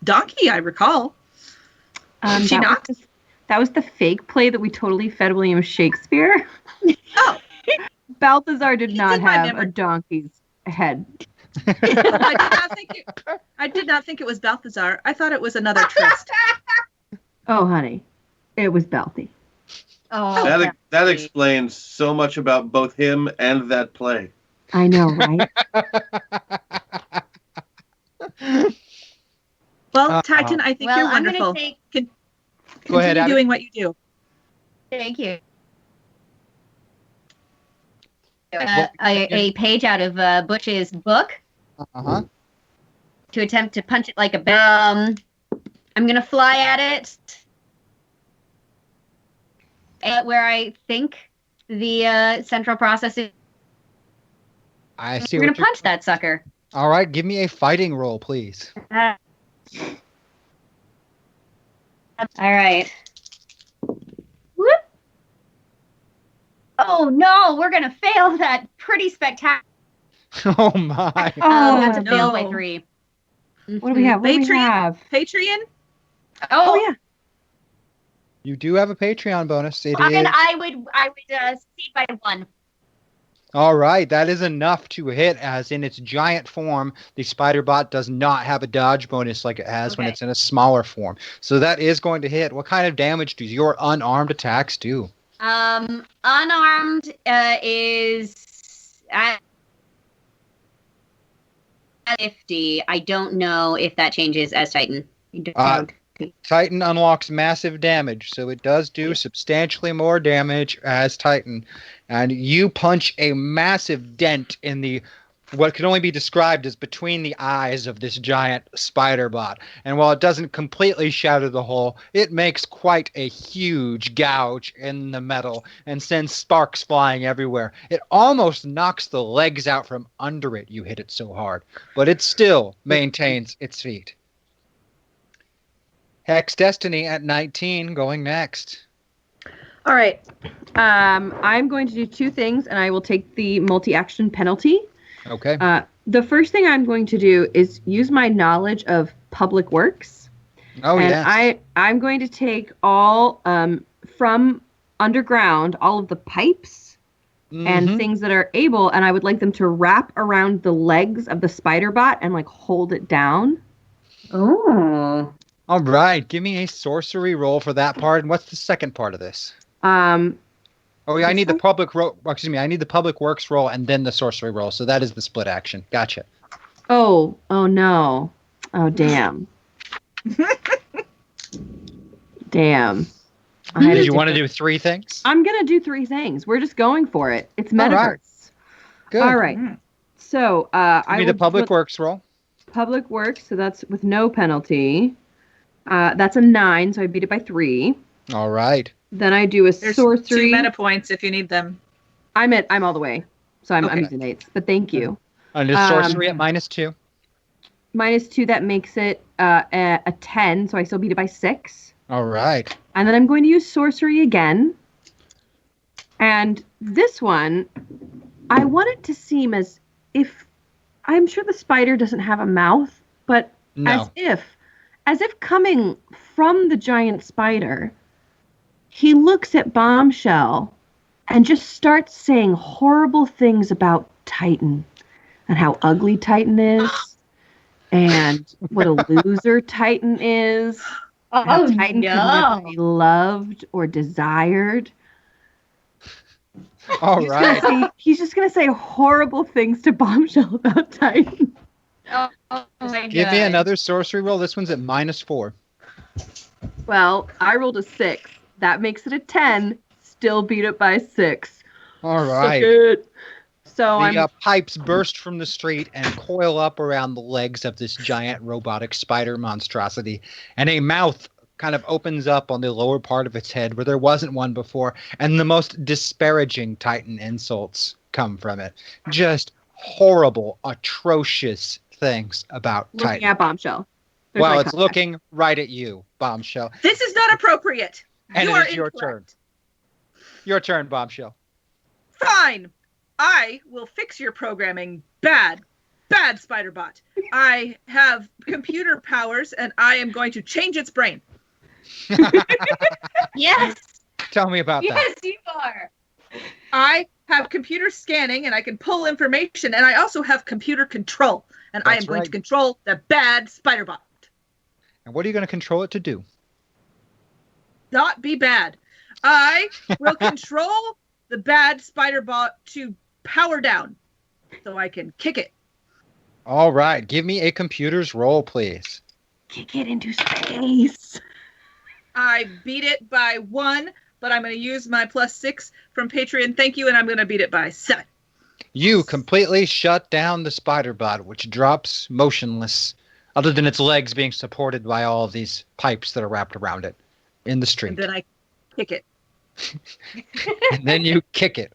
Speaker 18: donkey, I recall. She not?
Speaker 16: That was the fake play that we totally fed William Shakespeare.
Speaker 18: Oh.
Speaker 16: Balthazar did not have a donkey's head.
Speaker 18: I did not think it was Balthazar. I thought it was another tryst.
Speaker 16: Oh, honey. It was Balthy.
Speaker 19: Oh,
Speaker 17: that explains so much about both him and that play.
Speaker 16: I know, right?
Speaker 18: Well, Titan, I think you're
Speaker 19: I'm
Speaker 18: wonderful.
Speaker 15: Go ahead,
Speaker 18: Continue
Speaker 15: Abby.
Speaker 18: doing what you do.
Speaker 19: Thank you. A page out of Butch's book
Speaker 15: Uh-huh.
Speaker 19: to attempt to punch it like a bum. I'm going to fly at it where I think the central processing.
Speaker 15: I see.
Speaker 19: We're going to punch that sucker.
Speaker 15: All right, give me a fighting roll, please.
Speaker 19: All right. Whoop. Oh no, we're gonna fail that pretty spectacular.
Speaker 15: Oh my!
Speaker 19: That's a fail by 3.
Speaker 16: What do we have? What do we have?
Speaker 18: Patreon?
Speaker 19: Oh
Speaker 16: yeah.
Speaker 15: You do have a Patreon bonus. It is.
Speaker 19: I would succeed by 1.
Speaker 15: All right, that is enough to hit, as in its giant form, the spider bot does not have a dodge bonus like it has when it's in a smaller form. So that is going to hit. What kind of damage do your unarmed attacks do?
Speaker 19: Unarmed is 50. I don't know if that changes as Titan. I don't know.
Speaker 15: Titan unlocks massive damage, so it does do substantially more damage as Titan. And you punch a massive dent in the what can only be described as between the eyes of this giant spider bot. And while it doesn't completely shatter the hole, it makes quite a huge gouge in the metal and sends sparks flying everywhere. It almost knocks the legs out from under it, you hit it so hard, but it still maintains its feet. Hex Destiny at 19 going next.
Speaker 16: All right. I'm going to do two things, and I will take the multi-action penalty.
Speaker 15: Okay.
Speaker 16: The first thing I'm going to do is use my knowledge of public works.
Speaker 15: Oh,
Speaker 16: and
Speaker 15: yes.
Speaker 16: I'm going to take all from underground, all of the pipes and things that are able, and I would like them to wrap around the legs of the spider bot and like hold it down.
Speaker 19: Oh.
Speaker 15: All right. Give me a sorcery roll for that part. And what's the second part of this? Oh, yeah, I need the public I need the public works roll and then the sorcery roll. So that is the split action. Gotcha.
Speaker 16: Oh no. Oh, damn. Damn.
Speaker 15: Did you want to do three things?
Speaker 16: I'm going to do three things. We're just going for it. It's Metaverse.
Speaker 15: All right. Good.
Speaker 16: All right. So,
Speaker 15: Give me the public works roll.
Speaker 16: Public works, so that's with no penalty. That's a 9, so I beat it by 3.
Speaker 15: All right.
Speaker 16: Then I do
Speaker 18: There's
Speaker 16: sorcery.
Speaker 18: 2 meta points if you need them.
Speaker 16: I'm all the way, so I'm using 8s. But thank you.
Speaker 15: And the sorcery at -2.
Speaker 16: -2, that makes it a 10, so I still beat it by 6.
Speaker 15: All right.
Speaker 16: And then I'm going to use sorcery again. And this one, I want it to seem as if I'm sure the spider doesn't have a mouth, but
Speaker 15: No.
Speaker 16: as if coming from the giant spider, he looks at Bombshell and just starts saying horrible things about Titan and how ugly Titan is and what a loser Titan is.
Speaker 19: Oh,
Speaker 16: how Titan
Speaker 19: no.
Speaker 16: can never be loved or desired.
Speaker 15: All right.
Speaker 16: He's just going to say horrible things to Bombshell about Titan.
Speaker 19: Oh my God.
Speaker 15: Give me another sorcery roll. This one's at -4.
Speaker 16: Well, I rolled a 6. That makes it a 10. Still beat it by 6.
Speaker 15: All right.
Speaker 16: So
Speaker 15: The pipes burst from the street and coil up around the legs of this giant robotic spider monstrosity, and a mouth kind of opens up on the lower part of its head where there wasn't one before, and the most disparaging Titan insults come from it. Just horrible, atrocious things about
Speaker 16: looking
Speaker 15: Titan.
Speaker 16: at Bombshell. There's
Speaker 15: Well,
Speaker 16: my
Speaker 15: it's
Speaker 16: contact.
Speaker 15: looking right at you, Bombshell.
Speaker 18: This is not appropriate.
Speaker 15: And
Speaker 18: you
Speaker 15: it
Speaker 18: are
Speaker 15: is your turn. Your turn, Bombshell.
Speaker 18: Fine. I will fix your programming. Bad Spiderbot. I have computer powers and I am going to change its brain.
Speaker 19: Yes.
Speaker 15: Tell me about that.
Speaker 19: Yes, you are.
Speaker 18: I have computer scanning and I can pull information, and I also have computer control. And I am
Speaker 15: That's
Speaker 18: going to
Speaker 15: right.
Speaker 18: control the bad Spiderbot.
Speaker 15: And what are you going to control it to do?
Speaker 18: Not be bad. I will control the bad Spiderbot to power down so I can kick it.
Speaker 15: All right. Give me a computer's roll, please.
Speaker 16: Kick it into space.
Speaker 18: I beat it by 1, but I'm going to use my +6 from Patreon. Thank you, and I'm going to beat it by 7.
Speaker 15: You completely shut down the spider bot, which drops motionless, other than its legs being supported by all of these pipes that are wrapped around it in the street.
Speaker 18: And then I kick it.
Speaker 15: And then you kick it.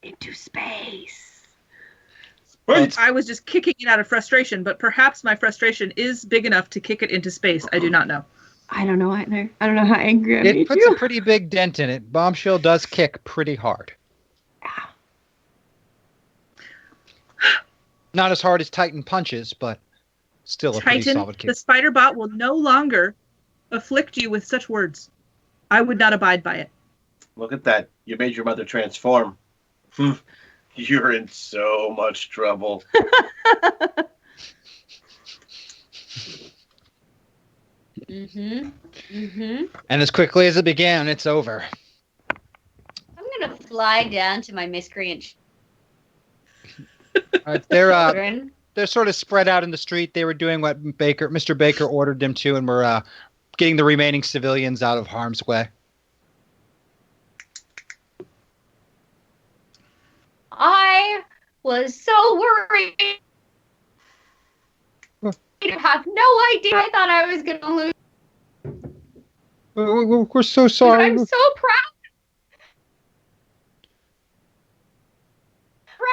Speaker 16: Into space.
Speaker 18: I was just kicking it out of frustration, but perhaps my frustration is big enough to kick it into space. I do not know.
Speaker 16: I don't know either. I don't know how angry I made
Speaker 15: It puts
Speaker 16: you.
Speaker 15: a pretty big dent in it. Bombshell does kick pretty hard. Not as hard as Titan punches, but still a pretty
Speaker 18: Titan,
Speaker 15: solid kick.
Speaker 18: the spider bot will no longer afflict you with such words. I would not abide by it.
Speaker 17: Look at that. You made your mother transform. You're in so much trouble.
Speaker 15: And as quickly as it began, it's over.
Speaker 19: I'm gonna fly down to my miscreant.
Speaker 15: They're sort of spread out in the street. They were doing what Mr. Baker ordered them to, and we're getting the remaining civilians out of harm's way.
Speaker 19: I was so worried. I have no idea. I thought I was going to lose.
Speaker 15: We're so sorry.
Speaker 19: I'm so proud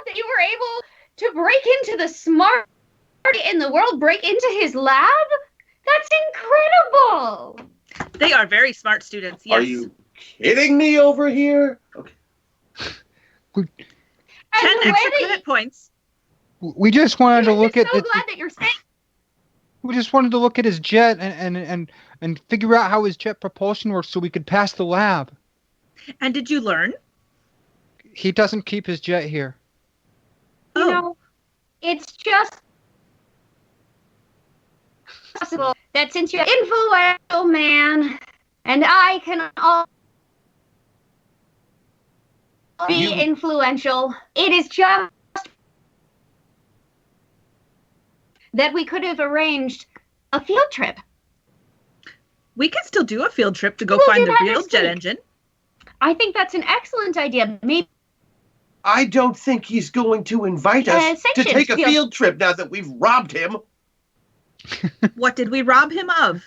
Speaker 19: that you were able to break into the smartest in the world, break into his lab. That's incredible.
Speaker 18: They are very smart students. Yes.
Speaker 17: Are you kidding me over here? Okay.
Speaker 18: 10 extra credit points.
Speaker 15: We just wanted to look at.
Speaker 19: I'm so glad that you're safe.
Speaker 15: We just wanted to look at his jet and figure out how his jet propulsion works so we could pass the lab.
Speaker 18: And did you learn?
Speaker 15: He doesn't keep his jet here.
Speaker 19: You know, it's just possible that since you're an influential man, and I can all be influential, it is just that we could have arranged a field trip.
Speaker 18: We can still do a field trip to go find the real jet engine.
Speaker 19: I think that's an excellent idea. Maybe
Speaker 17: I don't think he's going to invite us to take a field trip now that we've robbed him.
Speaker 18: What did we rob him of?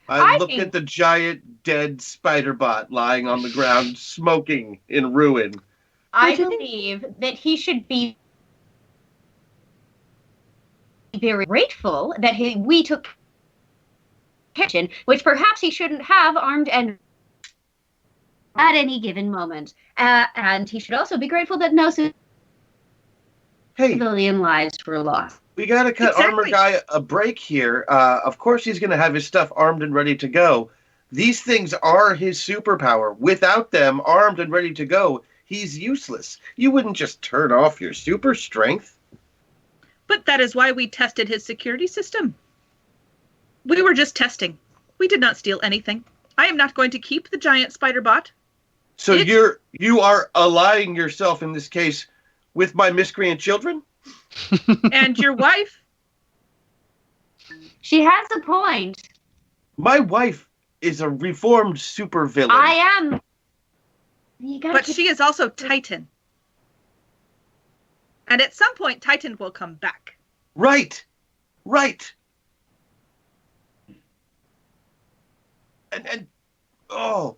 Speaker 17: I look at the giant dead spider bot lying on the ground, smoking in ruin.
Speaker 19: I believe that he should be very grateful that we took attention, which perhaps he shouldn't have armed and at any given moment. And he should also be grateful that no civilian lives were lost.
Speaker 17: We gotta cut Armor Guy a break here. Of course he's gonna have his stuff armed and ready to go. These things are his superpower. Without them armed and ready to go, he's useless. You wouldn't just turn off your super strength.
Speaker 18: But that is why we tested his security system. We were just testing. We did not steal anything. I am not going to keep the giant spider bot.
Speaker 17: So you are allying yourself in this case with my miscreant children?
Speaker 18: And your wife?
Speaker 19: She has a point.
Speaker 17: My wife is a reformed supervillain.
Speaker 19: I am.
Speaker 18: But she is also Titan. And at some point, Titan will come back.
Speaker 17: Right. Right. And oh.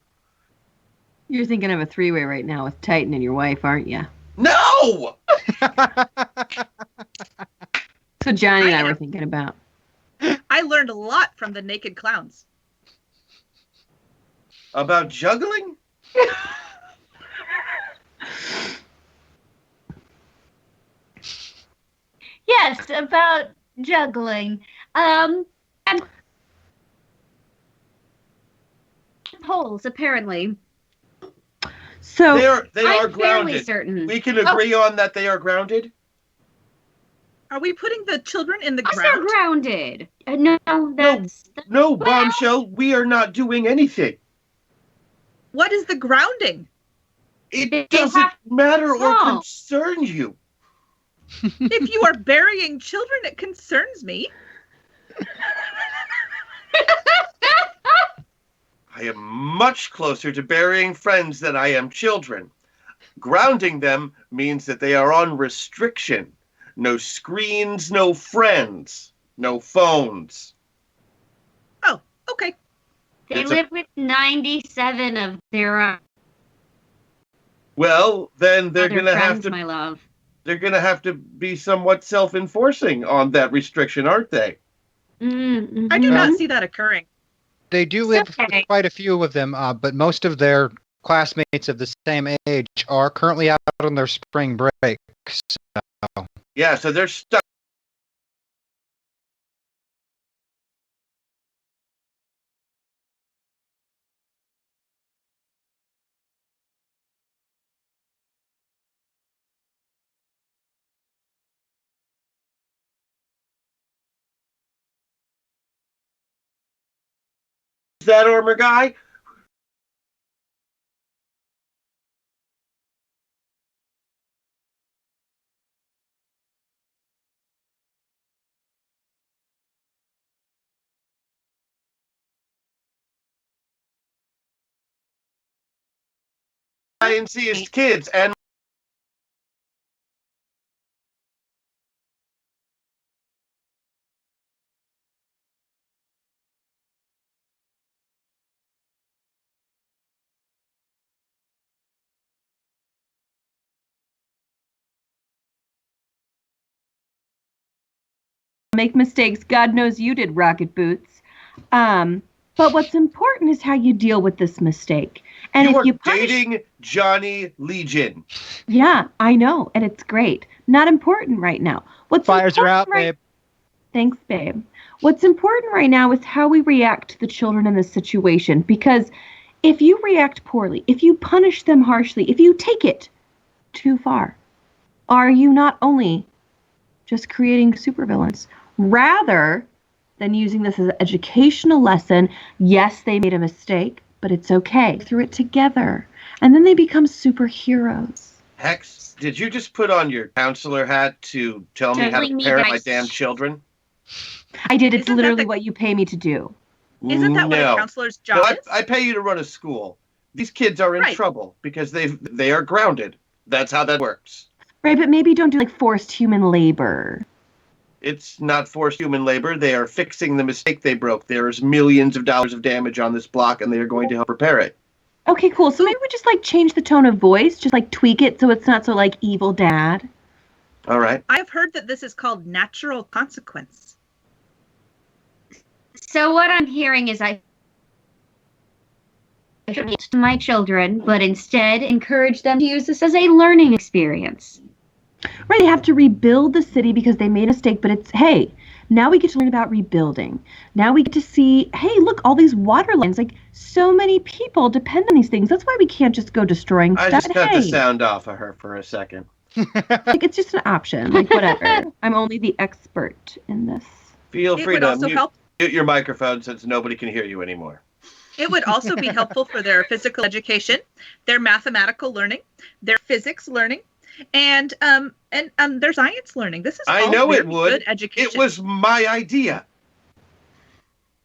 Speaker 16: You're thinking of a three-way right now with Titan and your wife, aren't you?
Speaker 17: No!
Speaker 16: So Johnny and I were thinking about.
Speaker 18: I learned a lot from the naked clowns.
Speaker 17: About juggling?
Speaker 19: Yes, about juggling. And poles, apparently.
Speaker 16: So
Speaker 17: they are grounded.
Speaker 19: Certain.
Speaker 17: We can agree on that they are grounded?
Speaker 18: Are we putting the children in the
Speaker 19: ground?
Speaker 18: ground?
Speaker 19: They're grounded. No, that's...
Speaker 17: No, Bombshell, we are not doing anything.
Speaker 18: What is the grounding?
Speaker 17: It doesn't matter or concern you.
Speaker 18: If you are burying children, it concerns me.
Speaker 17: I am much closer to burying friends than I am children. Grounding them means that they are on restriction. No screens, no friends, no phones.
Speaker 18: Oh, okay.
Speaker 19: They live with 97 of their own.
Speaker 17: Well, then they're going to have to...
Speaker 19: my love.
Speaker 17: They're going to have to be somewhat self-enforcing on that restriction, aren't they?
Speaker 19: Mm-hmm.
Speaker 18: I do not see that occurring.
Speaker 15: They do live with quite a few of them, but most of their classmates of the same age are currently out on their spring break. So.
Speaker 17: Yeah, so they're stuck. Is that Armor Guy? scienciest kids and
Speaker 16: make mistakes. God knows you did, Rocket Boots. But what's important is how you deal with this mistake. And
Speaker 17: you
Speaker 16: if
Speaker 17: are
Speaker 16: you punish,
Speaker 17: dating Johnny Legion.
Speaker 16: yeah, I know, and it's great. Not important right now. What's
Speaker 15: Fires are out,
Speaker 16: important
Speaker 15: babe.
Speaker 16: Thanks, babe. What's important right now is how we react to the children in this situation. Because if you react poorly, if you punish them harshly, if you take it too far, are you not only just creating supervillains, rather than using this as an educational lesson? Yes, they made a mistake, but it's okay. Through it together. And then they become superheroes.
Speaker 17: Hex, did you just put on your counselor hat to tell me how to parent my damn children?
Speaker 16: I did. It's literally what you pay me to do.
Speaker 18: Isn't that what a counselor's job is?
Speaker 17: I pay you to run a school. These kids are in trouble because they are grounded. That's how that works.
Speaker 16: Right, but maybe don't do like forced human labor.
Speaker 17: It's not forced human labor. They are fixing the mistake they broke. There is millions of dollars of damage on this block, and they are going to help repair it.
Speaker 16: Okay, cool. So maybe we just like change the tone of voice, just like tweak it so it's not so like evil dad.
Speaker 17: All right.
Speaker 18: I've heard that this is called natural consequence.
Speaker 19: So what I'm hearing is I to my children, but instead encourage them to use this as a learning experience.
Speaker 16: Right, they have to rebuild the city because they made a mistake, but it's, hey, now we get to learn about rebuilding. Now we get to see, hey, look, all these water lines, like so many people depend on these things. That's why we can't just go destroying
Speaker 17: I
Speaker 16: stuff.
Speaker 17: just cut the sound off of her for a second.
Speaker 16: Like, it's just an option, like whatever. I'm only the expert in this.
Speaker 17: Feel
Speaker 18: It
Speaker 17: free
Speaker 18: would
Speaker 17: to
Speaker 18: also help.
Speaker 17: mute your microphone since nobody can hear you anymore.
Speaker 18: It would also be helpful for their physical education, their mathematical learning, their physics learning, and their science learning. This is
Speaker 17: I
Speaker 18: all
Speaker 17: know
Speaker 18: very
Speaker 17: it would.
Speaker 18: good education.
Speaker 17: It was my idea.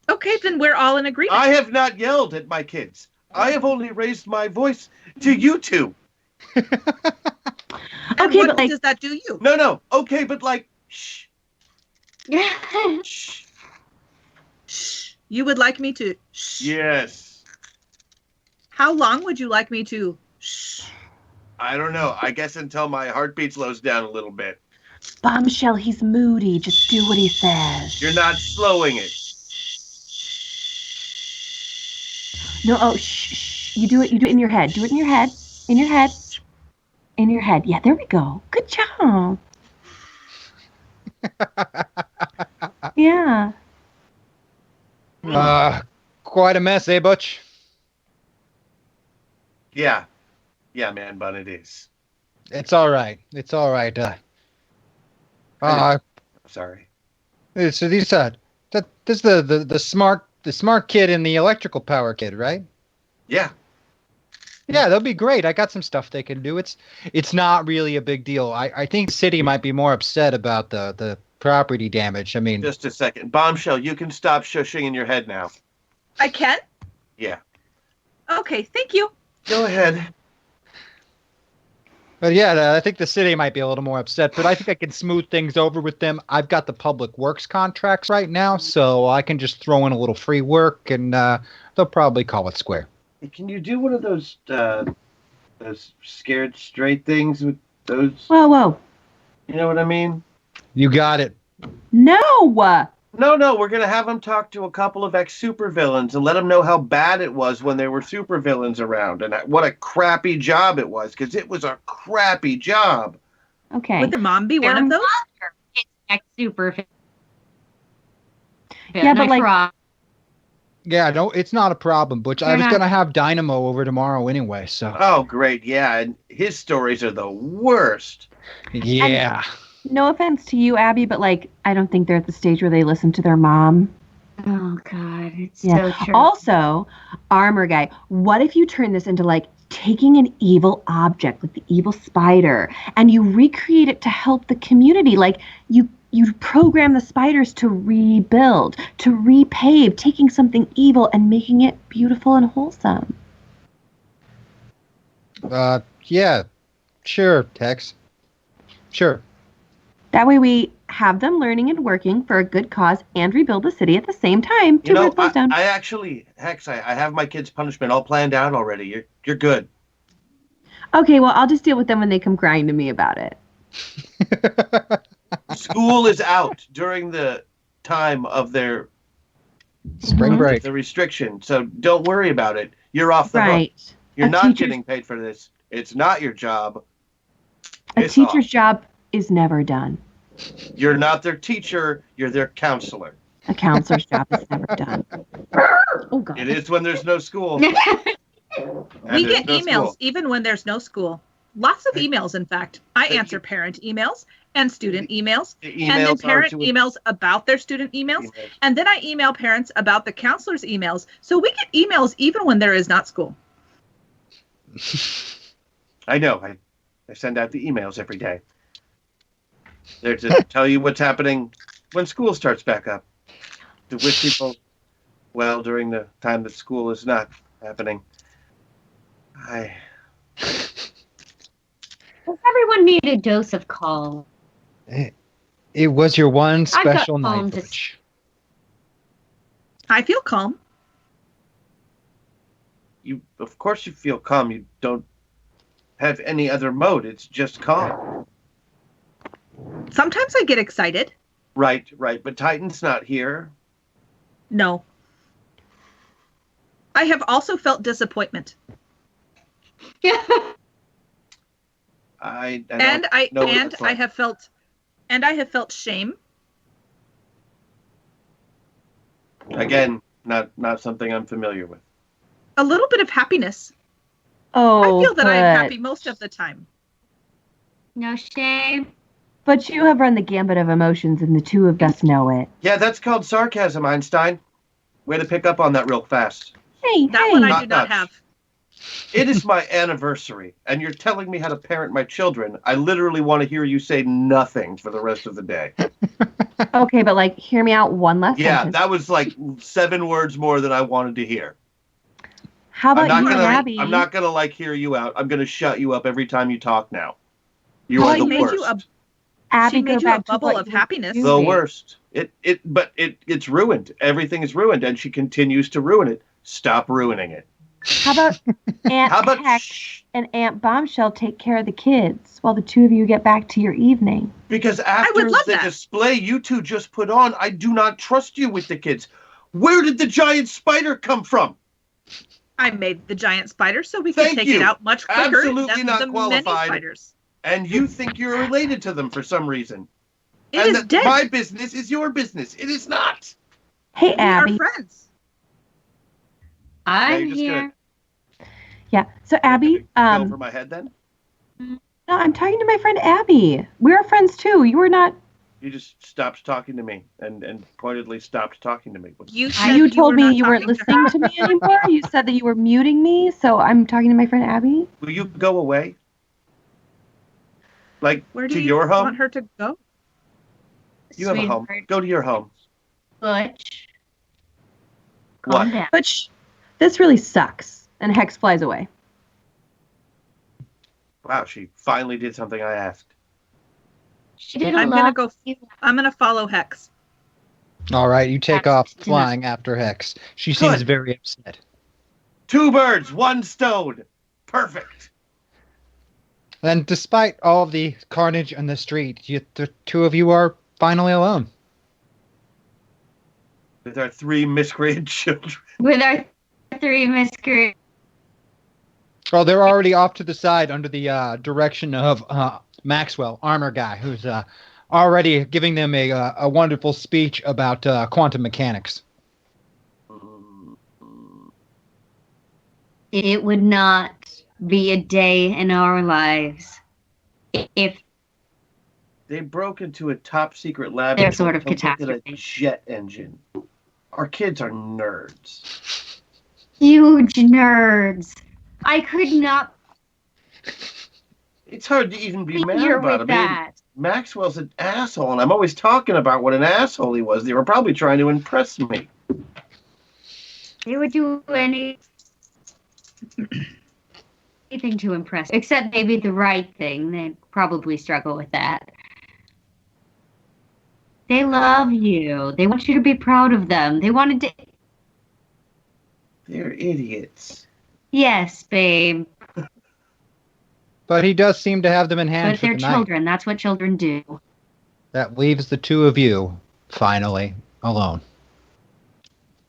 Speaker 18: Okay, then we're all in agreement.
Speaker 17: I have not yelled at my kids. I have only raised my voice to you two.
Speaker 18: And
Speaker 16: okay,
Speaker 18: what
Speaker 16: but like,
Speaker 18: does that do you?
Speaker 17: No. Okay, but like, shh.
Speaker 18: Shh. You would like me to shh?
Speaker 17: Yes.
Speaker 18: How long would you like me to shh?
Speaker 17: I don't know. I guess until my heartbeat slows down a little bit.
Speaker 16: Bombshell, he's moody. Just do what he says.
Speaker 17: You're not slowing it.
Speaker 16: No, oh, shh. You do it in your head. Do it in your head. In your head. In your head. Yeah, there we go. Good job. Yeah.
Speaker 15: Quite a mess, eh, Butch?
Speaker 17: Yeah, man bun, it is.
Speaker 15: It's all right. It's all right.
Speaker 17: Sorry.
Speaker 15: So these this is the smart kid and the electrical power kid, right?
Speaker 17: Yeah.
Speaker 15: Yeah, that'll be great. I got some stuff they can do. It's not really a big deal. I think the city might be more upset about the property damage. I mean,
Speaker 17: Just a second. Bombshell, you can stop shushing in your head now.
Speaker 18: I can?
Speaker 17: Yeah.
Speaker 18: Okay, thank you.
Speaker 17: Go ahead.
Speaker 15: but yeah, I think the city might be a little more upset, but I think I can smooth things over with them. I've got the public works contracts right now, so I can just throw in a little free work, and they'll probably call it square.
Speaker 17: Can you do one of those scared straight things with those?
Speaker 16: Whoa.
Speaker 17: You know what I mean?
Speaker 15: You got it.
Speaker 16: No.
Speaker 17: No, we're going to have them talk to a couple of ex-supervillains and let them know how bad it was when there were supervillains around and what a crappy job it was, because it was a crappy job.
Speaker 16: Okay.
Speaker 18: Would their mom be one of those?
Speaker 19: Super.
Speaker 16: Yeah, but like,
Speaker 15: Yeah, no, it's not a problem, Butch. I was going to have Dynamo over tomorrow anyway, so.
Speaker 17: Oh, great, yeah, and his stories are the worst.
Speaker 15: Yeah.
Speaker 16: no offense to you, Abby, but like, I don't think they're at the stage where they listen to their mom.
Speaker 19: Oh, God, it's so true.
Speaker 16: Also, armor guy, what if you turn this into like taking an evil object, like the evil spider, and you recreate it to help the community? Like, you program the spiders to rebuild, to repave, taking something evil and making it beautiful and wholesome.
Speaker 15: Yeah. Sure, Hex. Sure.
Speaker 16: That way we have them learning and working for a good cause and rebuild the city at the same time. Two birds, one stone.
Speaker 17: I actually, Hex, I have my kids' punishment all planned out already. You're good.
Speaker 16: Okay, well, I'll just deal with them when they come crying to me about it.
Speaker 17: School is out during the time of their
Speaker 15: spring break.
Speaker 17: The restriction, so don't worry about it. You're off the hook. You're not getting paid for this. It's not your job.
Speaker 16: A teacher's job is never done.
Speaker 17: You're not their teacher. You're their counselor.
Speaker 16: A counselor's job is never done. Oh, God.
Speaker 17: It is when there's no school.
Speaker 18: We get emails even when there's no school. Lots of emails, in fact. I answer parent emails and student emails, and then parent emails about their student emails, and then I email parents about the counselor's emails. So we get emails even when there is not school.
Speaker 17: I know. I send out the emails every day. They're to tell you what's happening when school starts back up. To wish people well during the time that school is not happening.
Speaker 19: Does everyone need a dose of calm?
Speaker 15: It was your one special night, Butch.
Speaker 18: I feel calm.
Speaker 17: Of course you feel calm. You don't have any other mode. It's just calm.
Speaker 18: Sometimes I get excited.
Speaker 17: Right. But Titan's not here.
Speaker 18: No. I have also felt disappointment. I have felt shame.
Speaker 17: Again, not something I'm familiar with.
Speaker 18: A little bit of happiness.
Speaker 16: Oh,
Speaker 18: I feel that I am happy most of the time.
Speaker 19: No shame.
Speaker 16: But you have run the gambit of emotions, and the two of us know it.
Speaker 17: Yeah, that's called sarcasm, Einstein. Way to pick up on that real fast.
Speaker 16: Hey,
Speaker 18: that one I do not have.
Speaker 17: It is my anniversary, and you're telling me how to parent my children. I literally want to hear you say nothing for the rest of the day.
Speaker 16: Okay, but hear me out one last sentence.
Speaker 17: That was 7 words more than I wanted to hear.
Speaker 16: How about you and Abby?
Speaker 17: I'm not gonna hear you out. I'm gonna shut you up every time you talk now. You are the worst.
Speaker 16: Abby,
Speaker 18: she made you a
Speaker 16: back to
Speaker 18: bubble
Speaker 16: what
Speaker 18: of
Speaker 16: you were
Speaker 18: happiness.
Speaker 16: doing.
Speaker 17: The worst. It's ruined. Everything is ruined, and she continues to ruin it. Stop ruining it.
Speaker 16: How about Aunt Hex and Aunt Bombshell take care of the kids while the two of you get back to your evening?
Speaker 17: Because after the display you two just put on, I do not trust you with the kids. Where did the giant spider come from?
Speaker 18: I made the giant spider so we could take it out much quicker
Speaker 17: Absolutely
Speaker 18: than
Speaker 17: not
Speaker 18: the
Speaker 17: qualified.
Speaker 18: many spiders.
Speaker 17: And you think you're related to them for some reason.
Speaker 18: It is dead.
Speaker 17: My business is your business. It is not.
Speaker 16: Hey,
Speaker 18: We
Speaker 16: Abby.
Speaker 18: are friends.
Speaker 19: I'm here.
Speaker 16: Yeah. So Abby,
Speaker 17: over my head then?
Speaker 16: No, I'm talking to my friend Abby. We're friends too. You were not.
Speaker 17: You just stopped talking to me and pointedly stopped talking to me.
Speaker 18: You
Speaker 16: told me you weren't listening to me anymore. You said that you were muting me, so I'm talking to my friend Abby.
Speaker 17: Will you go away?
Speaker 18: Where do
Speaker 17: to
Speaker 18: you
Speaker 17: your home?
Speaker 18: want her to go?
Speaker 17: You have a home. Go to your home.
Speaker 19: Butch.
Speaker 17: What?
Speaker 16: Butch, this really sucks. And Hex flies away.
Speaker 17: Wow, she finally did something I asked.
Speaker 19: She did
Speaker 18: I'm gonna follow Hex.
Speaker 15: All right, you take off flying after Hex. She seems very upset.
Speaker 17: 2 birds, 1 stone. Perfect.
Speaker 15: And despite all the carnage on the street, the two of you are finally alone.
Speaker 17: With our 3 miscreant children.
Speaker 19: With our 3 miscreant.
Speaker 15: Well, they're already off to the side under the direction of Maxwell, armor guy, who's already giving them a wonderful speech about quantum mechanics.
Speaker 19: It would not be a day in our lives if
Speaker 17: they broke into a top secret lab.
Speaker 19: Their sort of
Speaker 17: and looked at
Speaker 19: catastrophe.
Speaker 17: a jet engine. Our kids are nerds.
Speaker 19: Huge nerds. I could not.
Speaker 17: It's hard to even be mad
Speaker 19: here
Speaker 17: about
Speaker 19: with
Speaker 17: it. I mean,
Speaker 19: that.
Speaker 17: Maxwell's an asshole, and I'm always talking about what an asshole he was. They were probably trying to impress me.
Speaker 19: They would do any. Anything to impress, except maybe the right thing. They'd probably struggle with that. They love you. They want you to be proud of them. They wanted to.
Speaker 17: They're idiots.
Speaker 19: Yes, babe.
Speaker 15: But he does seem to have them in hand
Speaker 19: But
Speaker 15: for
Speaker 19: they're
Speaker 15: the night.
Speaker 19: children. That's what children do.
Speaker 15: That leaves the two of you, finally, alone.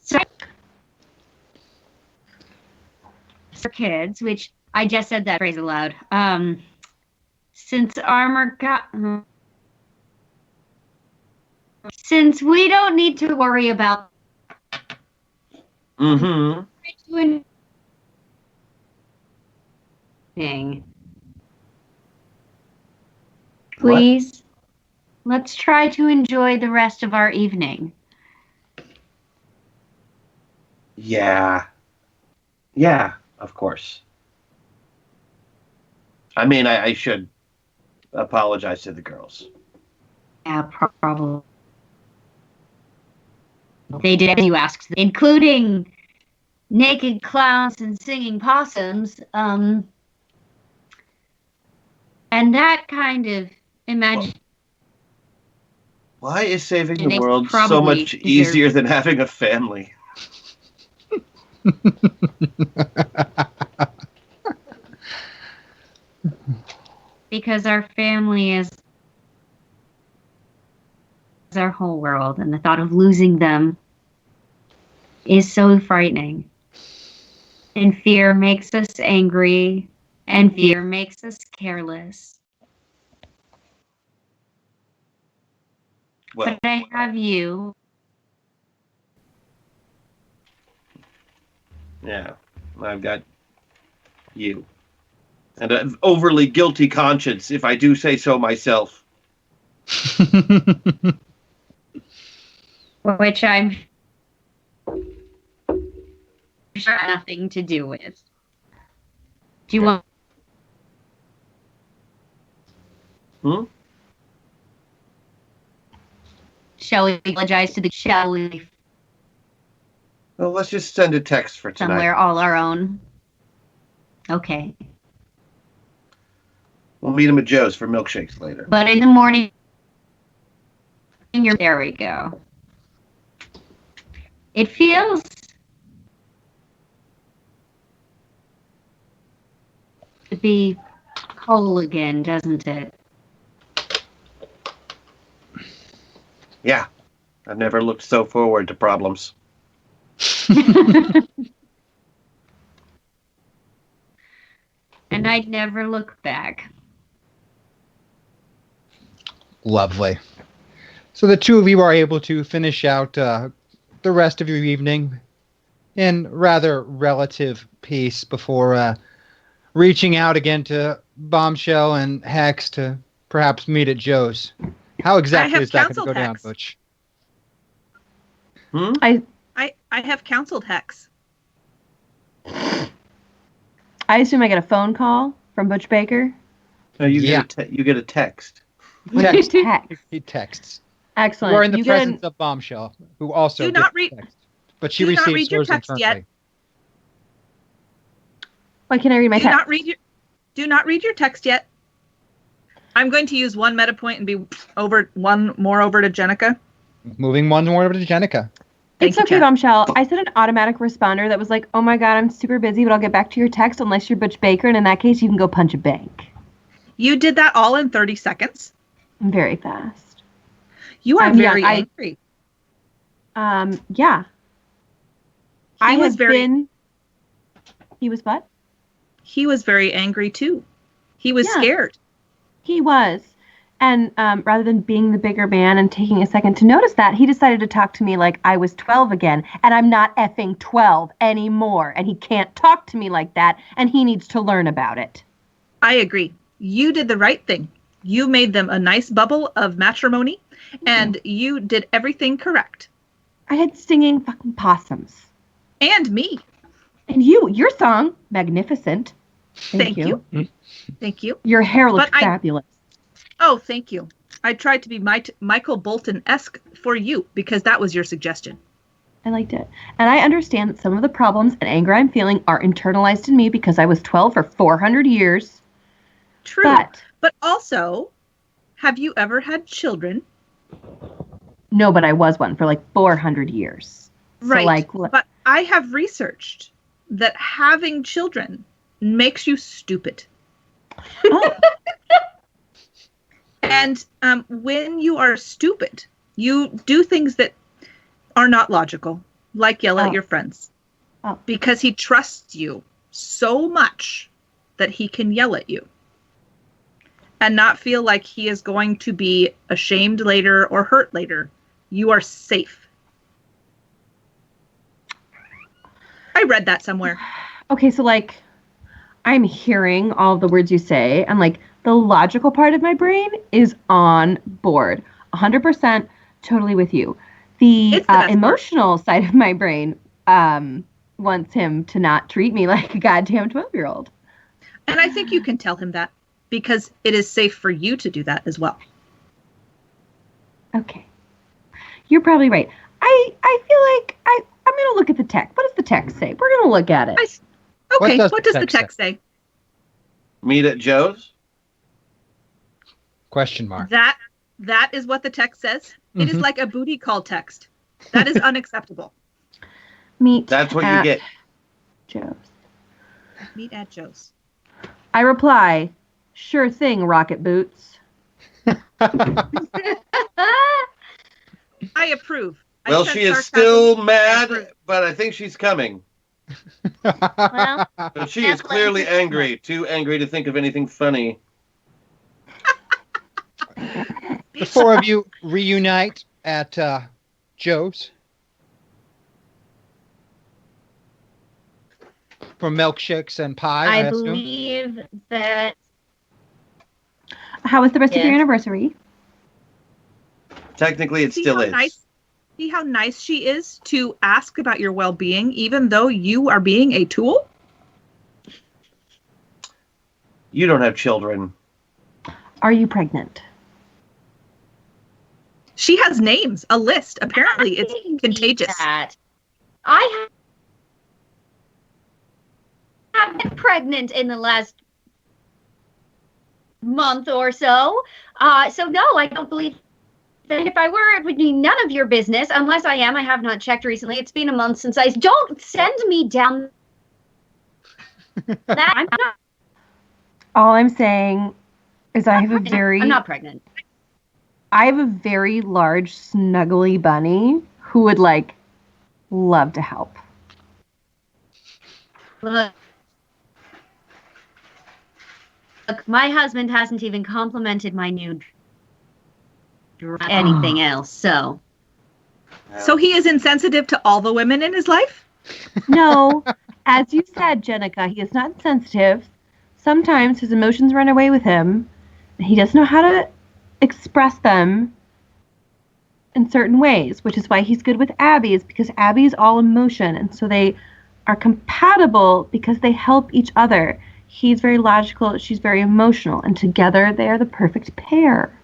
Speaker 19: So, for kids, which I just said that phrase aloud. Since we don't need to worry about.
Speaker 17: Mm-hmm.
Speaker 19: Please, let's try to enjoy the rest of our evening.
Speaker 17: Yeah. Yeah, of course. I mean, I should apologize to the girls.
Speaker 19: Yeah, probably. They did as you asked, including naked clowns and singing possums. And that kind of imagine.
Speaker 17: Why is saving
Speaker 19: And
Speaker 17: the
Speaker 19: they
Speaker 17: world so
Speaker 19: probably
Speaker 17: much
Speaker 19: deserve-
Speaker 17: easier than having a family?
Speaker 19: Because our family is our whole world, and the thought of losing them is so frightening. And fear makes us angry, and fear makes us careless.
Speaker 17: Well,
Speaker 19: but I have you.
Speaker 17: Yeah, I've got you. And an overly guilty conscience, if I do say so myself.
Speaker 19: Which I'm sure nothing to do with. Do you want? Shall we apologize to the shall we?
Speaker 17: Well, let's just send a text for tonight.
Speaker 19: Somewhere all our own. Okay.
Speaker 17: We'll meet him at Joe's for milkshakes later.
Speaker 19: But in the morning, there we go. It feels to be whole again, doesn't it?
Speaker 17: Yeah, I've never looked so forward to problems.
Speaker 19: And I'd never look back.
Speaker 15: Lovely. So the two of you are able to finish out the rest of your evening in rather relative peace before reaching out again to Bombshell and Hex to perhaps meet at Joe's. How exactly is that going to go down, Butch?
Speaker 18: I have counseled Hex.
Speaker 16: I assume I get a phone call from Butch Baker.
Speaker 17: No, you get a text.
Speaker 15: Text.
Speaker 16: Text.
Speaker 15: He texts.
Speaker 16: Excellent.
Speaker 15: You are in the
Speaker 16: You
Speaker 15: presence of Bombshell, who also
Speaker 18: Do not
Speaker 15: gets
Speaker 18: read.
Speaker 15: text, but she
Speaker 18: Do not
Speaker 15: receives
Speaker 18: read your
Speaker 15: hers
Speaker 18: text
Speaker 15: internally.
Speaker 18: yet.
Speaker 16: Why can't I read my text?
Speaker 18: Do not read your text yet. I'm going to use one meta point and be one more over to Jenika.
Speaker 15: Moving one more over to Jenika.
Speaker 16: It's okay, Bombshell. I set an automatic responder that was like, oh my god, I'm super busy, but I'll get back to your text unless you're Butch Baker, and in that case, you can go punch a bank.
Speaker 18: You did that all in 30 seconds.
Speaker 16: I'm very fast.
Speaker 18: You are very angry.
Speaker 16: Yeah. He was what?
Speaker 18: He was very angry too. He was scared.
Speaker 16: He was. And rather than being the bigger man and taking a second to notice that, he decided to talk to me like I was 12 again. And I'm not effing 12 anymore. And he can't talk to me like that. And he needs to learn about it.
Speaker 18: I agree. You did the right thing. You made them a nice bubble of matrimony. And you did everything correct.
Speaker 16: I had singing fucking possums.
Speaker 18: And me.
Speaker 16: And your song, magnificent.
Speaker 18: Thank you. Thank you.
Speaker 16: Your hair looks fabulous.
Speaker 18: Oh, thank you. I tried to be Michael Bolton-esque for you because that was your suggestion.
Speaker 16: I liked it. And I understand that some of the problems and anger I'm feeling are internalized in me because I was 12 for 400 years.
Speaker 18: True. But also, have you ever had children?
Speaker 16: No, but I was one for like 400 years.
Speaker 18: Right.
Speaker 16: So
Speaker 18: but I have researched that having children makes you stupid.
Speaker 16: Oh.
Speaker 18: And when you are stupid, you do things that are not logical, like yell at your friends. Because he trusts you so much that he can yell at you and not feel like he is going to be ashamed later or hurt later. You are safe. I read that somewhere.
Speaker 16: Okay, so like I'm hearing all of the words you say, and like the logical part of my brain is on board. 100% totally with you. The emotional side of my brain wants him to not treat me like a goddamn 12-year-old.
Speaker 18: And I think you can tell him that because it is safe for you to do that as well.
Speaker 16: Okay. You're probably right. I feel like I'm going to look at the text. What does the text say? We're going to look at it.
Speaker 18: Okay, what does the text say?
Speaker 17: Meet at Joe's?
Speaker 15: Question mark.
Speaker 18: That is what the text says. It is like a booty call text. That is unacceptable.
Speaker 17: That's what you get.
Speaker 16: Joe's.
Speaker 18: Meet at Joe's.
Speaker 16: I reply, sure thing, Rocket Boots.
Speaker 18: I approve.
Speaker 17: Well, she is still mad, but I think she's coming.
Speaker 19: Well,
Speaker 17: But she is clearly angry. Too angry to think of anything funny.
Speaker 15: The four of you reunite at Joe's for milkshakes and pie.
Speaker 19: I
Speaker 15: assume.
Speaker 19: believe that.
Speaker 16: How was the rest of your anniversary?
Speaker 17: Technically, it still is.
Speaker 18: See how nice she is to ask about your well-being, even though you are being a tool?
Speaker 17: You don't have children.
Speaker 16: Are you pregnant?
Speaker 18: She has names, a list. Apparently, it's contagious.
Speaker 19: I have been pregnant in the last month or so. So no, I don't believe that if I were, it would be none of your business. Unless I am. I have not checked recently. It's been a month since I... Don't send me down that. I'm not...
Speaker 16: All I'm saying is I have a very...
Speaker 19: I'm not pregnant.
Speaker 16: I have a very large, snuggly bunny who would, like, love to help.
Speaker 19: Look, my husband hasn't even complimented my new anything else, so.
Speaker 18: So he is insensitive to all the women in his life?
Speaker 16: No. As you said, Jenika, he is not sensitive. Sometimes his emotions run away with him. He doesn't know how to express them in certain ways, which is why he's good with Abbi, is because Abbi is all emotion, and so they are compatible because they help each other. He's very logical, she's very emotional, and together they are the perfect pair.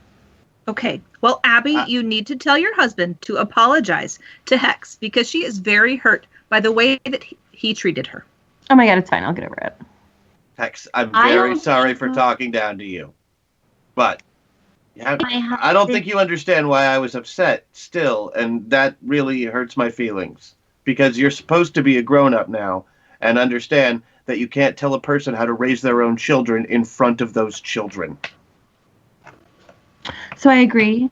Speaker 18: Okay. Well, Abbi, you need to tell your husband to apologize to Hex because she is very hurt by the way that he treated her.
Speaker 16: Oh my God, it's fine. I'll get over it.
Speaker 17: Hex, I'm very sorry for talking down to you. But I don't think you understand why I was upset still, and that really hurts my feelings. Because you're supposed to be a grown-up now and understand that you can't tell a person how to raise their own children in front of those children.
Speaker 16: So I agree.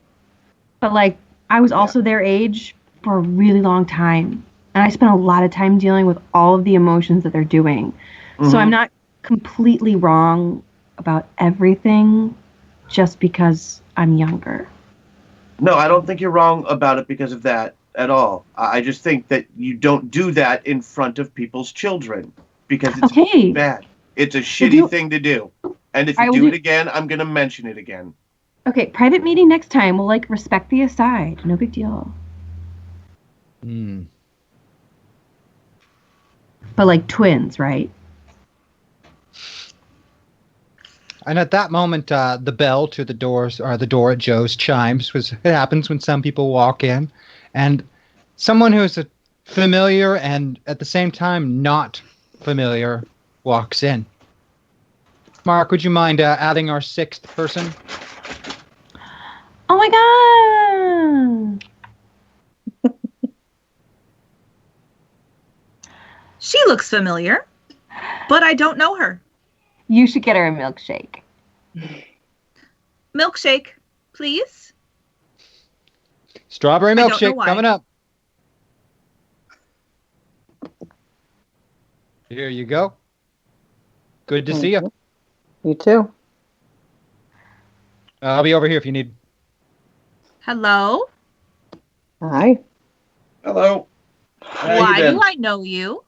Speaker 16: But, like, I was also their age for a really long time. And I spent a lot of time dealing with all of the emotions that they're doing. So I'm not completely wrong about everything just because I'm younger.
Speaker 17: No, I don't think you're wrong about it because of that at all. I just think that you don't do that in front of people's children because it's bad. It's a shitty thing to do. And if you do it again, I'm going to mention it again.
Speaker 16: Okay, private meeting next time. We'll, like, respect the aside. No big deal. But, like, twins, right?
Speaker 15: And at that moment, the bell to the doors, or the door at Joe's chimes. It happens when some people walk in, and someone who's a familiar and at the same time not familiar walks in. Mark, would you mind adding our 6th person?
Speaker 16: Oh my god!
Speaker 18: She looks familiar, but I don't know her.
Speaker 16: You should get her a milkshake.
Speaker 18: Milkshake, please.
Speaker 15: Strawberry
Speaker 18: I don't know
Speaker 15: milkshake
Speaker 18: why.
Speaker 15: coming up. Here you go. Good to see you.
Speaker 21: You too.
Speaker 15: I'll be over here if you need.
Speaker 18: Hello?
Speaker 21: Hi.
Speaker 17: Hello.
Speaker 18: Why do I know you?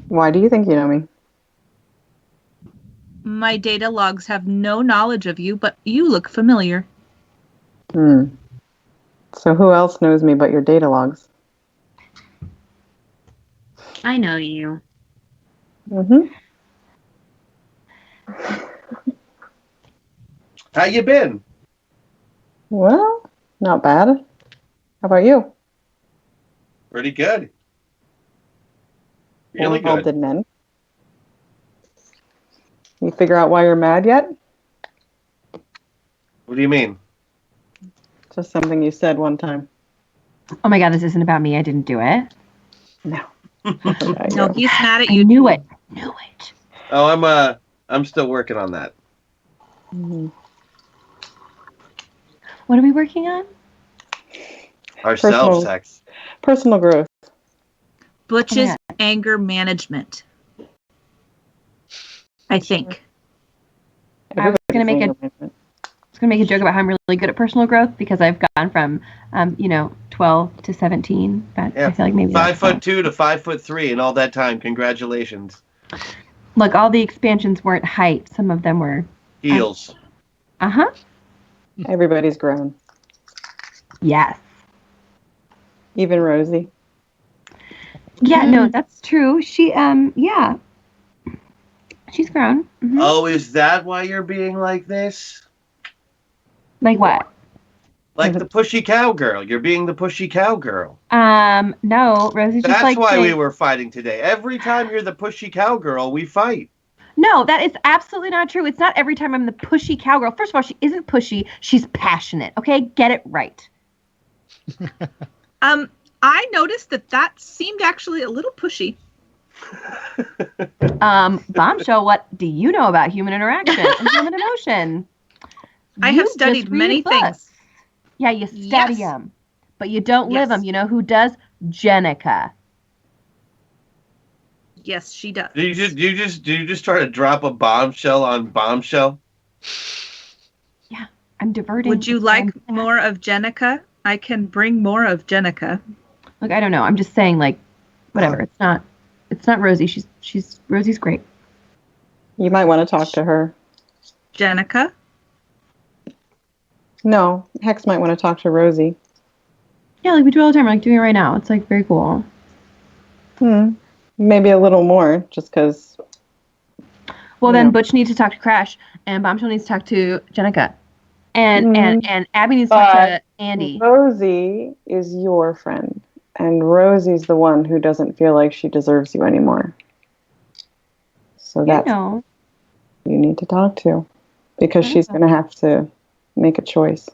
Speaker 21: Why do you think you know me?
Speaker 18: My data logs have no knowledge of you, but you look familiar.
Speaker 21: So who else knows me but your data logs?
Speaker 19: I know you.
Speaker 17: How you been?
Speaker 21: Well, not bad. How about you?
Speaker 17: Pretty good. Really
Speaker 21: All
Speaker 17: good.
Speaker 21: did men. You figure out why you're mad yet?
Speaker 17: What do you mean?
Speaker 21: Just something you said one time.
Speaker 16: Oh my god, this isn't about me. I didn't do it.
Speaker 21: No.
Speaker 18: No, he's mad at
Speaker 16: I
Speaker 18: you.
Speaker 16: knew it. Knew it.
Speaker 17: Oh, I'm still working on that.
Speaker 16: What are we working on?
Speaker 17: Ourselves, sex.
Speaker 21: Personal growth.
Speaker 18: Butch's anger management. I think.
Speaker 16: I was gonna make a joke about how I'm really good at personal growth because I've gone from 12 to 17. But
Speaker 17: Yeah.
Speaker 16: I feel like maybe
Speaker 17: 5'2" to 5'3" in all that time. Congratulations.
Speaker 16: Look, all the expansions weren't height. Some of them were
Speaker 17: Heels.
Speaker 21: Everybody's grown.
Speaker 16: Yes.
Speaker 21: Even Rosie.
Speaker 16: Yeah, no, that's true. She yeah. She's grown.
Speaker 17: Oh, is that why you're being like this?
Speaker 16: Like what?
Speaker 17: Like the pushy cowgirl. You're being the pushy cowgirl.
Speaker 16: No, Rosie's just like
Speaker 17: That's why we
Speaker 16: saying-
Speaker 17: were fighting today. Every time you're the pushy cowgirl, we fight.
Speaker 16: No, that is absolutely not true. It's not every time I'm the pushy cowgirl. First of all, she isn't pushy. She's passionate. Okay, get it right.
Speaker 18: I noticed that seemed actually a little pushy.
Speaker 16: Bombshell, what do you know about human interaction and human emotion?
Speaker 18: I have studied
Speaker 16: just read
Speaker 18: many
Speaker 16: books.
Speaker 18: things.
Speaker 16: Yeah, you study them, but you don't live them. You know who does? Jenika.
Speaker 18: Yes, she does.
Speaker 17: Did you just try to drop a bombshell on bombshell?
Speaker 16: Yeah, I'm diverting.
Speaker 18: Would you like more of Jenika? I can bring more of Jenika.
Speaker 16: Look, I don't know. I'm just saying, like, whatever. It's not Rosie. Rosie's great.
Speaker 21: You might want to talk to her.
Speaker 18: Jenika?
Speaker 21: No, Hex might want to talk to Rosie.
Speaker 16: Yeah, like we do all the time. We're like doing it right now. It's like very cool.
Speaker 21: Maybe a little more, just because.
Speaker 16: Well, then Butch needs to talk to Crash, and Bombshell needs to talk to Jenika, and Abbi needs to talk to Andi.
Speaker 21: Rosie is your friend, and Rosie's the one who doesn't feel like she deserves you anymore. So that's
Speaker 16: who
Speaker 21: you need to talk to, because she's going to have to make a choice.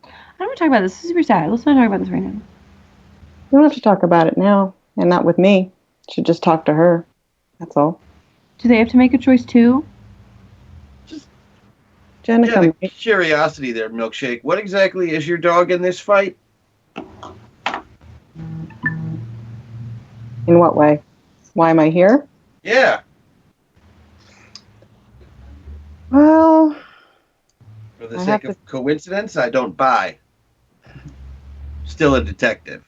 Speaker 16: I don't want to talk about this. This is super sad. Let's not talk about this right now.
Speaker 21: You don't have to talk about it now, and not with me. You should just talk to her. That's all.
Speaker 16: Do they have to make a choice too?
Speaker 21: Jenika,
Speaker 17: Curiosity there, Milkshake. What exactly is your dog in this fight?
Speaker 21: in what way? Why am I here?
Speaker 17: Yeah.
Speaker 21: Well,
Speaker 17: For the sake of coincidence, I don't buy. Still a detective.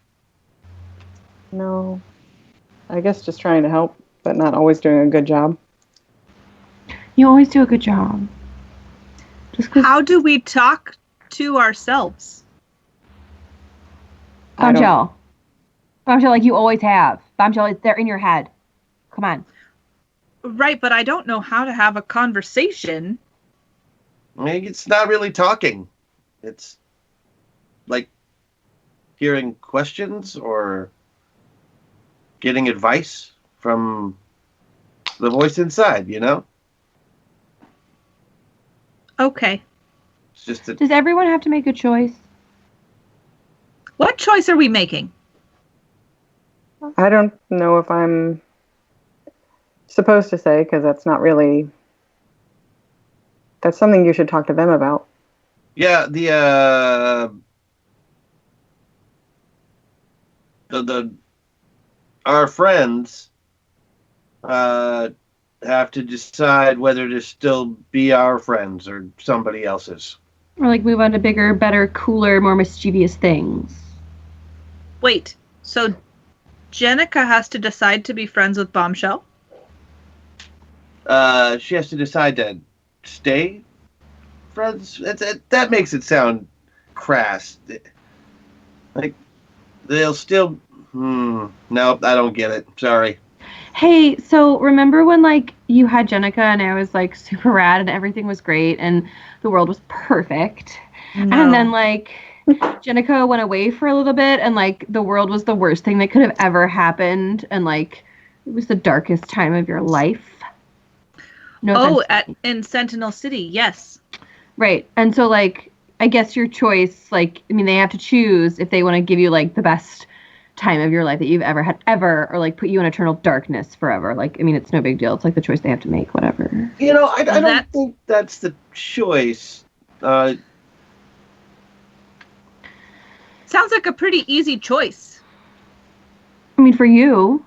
Speaker 21: no. I guess just trying to help, but not always doing a good job.
Speaker 16: You always do a good job.
Speaker 18: How do we talk to ourselves?
Speaker 16: Bombshell. Bombshell, like you always have. Bombshell, they're in your head. Come on.
Speaker 18: Right, but I don't know how to have a conversation.
Speaker 17: I mean, it's not really talking. It's like hearing questions or getting advice from the voice inside, you know?
Speaker 18: Okay.
Speaker 17: It's just that
Speaker 16: Does everyone have to make a choice?
Speaker 18: What choice are we making?
Speaker 21: I don't know if I'm supposed to say, because that's not really. That's something you should talk to them about.
Speaker 17: yeah, the our friends have to decide whether to still be our friends or somebody else's.
Speaker 16: Or like move on to bigger, better, cooler, more mischievous things?
Speaker 18: Wait, so Jenika has to decide to be friends with Bombshell?
Speaker 17: She has to decide to stay friends. That makes it sound crass. Like they'll still. Nope, I don't get it. Sorry.
Speaker 16: Hey, so remember when like you had Jenika and I was like super rad and everything was great and the world was perfect, and then like Jenika went away for a little bit and like the world was the worst thing that could have ever happened and like it was the darkest time of your life. No offense.
Speaker 18: In Sentinel City, yes.
Speaker 16: Right. And so like I guess your choice, like I mean they have to choose if they want to give you like the best time of your life that you've ever had or like put you in eternal darkness forever. Like I mean it's no big deal. It's like the choice they have to make, whatever.
Speaker 17: You know, I don't think that's the choice.
Speaker 18: Sounds like a pretty easy choice.
Speaker 16: I mean for you.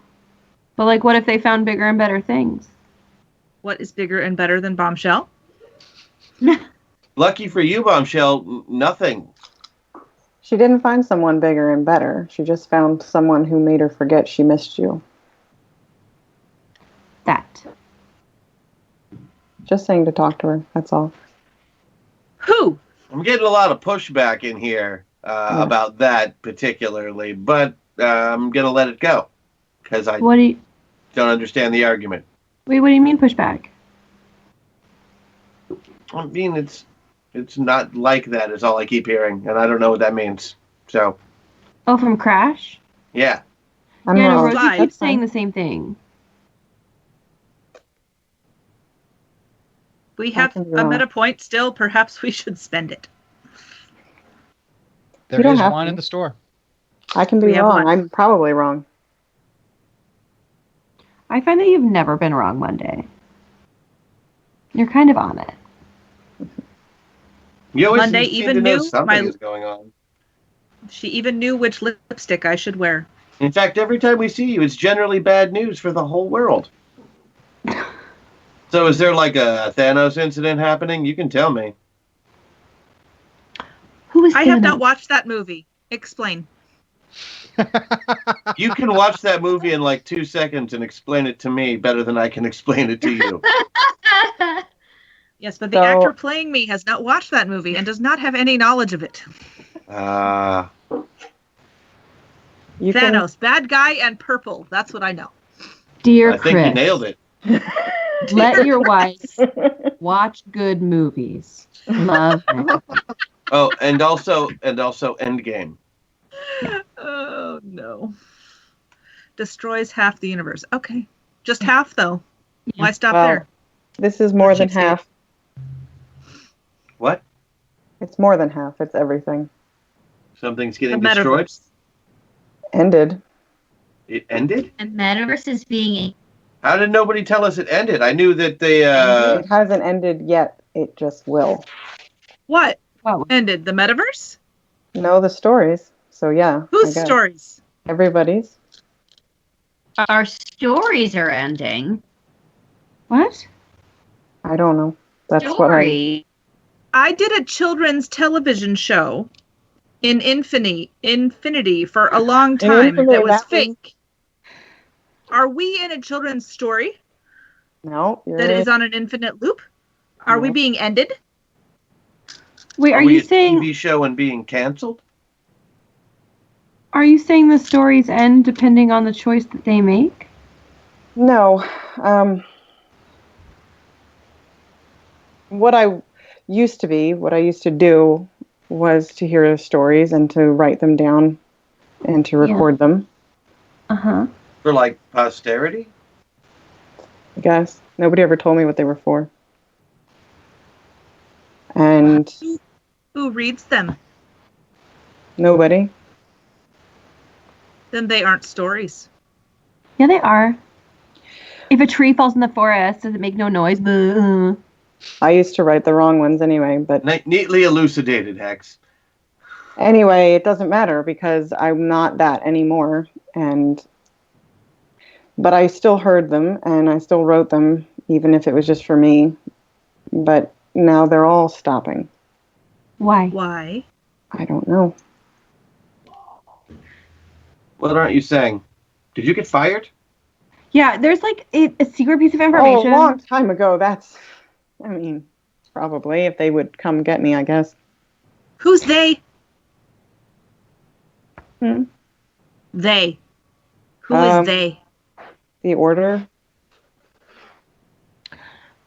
Speaker 16: But like what if they found bigger and better things?
Speaker 18: What is bigger and better than Bombshell?
Speaker 17: Lucky for you, Bombshell, nothing.
Speaker 21: She didn't find someone bigger and better. She just found someone who made her forget she missed you.
Speaker 16: That.
Speaker 21: Just saying to talk to her, that's all.
Speaker 18: Who?
Speaker 17: I'm getting a lot of pushback in here about that particularly, but I'm going to let it go because I don't understand the argument.
Speaker 16: Wait, what do you mean pushback?
Speaker 17: I mean, it's not like that is all I keep hearing, and I don't know what that means. So.
Speaker 16: Oh, from Crash?
Speaker 17: Yeah.
Speaker 16: No, Rosie keeps saying the same thing.
Speaker 18: We have a meta point still. Perhaps we should spend it.
Speaker 15: There is one in the store.
Speaker 21: I can be wrong. I'm probably wrong.
Speaker 16: I find that you've never been wrong Monday. You're kind of on it.
Speaker 17: You always
Speaker 18: Monday
Speaker 17: seem
Speaker 18: even
Speaker 17: to know
Speaker 18: knew
Speaker 17: something is going on.
Speaker 18: She even knew which lipstick I should wear.
Speaker 17: In fact, every time we see you, it's generally bad news for the whole world. So is there like a Thanos incident happening? You can tell me.
Speaker 16: Who is
Speaker 18: I have not watched that movie. Explain.
Speaker 17: You can watch that movie in like 2 seconds and explain it to me better than I can explain it to you.
Speaker 18: Yes, but the actor playing me has not watched that movie and does not have any knowledge of it. Thanos, bad guy and purple. That's what I know.
Speaker 16: Dear
Speaker 17: I
Speaker 16: Chris.
Speaker 17: think you nailed it.
Speaker 16: Let your wife watch good movies. Love it.
Speaker 17: Oh, and also Endgame.
Speaker 18: Oh, no. Destroys half the universe. Okay. Just half, though. Why stop there?
Speaker 21: This is more than half.
Speaker 17: What?
Speaker 21: It's more than half. It's everything.
Speaker 17: Something's getting destroyed?
Speaker 21: Ended.
Speaker 17: It ended?
Speaker 2: And Metaverse is being...
Speaker 17: How did nobody tell us it ended? I knew that they...
Speaker 21: It hasn't ended yet. It just will.
Speaker 18: What? Ended? The Metaverse?
Speaker 21: No, the stories. So yeah.
Speaker 18: Whose stories?
Speaker 21: Everybody's.
Speaker 2: Our stories are ending.
Speaker 16: What?
Speaker 21: I don't know. That's
Speaker 2: Story.
Speaker 18: I did a children's television show in Infinity for a long time that was fake. Are we in a children's story?
Speaker 21: No.
Speaker 18: That is on an infinite loop? Are we being ended?
Speaker 16: Wait,
Speaker 17: are
Speaker 16: you
Speaker 17: we
Speaker 16: saying...
Speaker 17: a TV show and being canceled?
Speaker 16: Are you saying the stories end depending on the choice that they make?
Speaker 21: No. What I used to do was to hear stories and to write them down and to record them.
Speaker 16: Uh-huh.
Speaker 17: For, like, posterity?
Speaker 21: I guess. Nobody ever told me what they were for. And
Speaker 18: Who reads them?
Speaker 21: nobody.
Speaker 18: Then they aren't stories.
Speaker 16: Yeah, they are. If a tree falls in the forest, does it make no noise? Boo.
Speaker 21: I used to write the wrong ones anyway, but
Speaker 17: Neatly elucidated, Hex.
Speaker 21: anyway, it doesn't matter because I'm not that anymore. But I still heard them and I still wrote them, even if it was just for me. But now they're all stopping.
Speaker 16: Why?
Speaker 18: Why?
Speaker 21: I don't know.
Speaker 17: What aren't you saying? Did you get fired?
Speaker 16: Yeah, there's like a secret piece of
Speaker 21: Oh,
Speaker 16: information.
Speaker 21: a long time ago. Probably if they would come get me, I guess.
Speaker 18: Who's they?
Speaker 21: Hmm?
Speaker 18: They. Who is they?
Speaker 21: The Order.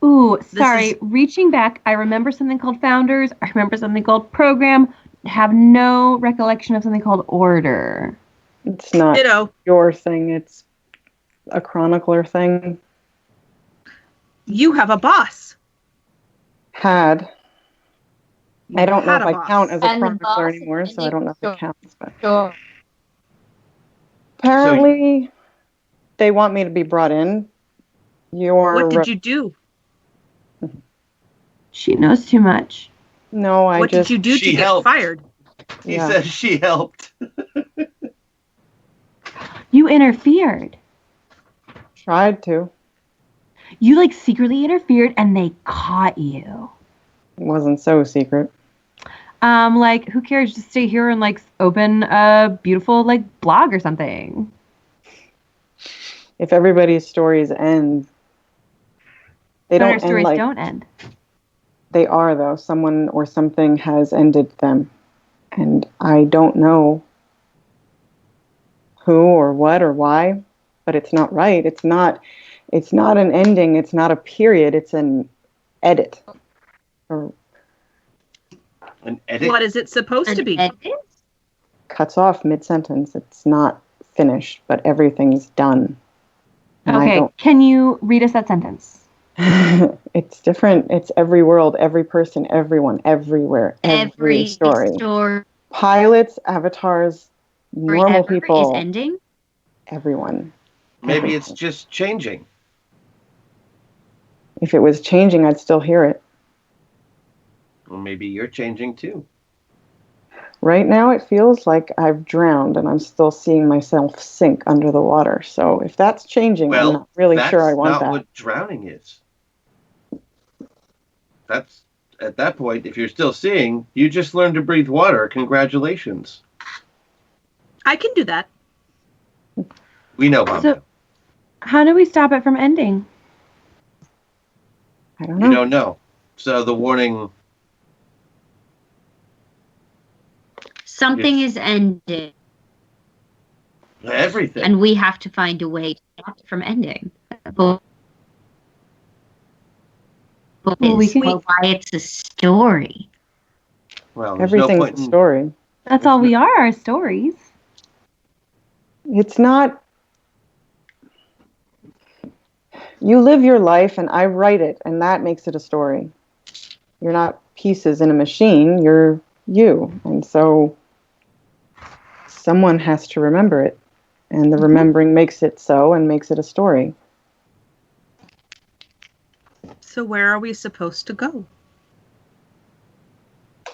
Speaker 16: Ooh, sorry. Reaching back, I remember something called Founders. I remember something called Program. I have no recollection of something called Order.
Speaker 21: It's not
Speaker 18: Ditto.
Speaker 21: your thing. It's a chronicler thing.
Speaker 18: You have a boss.
Speaker 21: Had. I don't know
Speaker 18: had
Speaker 21: if
Speaker 18: a
Speaker 21: I
Speaker 18: boss.
Speaker 21: count as a
Speaker 19: And the
Speaker 21: chronicler
Speaker 19: boss
Speaker 21: anymore, so I don't know if it counts. But
Speaker 19: Sure.
Speaker 21: apparently, they want me to be brought in.
Speaker 18: What did you do?
Speaker 16: She knows too much.
Speaker 21: No,
Speaker 18: What did you do to get fired?
Speaker 17: He says she helped.
Speaker 16: You interfered.
Speaker 21: Tried to.
Speaker 16: You like secretly interfered and they caught you.
Speaker 21: It wasn't so secret.
Speaker 16: Like who cares? Just stay here and like open a beautiful like blog or something.
Speaker 21: If everybody's stories end, they
Speaker 16: But
Speaker 21: don't
Speaker 16: our
Speaker 21: end
Speaker 16: stories
Speaker 21: like
Speaker 16: don't end.
Speaker 21: they are, though. Someone or something has ended them, and I don't know who or what or why, but it's not right. It's not an ending. It's not a period. It's an edit. Or
Speaker 17: an edit?
Speaker 18: What is it supposed to be?
Speaker 21: cuts off mid-sentence. It's not finished, but everything's done. And I
Speaker 16: Okay,
Speaker 21: don't.
Speaker 16: can you read us that sentence?
Speaker 21: It's different. It's every world, every person, everyone, everywhere, every story. Pilots, avatars, normal people.
Speaker 2: Is ending?
Speaker 21: Everyone.
Speaker 17: Maybe it's just changing.
Speaker 21: If it was changing, I'd still hear it.
Speaker 17: Well, maybe you're changing too.
Speaker 21: Right now, it feels like I've drowned and I'm still seeing myself sink under the water. So if that's changing, I'm not really sure I want
Speaker 17: that's
Speaker 21: that.
Speaker 17: not what drowning is. That's, at that point, if you're still seeing, you just learned to breathe water. Congratulations.
Speaker 18: I can do that.
Speaker 17: We know, Bob.
Speaker 16: So, how do we stop it from ending?
Speaker 21: I don't know.
Speaker 17: You don't know. So the warning...
Speaker 2: Something is ended.
Speaker 17: Everything.
Speaker 2: And we have to find a way to stop it from ending. But why it's a story.
Speaker 17: Well, there's
Speaker 21: Everything's
Speaker 17: no point
Speaker 21: a story.
Speaker 16: That's all we are stories.
Speaker 21: It's not. You live your life and I write it, and that makes it a story. You're not pieces in a machine, you're you. And so someone has to remember it. And the remembering makes it so and makes it a story.
Speaker 18: So where are we supposed to go?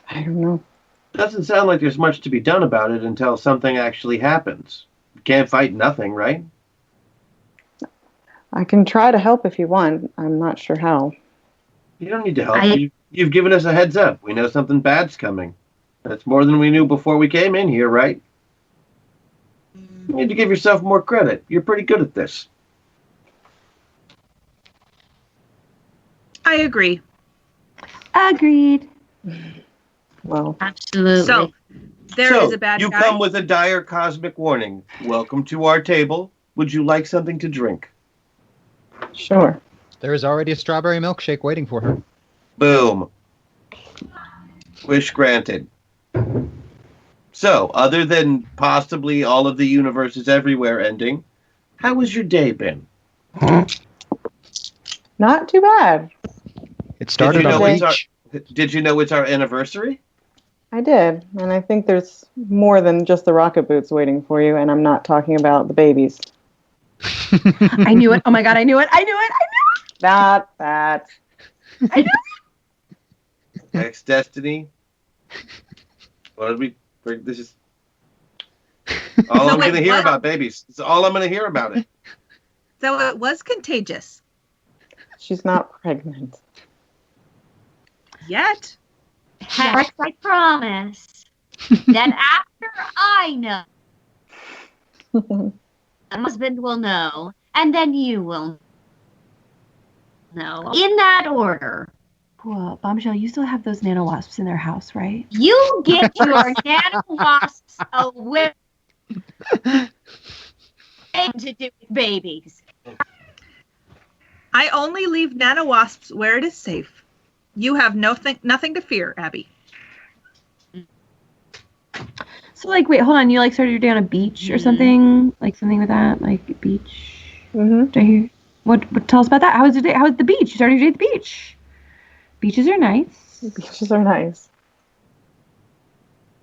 Speaker 21: I don't know.
Speaker 17: Doesn't sound like there's much to be done about it until something actually happens. You can't fight nothing, right?
Speaker 21: I can try to help if you want. I'm not sure how.
Speaker 17: You don't need to help. You've given us a heads up. We know something bad's coming. That's more than we knew before we came in here, right? You need to give yourself more credit. You're pretty good at this.
Speaker 18: I agree.
Speaker 16: Agreed.
Speaker 21: Well,
Speaker 2: absolutely.
Speaker 18: So there is a bad
Speaker 17: you
Speaker 18: guy.
Speaker 17: come with a dire cosmic warning. Welcome to our table. Would you like something to drink?
Speaker 21: Sure.
Speaker 15: There is already a strawberry milkshake waiting for her.
Speaker 17: Boom. Wish granted. So, other than possibly all of the universes everywhere ending, how has your day been?
Speaker 21: Not too bad.
Speaker 15: It started on a beach.
Speaker 17: Did you know it's our anniversary?
Speaker 21: I did, and I think there's more than just the rocket boots waiting for you, and I'm not talking about the babies.
Speaker 16: I knew it. Oh my god, I knew it. I knew it. I knew it.
Speaker 21: Not that.
Speaker 16: I knew it.
Speaker 17: Ex Destiny. What did we? This is all I'm going to hear about babies. It's all I'm going to hear about it.
Speaker 18: So it was contagious.
Speaker 21: She's not pregnant.
Speaker 18: Yet.
Speaker 2: Hex, I promise. Then after I know, my husband will know, and then you will know. In that order.
Speaker 16: Cool. Bombshell, you still have those nano wasps in their house, right?
Speaker 2: You get your nano wasps away to do with babies.
Speaker 18: I only leave nano wasps where it is safe. You have nothing to fear, Abby.
Speaker 16: So, like, wait, hold on. You, like, started your day on a beach or something? Like, something with that? Like, beach?
Speaker 21: Mm-hmm.
Speaker 16: Did I hear? What? Tell us about that. How was your day? How was the beach? You started your day at the beach. Beaches are nice.
Speaker 21: Beaches are nice.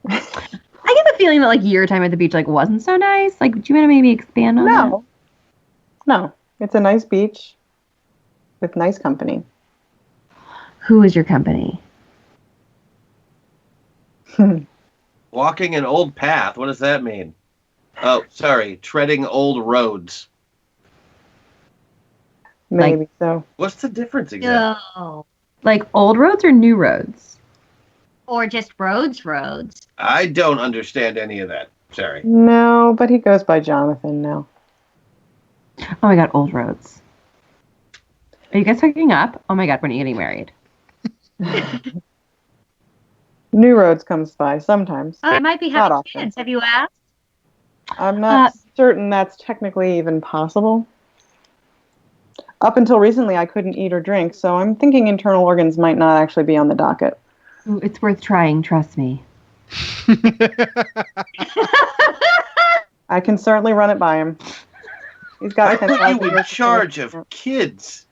Speaker 16: I get the feeling that, like, your time at the beach, like, wasn't so nice. Like, do you want to maybe expand on that?
Speaker 21: No. It's a nice beach with nice company.
Speaker 16: Who is your company?
Speaker 17: Walking an old path. What does that mean? Oh, sorry. Treading old roads.
Speaker 21: Maybe so.
Speaker 17: What's the difference again?
Speaker 2: No.
Speaker 16: Like, old roads or new roads?
Speaker 2: Or just roads.
Speaker 17: I don't understand any of that. Sorry.
Speaker 21: No, but he goes by Jonathan now.
Speaker 16: Oh my god, old roads. Are you guys hooking up? Oh my god, when are you getting married?
Speaker 21: New Roads comes by sometimes.
Speaker 2: I might be
Speaker 21: Not
Speaker 2: having
Speaker 21: often.
Speaker 2: kids. Have you asked?
Speaker 21: I'm not certain that's technically even possible. Up until recently, I couldn't eat or drink, so I'm thinking internal organs might not actually be on the docket.
Speaker 16: Ooh, it's worth trying, trust me.
Speaker 21: I can certainly run it by him. He's got
Speaker 17: I put
Speaker 21: 10,000
Speaker 17: you in charge of kids.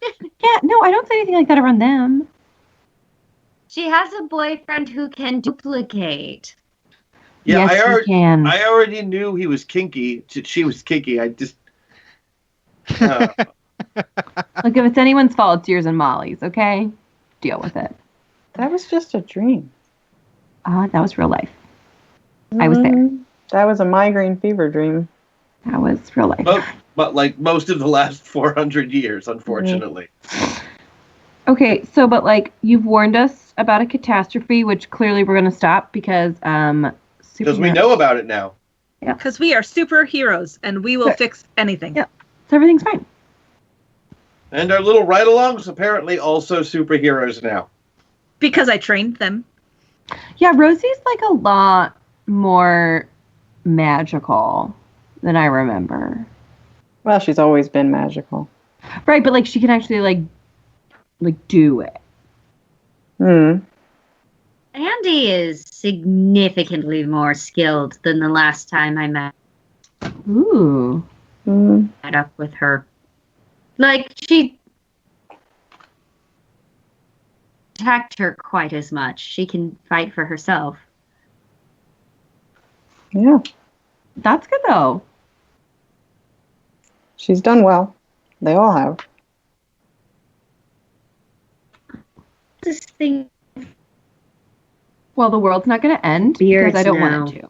Speaker 16: Yeah, no, I don't say anything like that around them.
Speaker 2: She has a boyfriend who can duplicate.
Speaker 17: Yeah,
Speaker 16: Yes, he can.
Speaker 17: I already knew he was kinky. She was kinky. I just.
Speaker 16: Look, if it's anyone's fault, it's yours and Molly's, okay? Deal with it.
Speaker 21: That was just a dream.
Speaker 16: That was real life. I was there.
Speaker 21: That was a migraine fever dream.
Speaker 16: That was real life.
Speaker 17: But like most of the last 400 years, unfortunately.
Speaker 16: Okay, so, but like, you've warned us about a catastrophe, which clearly we're going to stop because,
Speaker 17: Because we know about it now.
Speaker 16: Yeah.
Speaker 18: Because we are superheroes and we will fix anything.
Speaker 16: Yeah. So everything's fine.
Speaker 17: And our little ride-alongs apparently also superheroes now.
Speaker 18: Because I trained them.
Speaker 16: Yeah, Rosie's like a lot more magical than I remember.
Speaker 21: Well, she's always been magical.
Speaker 16: Right, but like she can actually like do it.
Speaker 2: Andi is significantly more skilled than the last time I met up with her. Like, she attacked her quite as much. She can fight for herself.
Speaker 21: Yeah.
Speaker 16: That's good, though.
Speaker 21: She's done well. They all have.
Speaker 2: This thing.
Speaker 16: Well, the world's not going to end
Speaker 2: Beards
Speaker 16: because I don't want it to.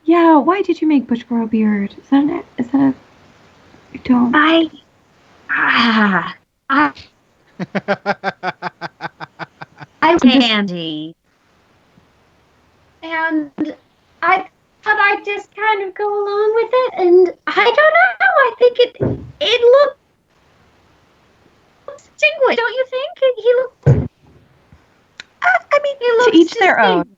Speaker 16: Yeah, why did you make Butch grow a beard? Is that you don't?
Speaker 2: I Andi. And I thought I'd just kind of go along with it, and I don't know. I think it looked distinguished, don't you think? He looked.
Speaker 16: I mean, to each their own.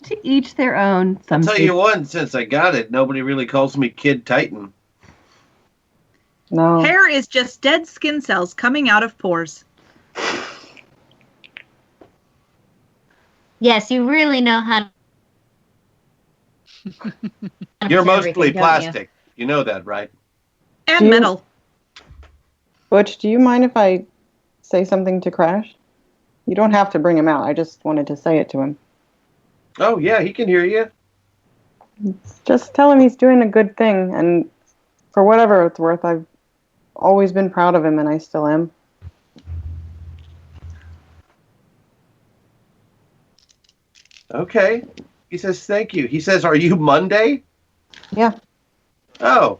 Speaker 16: To each their own.
Speaker 17: I'll tell you one, since I got it, nobody really calls me Kid Titan.
Speaker 21: No.
Speaker 18: Hair is just dead skin cells coming out of pores.
Speaker 2: Yes, you really know how to.
Speaker 17: You're mostly
Speaker 2: everything, don't you?
Speaker 17: plastic. You know that, right?
Speaker 18: And
Speaker 21: Do you-
Speaker 18: metal.
Speaker 21: Butch, do you mind if I say something to Crash? You don't have to bring him out. I just wanted to say it to him.
Speaker 17: Oh, yeah, he can hear you.
Speaker 21: Just tell him he's doing a good thing, and for whatever it's worth, I've always been proud of him, and I still am.
Speaker 17: Okay. He says thank you. He says, are you Monday?
Speaker 21: Yeah.
Speaker 17: Oh.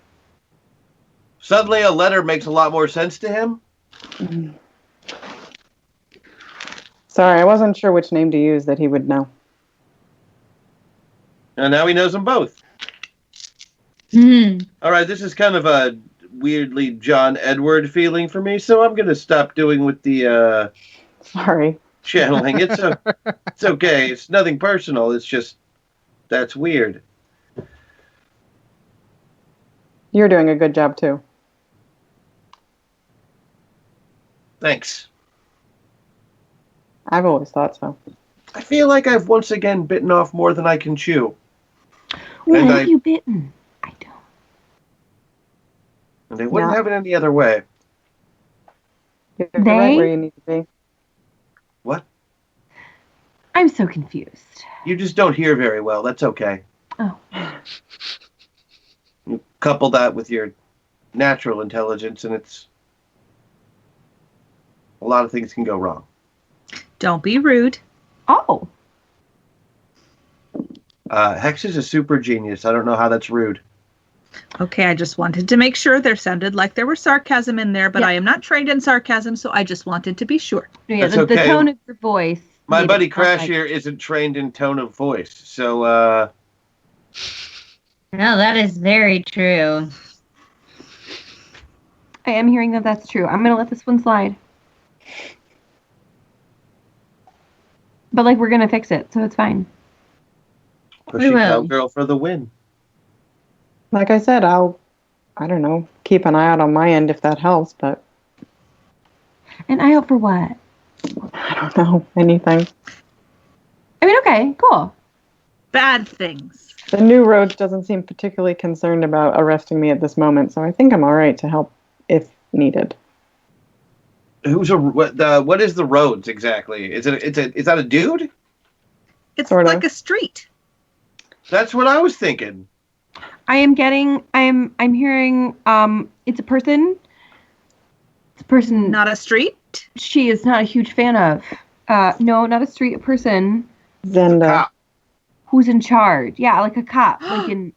Speaker 17: Suddenly a letter makes a lot more sense to him?
Speaker 21: Sorry, I wasn't sure which name to use that he would know.
Speaker 17: And now he knows them both. All right, this is kind of a weirdly John Edward feeling for me, so I'm going to stop doing with the
Speaker 21: Sorry.
Speaker 17: channeling. It's okay. It's nothing personal. It's just that's weird.
Speaker 21: You're doing a good job, too.
Speaker 17: Thanks.
Speaker 21: I've always thought so.
Speaker 17: I feel like I've once again bitten off more than I can chew.
Speaker 16: What
Speaker 17: And
Speaker 16: have you bitten?
Speaker 17: And they wouldn't have it any other way.
Speaker 21: You're right where you need to be.
Speaker 17: What?
Speaker 16: I'm so confused.
Speaker 17: You just don't hear very well. That's okay.
Speaker 16: Oh.
Speaker 17: You couple that with your natural intelligence, and it's a lot of things can go wrong.
Speaker 18: Don't be rude.
Speaker 16: Oh.
Speaker 17: Hex is a super genius. I don't know how that's rude.
Speaker 18: Okay, I just wanted to make sure. There sounded like there was sarcasm in there, but I am not trained in sarcasm, so I just wanted to be sure.
Speaker 16: Yeah,
Speaker 17: That's
Speaker 16: the
Speaker 17: okay.
Speaker 16: tone of your voice.
Speaker 17: My
Speaker 16: made
Speaker 17: buddy
Speaker 16: it sound
Speaker 17: Crash
Speaker 16: like-
Speaker 17: here isn't trained in tone of voice, so
Speaker 2: No, that is very true.
Speaker 16: I am hearing that that's true. I'm going to let this one slide. But, like, we're going to fix it, so it's fine.
Speaker 17: pushy cowgirl for the win.
Speaker 21: Like I said, I don't know, keep an eye out on my end if that helps, but
Speaker 16: An eye out for what?
Speaker 21: I don't know, anything.
Speaker 16: I mean, okay, cool.
Speaker 18: Bad things.
Speaker 21: The new Rhodes doesn't seem particularly concerned about arresting me at this moment, so I think I'm all right to help if needed.
Speaker 17: What is the Rhodes exactly? Is that a dude?
Speaker 18: It's
Speaker 21: Sorta.
Speaker 18: like a street.
Speaker 17: That's what I was thinking.
Speaker 16: I'm hearing, it's a person. It's a person.
Speaker 18: Not a street?
Speaker 16: She is not a huge fan of. No, not a street, a person.
Speaker 21: Zenda.
Speaker 16: Who's in charge. Yeah, like a cop. Like in.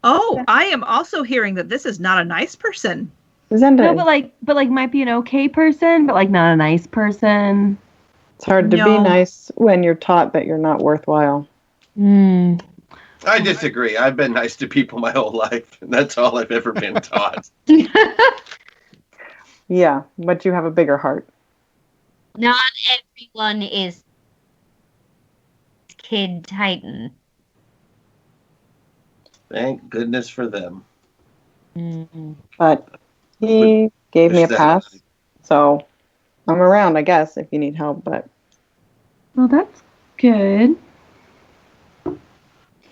Speaker 18: Oh, I am also hearing that this is not a nice person.
Speaker 21: Zenda.
Speaker 16: No, but like might be an okay person, but like not a nice person.
Speaker 21: It's hard to be nice when you're taught that you're not worthwhile.
Speaker 17: I disagree. I've been nice to people my whole life, and that's all I've ever been taught.
Speaker 21: Yeah, but you have a bigger heart.
Speaker 2: Not everyone is Kid Titan.
Speaker 17: Thank goodness for them.
Speaker 21: But he gave me a
Speaker 17: Push that
Speaker 21: pass, so I'm around, I guess, if you need help, but
Speaker 16: Well, that's good.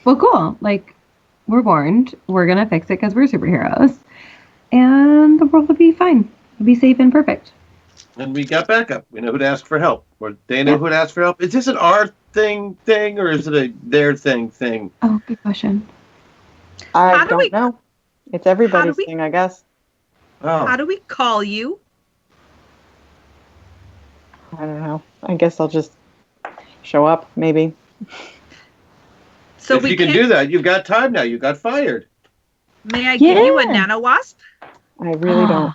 Speaker 16: Well, cool. Like, we're warned. We're going to fix it because we're superheroes. And the world will be fine. It'll be safe and perfect.
Speaker 17: And we got backup. We know who to ask for help. Or they know who to ask for help. Is this an our thing, or is it a their thing?
Speaker 16: Oh, good question.
Speaker 21: I don't know. It's everybody's thing, I guess.
Speaker 17: Oh.
Speaker 18: How do we call you?
Speaker 21: I don't know. I guess I'll just show up, maybe.
Speaker 18: So
Speaker 17: if you can do that, you've got time now. You got fired.
Speaker 18: May I give you a nano wasp?
Speaker 21: I really don't.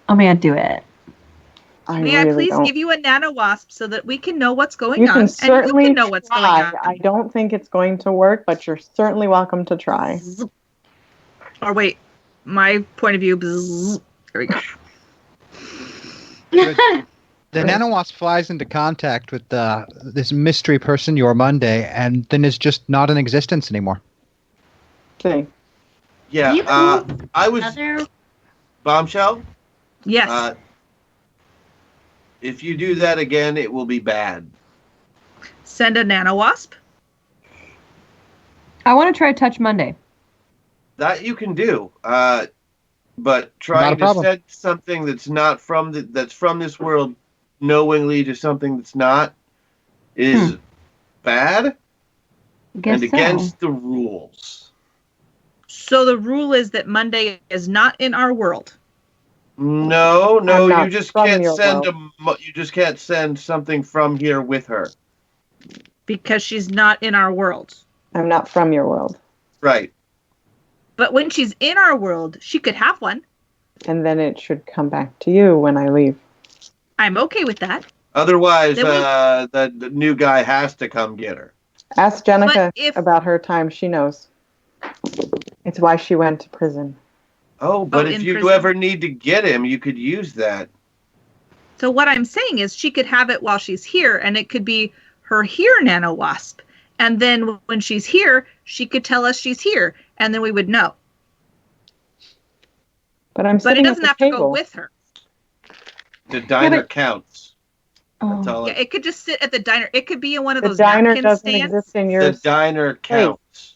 Speaker 16: Oh, may I do it?
Speaker 18: May I please give you a nano wasp so that we can know what's going
Speaker 21: You
Speaker 18: on
Speaker 21: can
Speaker 18: and you
Speaker 21: certainly
Speaker 18: can know what's going
Speaker 21: try.
Speaker 18: on?
Speaker 21: I don't think it's going to work, but you're certainly welcome to try.
Speaker 18: Or wait, my point of view. Bzzz. There we go.
Speaker 15: The nanowasp flies into contact with this mystery person, your Monday, and then is just not in existence anymore.
Speaker 21: See.
Speaker 17: Yeah, I was Bombshell.
Speaker 18: Yes.
Speaker 17: If you do that again, it will be bad.
Speaker 18: Send a nanowasp.
Speaker 16: I want to try Touch Monday.
Speaker 17: That you can do. But trying to send something that's not from from this world knowingly to something that's not is bad and against the rules.
Speaker 18: So the rule is that Monday is not in our world.
Speaker 17: No, you just can't send you just can't send something from here with her.
Speaker 18: Because she's not in our world.
Speaker 21: I'm not from your world.
Speaker 17: Right.
Speaker 18: But when she's in our world, she could have one.
Speaker 21: And then it should come back to you when I leave.
Speaker 18: I'm okay with that.
Speaker 17: Otherwise, the new guy has to come get her.
Speaker 21: Ask Jenika about her time. She knows. It's why she went to prison.
Speaker 17: Oh, but if you ever need to get him, you could use that.
Speaker 18: So what I'm saying is she could have it while she's here, and it could be her here nanowasp. And then when she's here, she could tell us she's here, and then we would know.
Speaker 21: But it
Speaker 18: doesn't have to go with her.
Speaker 17: The diner counts. That's all
Speaker 18: Yeah, it could just sit at the diner. It could be in one of those
Speaker 21: diner
Speaker 18: napkin
Speaker 21: doesn't
Speaker 18: stands.
Speaker 21: exist in yours.
Speaker 17: The diner counts.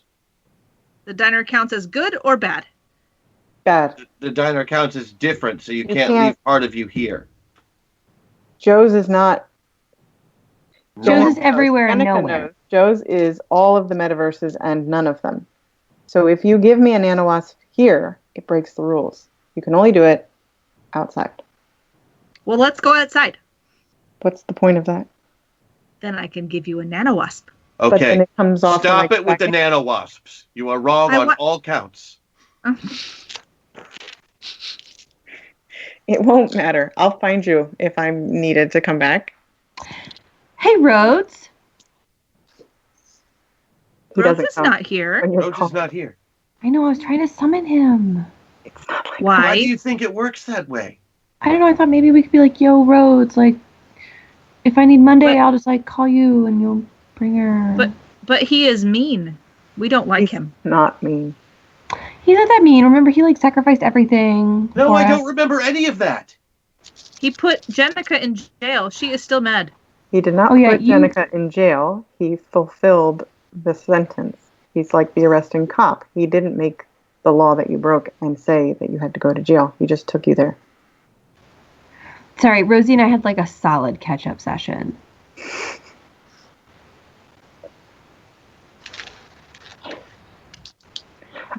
Speaker 18: The diner counts as good or bad?
Speaker 21: Bad.
Speaker 17: The diner counts as different, so you can't leave part of you here.
Speaker 21: Joe's is not.
Speaker 16: Joe's is everywhere and
Speaker 21: Jenika
Speaker 16: nowhere.
Speaker 21: knows. Joe's is all of the metaverses and none of them. So if you give me a nanowasp here, it breaks the rules. You can only do it outside.
Speaker 18: Well, let's go outside.
Speaker 21: What's the point of that?
Speaker 18: Then I can give you a nanowasp.
Speaker 21: But
Speaker 17: Okay.
Speaker 21: then it comes off
Speaker 17: Stop
Speaker 21: in
Speaker 17: it with the nanowasps. You are wrong on all counts.
Speaker 21: It won't matter. I'll find you if I'm needed to come back.
Speaker 16: Hey, Rhodes.
Speaker 18: Rhodes is not here.
Speaker 17: Roach is not here.
Speaker 16: I know, I was trying to summon him.
Speaker 17: Why do you think it works that way?
Speaker 16: I don't know, I thought maybe we could be like, yo, Rhodes, like, if I need Monday, I'll just, like, call you and you'll bring her.
Speaker 18: But he is mean. We don't like him.
Speaker 21: Not mean.
Speaker 16: He's not that mean. Remember, he, like, sacrificed everything.
Speaker 17: No,
Speaker 16: for
Speaker 17: I
Speaker 16: us.
Speaker 17: don't remember any of that.
Speaker 18: He put Jenika in jail. She is still mad.
Speaker 21: He did not put Jenika in jail. He fulfilled the sentence. He's like the arresting cop. He didn't make the law that you broke and say that you had to go to jail. He just took you there.
Speaker 16: Sorry, Rosie and I had, like, a solid catch-up session.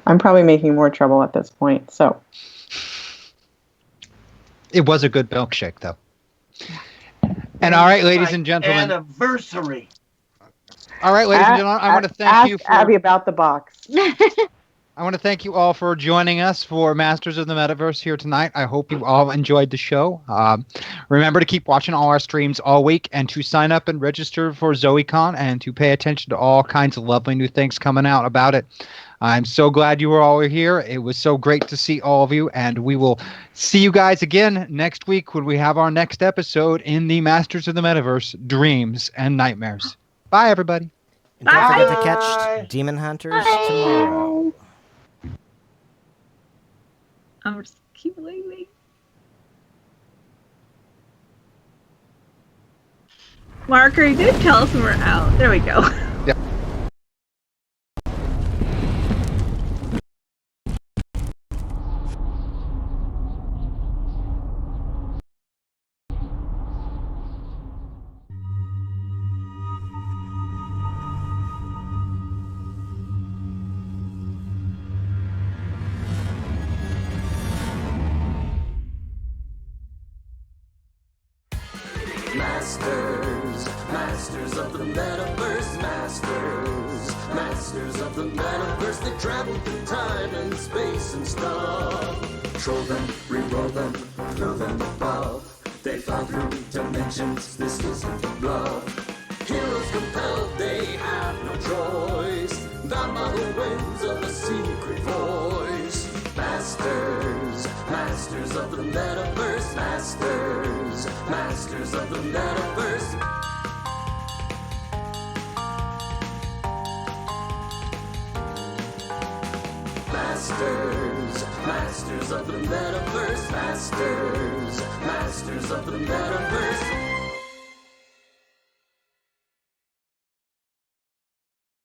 Speaker 21: I'm probably making more trouble at this point, so.
Speaker 15: It was a good milkshake, though. And all right, ladies and gentlemen.
Speaker 17: Anniversary.
Speaker 15: All right, ladies and gentlemen, I want to thank you for
Speaker 21: Abby about the box.
Speaker 15: I want to thank you all for joining us for Masters of the Metaverse here tonight. I hope you all enjoyed the show. Remember to keep watching all our streams all week and to sign up and register for ZoeCon and to pay attention to all kinds of lovely new things coming out about it. I'm so glad you were all here. It was so great to see all of you, and we will see you guys again next week when we have our next episode in the Masters of the Metaverse, Dreams and Nightmares. Bye, everybody.
Speaker 5: And don't forget to catch Demon Hunters tomorrow.
Speaker 18: I'm just keep waiting. Marker, you did tell us when we're out. There we go.
Speaker 15: Yep.
Speaker 1: Masters of the Metaverse, Masters of the Metaverse, they travel through time and space and stuff. Troll them, re-roll them, throw them above. They fly through dimensions, this isn't a bluff. Heroes compelled, they have no choice. Bound by the winds of a secret voice. Masters of the Metaverse, Masters of the Metaverse. Masters of the Metaverse, Masters of the Metaverse.